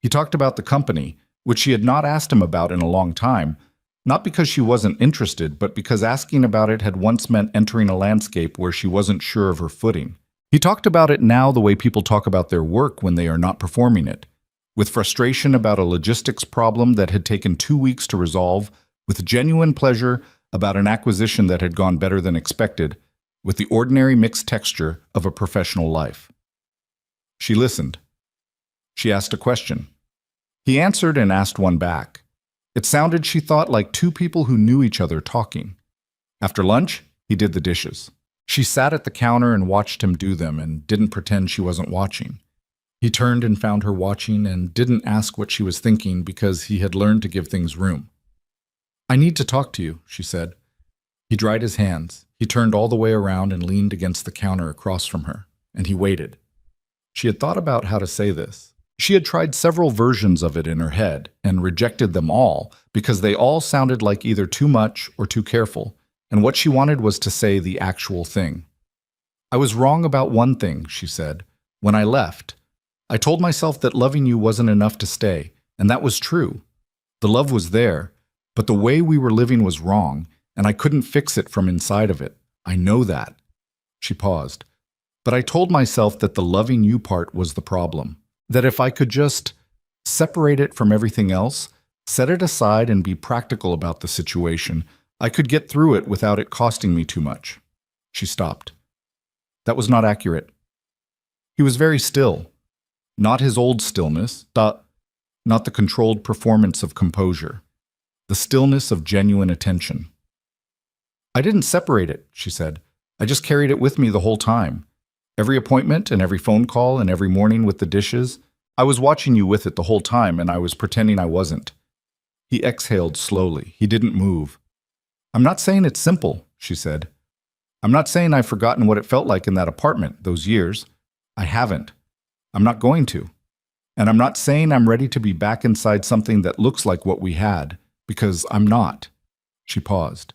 He talked about the company, which she had not asked him about in a long time, not because she wasn't interested, but because asking about it had once meant entering a landscape where she wasn't sure of her footing. He talked about it now the way people talk about their work when they are not performing it, with frustration about a logistics problem that had taken 2 weeks to resolve, with genuine pleasure about an acquisition that had gone better than expected, with the ordinary mixed texture of a professional life. She listened. She asked a question. He answered and asked one back. It sounded, she thought, like two people who knew each other talking. After lunch, he did the dishes. She sat at the counter and watched him do them and didn't pretend she wasn't watching. He turned and found her watching and didn't ask what she was thinking because he had learned to give things room. "I need to talk to you," she said. He dried his hands. He turned all the way around and leaned against the counter across from her, and he waited. She had thought about how to say this. She had tried several versions of it in her head and rejected them all because they all sounded like either too much or too careful, and what she wanted was to say the actual thing. "I was wrong about one thing," she said. "When I left, I told myself that loving you wasn't enough to stay, and that was true. The love was there, but the way we were living was wrong, and I couldn't fix it from inside of it. I know that." She paused. "But I told myself that the loving you part was the problem, that if I could just separate it from everything else, set it aside and be practical about the situation, I could get through it without it costing me too much." She stopped. That was not accurate. He was very still. Not his old stillness, not the controlled performance of composure, the stillness of genuine attention. "I didn't separate it," she said. "I just carried it with me the whole time. Every appointment and every phone call and every morning with the dishes, I was watching you with it the whole time and I was pretending I wasn't." He exhaled slowly. He didn't move. "I'm not saying it's simple," she said. "I'm not saying I've forgotten what it felt like in that apartment, those years. I haven't. I'm not going to. And I'm not saying I'm ready to be back inside something that looks like what we had, because I'm not." She paused.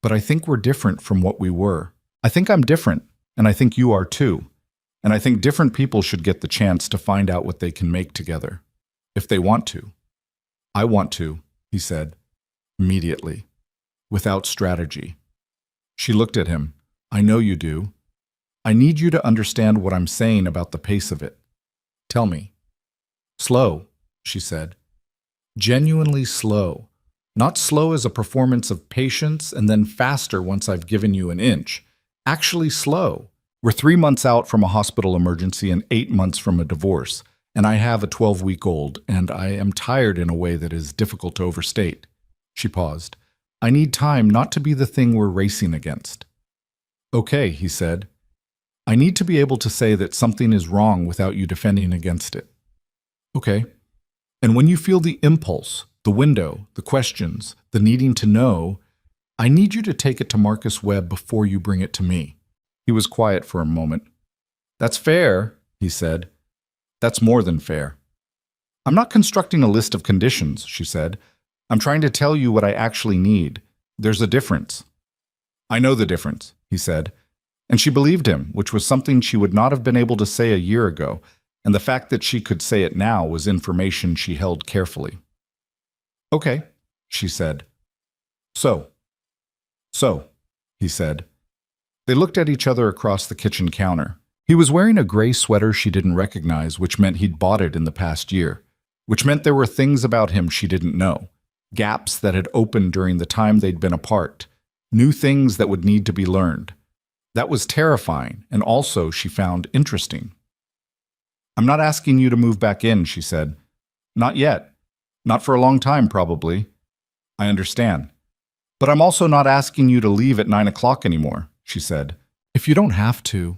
"But I think we're different from what we were. I think I'm different, and I think you are too. And I think different people should get the chance to find out what they can make together, if they want to." "I want to," he said, immediately, without strategy. She looked at him. "I know you do. I need you to understand what I'm saying about the pace of it. Tell me." "Slow," she said. "Genuinely slow. Not slow as a performance of patience and then faster once I've given you an inch. Actually slow. We're 3 months out from a hospital emergency and 8 months from a divorce, and I have a 12-week-old, and I am tired in a way that is difficult to overstate." She paused. "I need time not to be the thing we're racing against." "Okay," he said. "I need to be able to say that something is wrong without you defending against it." "Okay. And when you feel the impulse, the window, the questions, the needing to know, I need you to take it to Marcus Webb before you bring it to me." He was quiet for a moment. "That's fair," he said. "That's more than fair." "I'm not constructing a list of conditions," she said. "I'm trying to tell you what I actually need. There's a difference." "I know the difference," he said. And she believed him, which was something she would not have been able to say a year ago, and the fact that she could say it now was information she held carefully. "Okay," she said. So, he said. They looked at each other across the kitchen counter. He was wearing a gray sweater she didn't recognize, which meant he'd bought it in the past year, which meant there were things about him she didn't know, gaps that had opened during the time they'd been apart, new things that would need to be learned. That was terrifying, and also, she found, interesting. "I'm not asking you to move back in," she said. "Not yet. Not for a long time, probably. I understand. But I'm also not asking you to leave at 9 o'clock anymore," she said. "If you don't have to."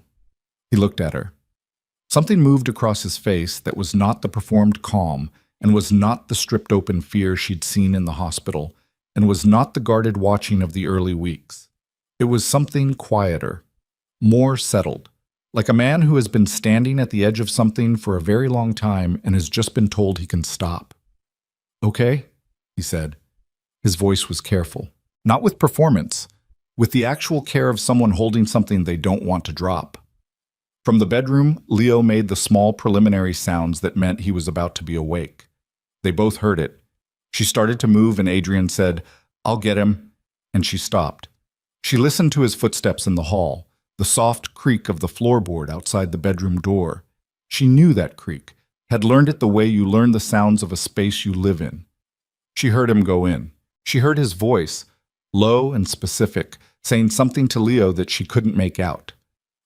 He looked at her. Something moved across his face that was not the performed calm, and was not the stripped-open fear she'd seen in the hospital, and was not the guarded watching of the early weeks. It was something quieter, more settled, like a man who has been standing at the edge of something for a very long time and has just been told he can stop. "Okay," he said. His voice was careful, not with performance, with the actual care of someone holding something they don't want to drop. From the bedroom, Leo made the small preliminary sounds that meant he was about to be awake. They both heard it. She started to move and Adrian said, "I'll get him," and she stopped. She listened to his footsteps in the hall, the soft creak of the floorboard outside the bedroom door. She knew that creak, had learned it the way you learn the sounds of a space you live in. She heard him go in. She heard his voice, low and specific, saying something to Leo that she couldn't make out.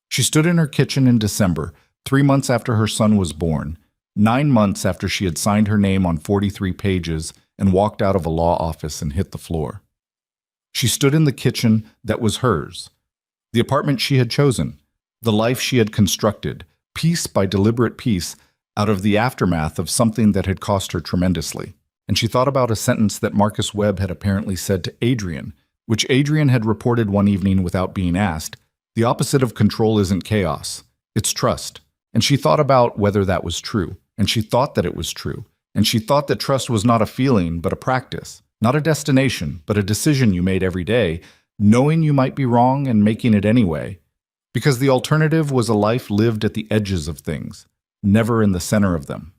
She stood in her kitchen in December, 3 months after her son was born, 9 months after she had signed her name on 43 pages and walked out of a law office and hit the floor. She stood in the kitchen that was hers, the apartment she had chosen, the life she had constructed, piece by deliberate piece, out of the aftermath of something that had cost her tremendously. And she thought about a sentence that Marcus Webb had apparently said to Adrian, which Adrian had reported one evening without being asked. The opposite of control isn't chaos, it's trust. And she thought about whether that was true, and she thought that it was true, and she thought that trust was not a feeling but a practice, not a destination but a decision you made every day, knowing you might be wrong and making it anyway, because the alternative was a life lived at the edges of things, never in the center of them.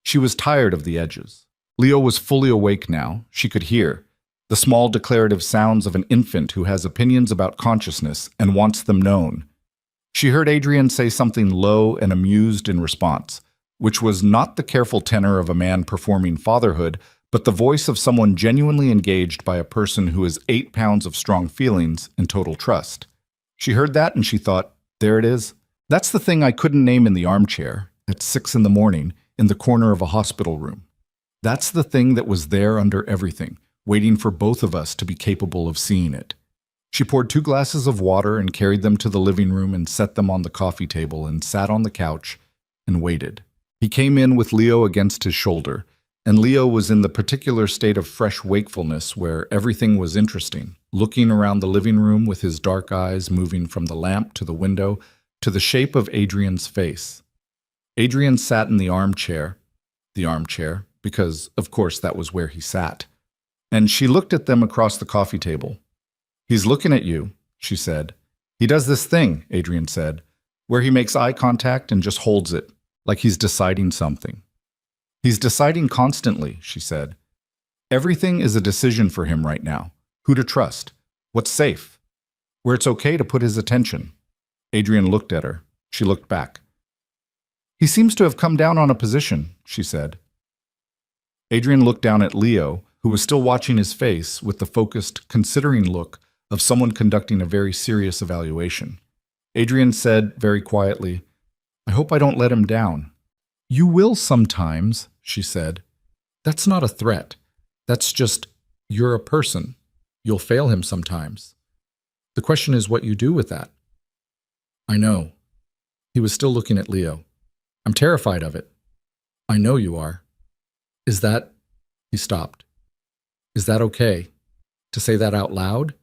She was tired of the edges. Leo was fully awake now. She could hear the small declarative sounds of an infant who has opinions about consciousness and wants them known. She heard Adrian say something low and amused in response, which was not the careful tenor of a man performing fatherhood, but the voice of someone genuinely engaged by a person who has 8 pounds of strong feelings and total trust. She heard that and she thought, there it is. That's the thing I couldn't name in the armchair at 6 a.m. in the corner of a hospital room. That's the thing that was there under everything, waiting for both of us to be capable of seeing it. She poured 2 glasses of water and carried them to the living room and set them on the coffee table and sat on the couch and waited. He came in with Leo against his shoulder, and Leo was in the particular state of fresh wakefulness where everything was interesting, looking around the living room with his dark eyes moving from the lamp to the window to the shape of Adrian's face. Adrian sat in the armchair, because, of course, that was where he sat, and she looked at them across the coffee table. He's looking at you, she said. He does this thing, Adrian said, where he makes eye contact and just holds it, like he's deciding something. He's deciding constantly, she said. Everything is a decision for him right now. Who to trust, what's safe, where it's okay to put his attention. Adrian looked at her. She looked back. He seems to have come down on a position, she said. Adrian looked down at Leo, who was still watching his face with the focused, considering look of someone conducting a very serious evaluation. Adrian said very quietly, I hope I don't let him down. You will sometimes, she said. That's not a threat. That's just, you're a person. You'll fail him sometimes. The question is what you do with that. I know. He was still looking at Leo. I'm terrified of it. I know you are. Is that... He stopped. Is that okay? To say that out loud?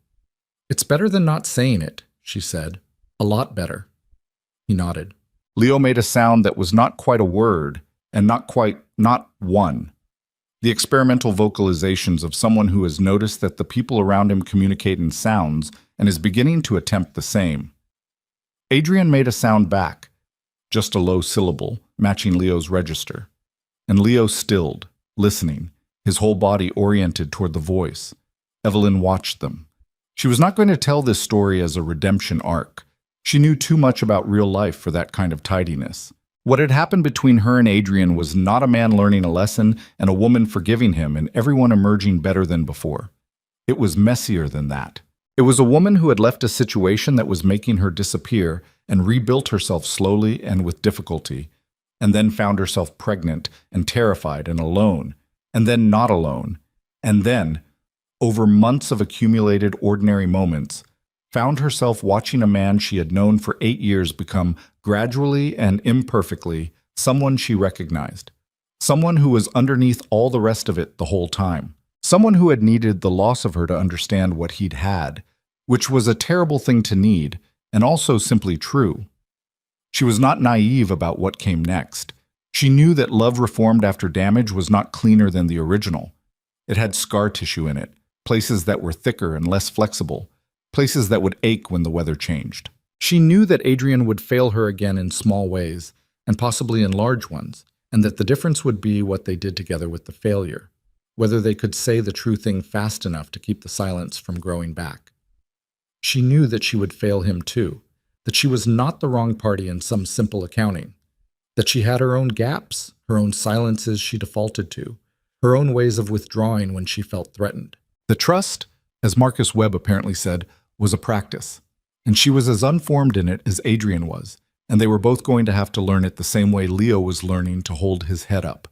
It's better than not saying it, she said. A lot better. He nodded. Leo made a sound that was not quite a word, and not one. The experimental vocalizations of someone who has noticed that the people around him communicate in sounds and is beginning to attempt the same. Adrian made a sound back, just a low syllable, matching Leo's register. And Leo stilled, listening, his whole body oriented toward the voice. Evelyn watched them. She was not going to tell this story as a redemption arc. She knew too much about real life for that kind of tidiness. What had happened between her and Adrian was not a man learning a lesson and a woman forgiving him and everyone emerging better than before. It was messier than that. It was a woman who had left a situation that was making her disappear and rebuilt herself slowly and with difficulty, and then found herself pregnant and terrified and alone, and then not alone, and then, over months of accumulated ordinary moments, found herself watching a man she had known for 8 years become, gradually and imperfectly, someone she recognized. Someone who was underneath all the rest of it the whole time. Someone who had needed the loss of her to understand what he'd had, which was a terrible thing to need, and also simply true. She was not naive about what came next. She knew that love reformed after damage was not cleaner than the original. It had scar tissue in it, places that were thicker and less flexible, places that would ache when the weather changed. She knew that Adrian would fail her again in small ways, and possibly in large ones, and that the difference would be what they did together with the failure, whether they could say the true thing fast enough to keep the silence from growing back. She knew that she would fail him too, that she was not the wrong party in some simple accounting, that she had her own gaps, her own silences she defaulted to, her own ways of withdrawing when she felt threatened. The trust, as Marcus Webb apparently said, was a practice, and she was as unformed in it as Adrian was, and they were both going to have to learn it the same way Leo was learning to hold his head up,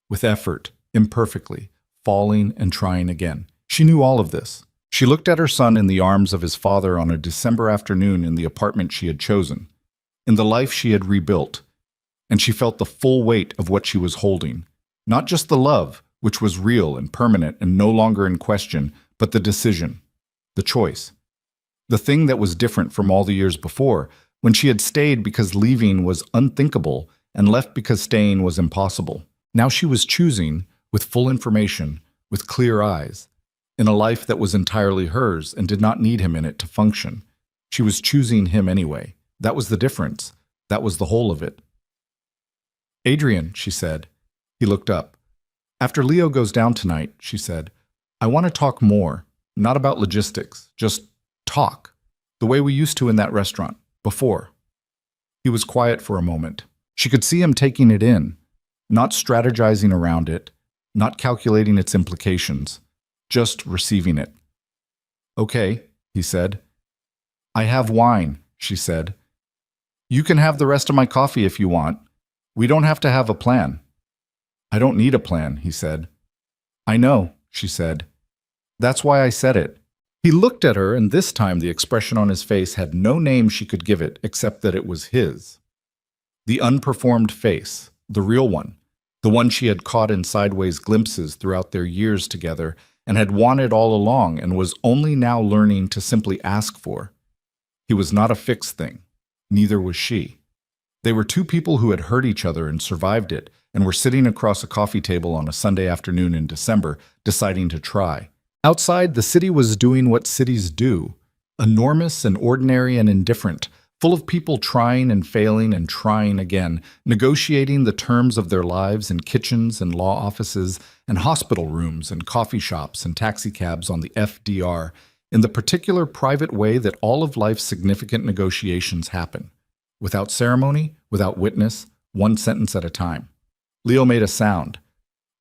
with effort, imperfectly, falling and trying again. She knew all of this. She looked at her son in the arms of his father on a December afternoon in the apartment she had chosen, in the life she had rebuilt, and she felt the full weight of what she was holding. Not just the love, which was real and permanent and no longer in question, but the decision, the choice. The thing that was different from all the years before, when she had stayed because leaving was unthinkable and left because staying was impossible. Now she was choosing, with full information, with clear eyes, in a life that was entirely hers and did not need him in it to function. She was choosing him anyway. That was the difference. That was the whole of it. "Adrian," she said. He looked up. "After Leo goes down tonight," she said, "I want to talk more, not about logistics, just talk, the way we used to in that restaurant, before." He was quiet for a moment. She could see him taking it in, not strategizing around it, not calculating its implications, just receiving it. "Okay," he said. "I have wine," she said. "You can have the rest of my coffee if you want. We don't have to have a plan." "I don't need a plan," he said. "I know," she said. "That's why I said it." He looked at her, and this time the expression on his face had no name she could give it except that it was his. The unperformed face, the real one, the one she had caught in sideways glimpses throughout their years together and had wanted all along and was only now learning to simply ask for. He was not a fixed thing. Neither was she. They were two people who had hurt each other and survived it, and were sitting across a coffee table on a Sunday afternoon in December, deciding to try. Outside, the city was doing what cities do, enormous and ordinary and indifferent, full of people trying and failing and trying again, negotiating the terms of their lives in kitchens and law offices and hospital rooms and coffee shops and taxicabs on the FDR, in the particular private way that all of life's significant negotiations happen, without ceremony, without witness, one sentence at a time. Leo made a sound.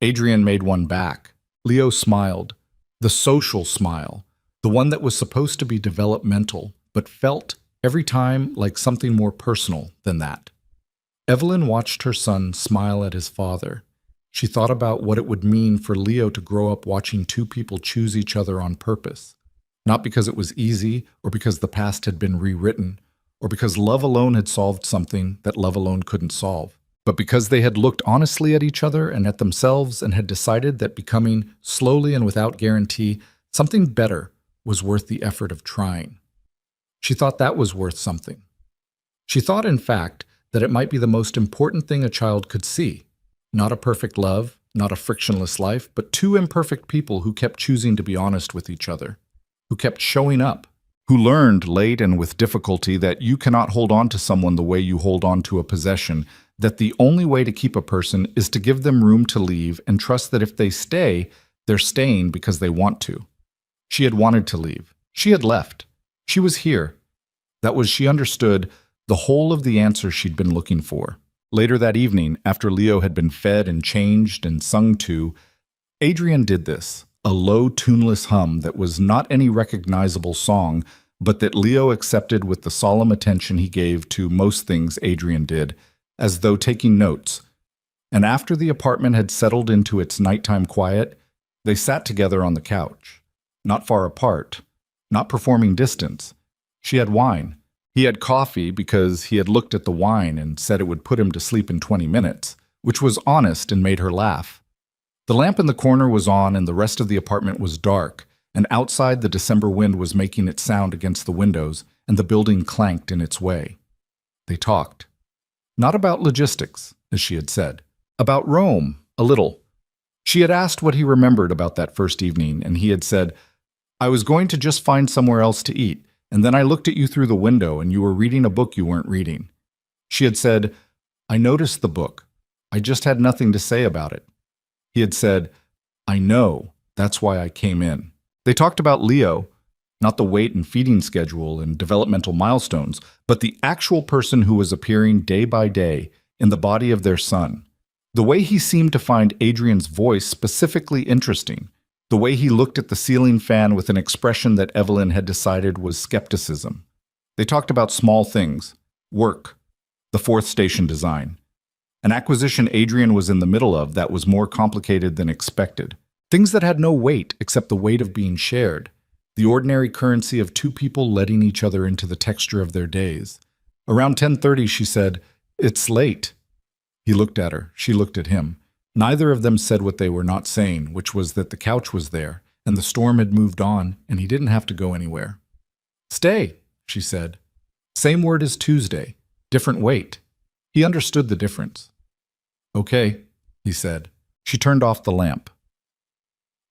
Adrian made one back. Leo smiled. The social smile, the one that was supposed to be developmental, but felt, every time, like something more personal than that. Evelyn watched her son smile at his father. She thought about what it would mean for Leo to grow up watching two people choose each other on purpose, not because it was easy or because the past had been rewritten, or because love alone had solved something that love alone couldn't solve, but because they had looked honestly at each other and at themselves and had decided that becoming, slowly and without guarantee, something better was worth the effort of trying. She thought that was worth something. She thought, in fact, that it might be the most important thing a child could see. Not a perfect love, not a frictionless life, but two imperfect people who kept choosing to be honest with each other, who kept showing up, who learned late and with difficulty that you cannot hold on to someone the way you hold on to a possession, that the only way to keep a person is to give them room to leave and trust that if they stay, they're staying because they want to. She had wanted to leave. She had left. She was here. That was, she understood, the whole of the answer she'd been looking for. Later that evening, after Leo had been fed and changed and sung to, Adrian did this, a low, tuneless hum that was not any recognizable song, but that Leo accepted with the solemn attention he gave to most things Adrian did, as though taking notes. And after the apartment had settled into its nighttime quiet, they sat together on the couch, not far apart, not performing distance. She had wine. He had coffee because he had looked at the wine and said it would put him to sleep in 20 minutes, which was honest and made her laugh. The lamp in the corner was on and the rest of the apartment was dark, and outside the December wind was making its sound against the windows, and the building clanked in its way. They talked. Not about logistics, as she had said. About Rome, a little. She had asked what he remembered about that first evening, and he had said, "I was going to just find somewhere else to eat, and then I looked at you through the window and you were reading a book you weren't reading." She had said, "I noticed the book. I just had nothing to say about it." He had said, "I know. That's why I came in." They talked about Leo, not the weight and feeding schedule and developmental milestones, but the actual person who was appearing day by day in the body of their son. The way he seemed to find Adrian's voice specifically interesting, The way he looked at the ceiling fan with an expression that Evelyn had decided was skepticism. They talked about small things, work, the fourth station design. An acquisition Adrian was in the middle of that was more complicated than expected. Things that had no weight except the weight of being shared. The ordinary currency of two people letting each other into the texture of their days. Around 10:30, she said, "It's late." He looked at her. She looked at him. Neither of them said what they were not saying, which was that the couch was there, and the storm had moved on, and he didn't have to go anywhere. "Stay," she said. Same word as Tuesday, different weight. He understood the difference. "Okay," he said. She turned off the lamp.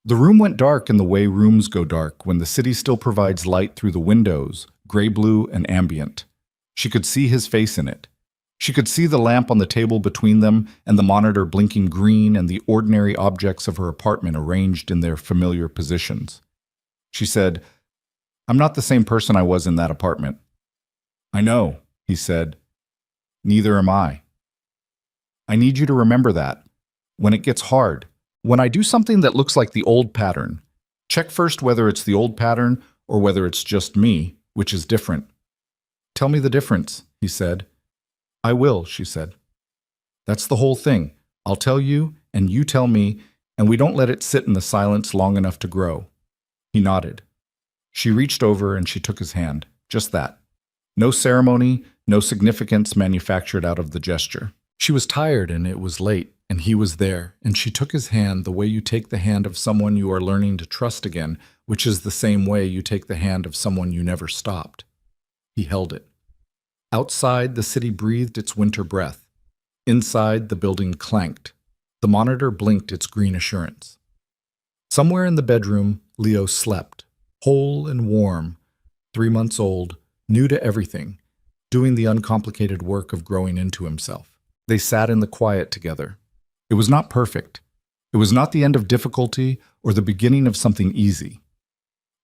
The room went dark in the way rooms go dark when the city still provides light through the windows, gray-blue and ambient. She could see his face in it. She could see the lamp on the table between them and the monitor blinking green and the ordinary objects of her apartment arranged in their familiar positions. She said, "I'm not the same person I was in that apartment." "I know," he said. "Neither am I. I need you to remember that. When it gets hard, when I do something that looks like the old pattern, check first whether it's the old pattern or whether it's just me, which is different." "Tell me the difference," he said. "I will," she said. "That's the whole thing. I'll tell you, and you tell me, and we don't let it sit in the silence long enough to grow." He nodded. She reached over and she took his hand. Just that. No ceremony, no significance manufactured out of the gesture. She was tired and it was late, and he was there, and she took his hand the way you take the hand of someone you are learning to trust again, which is the same way you take the hand of someone you never stopped. He held it. Outside, the city breathed its winter breath. Inside, the building clanked. The monitor blinked its green assurance. Somewhere in the bedroom, Leo slept, whole and warm, 3 months old, new to everything, doing the uncomplicated work of growing into himself. They sat in the quiet together. It was not perfect. It was not the end of difficulty or the beginning of something easy.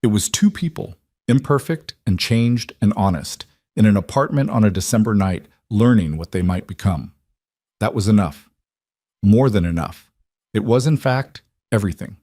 It was two people, imperfect and changed and honest, in an apartment on a December night, learning what they might become. That was enough. More than enough. It was, in fact, everything.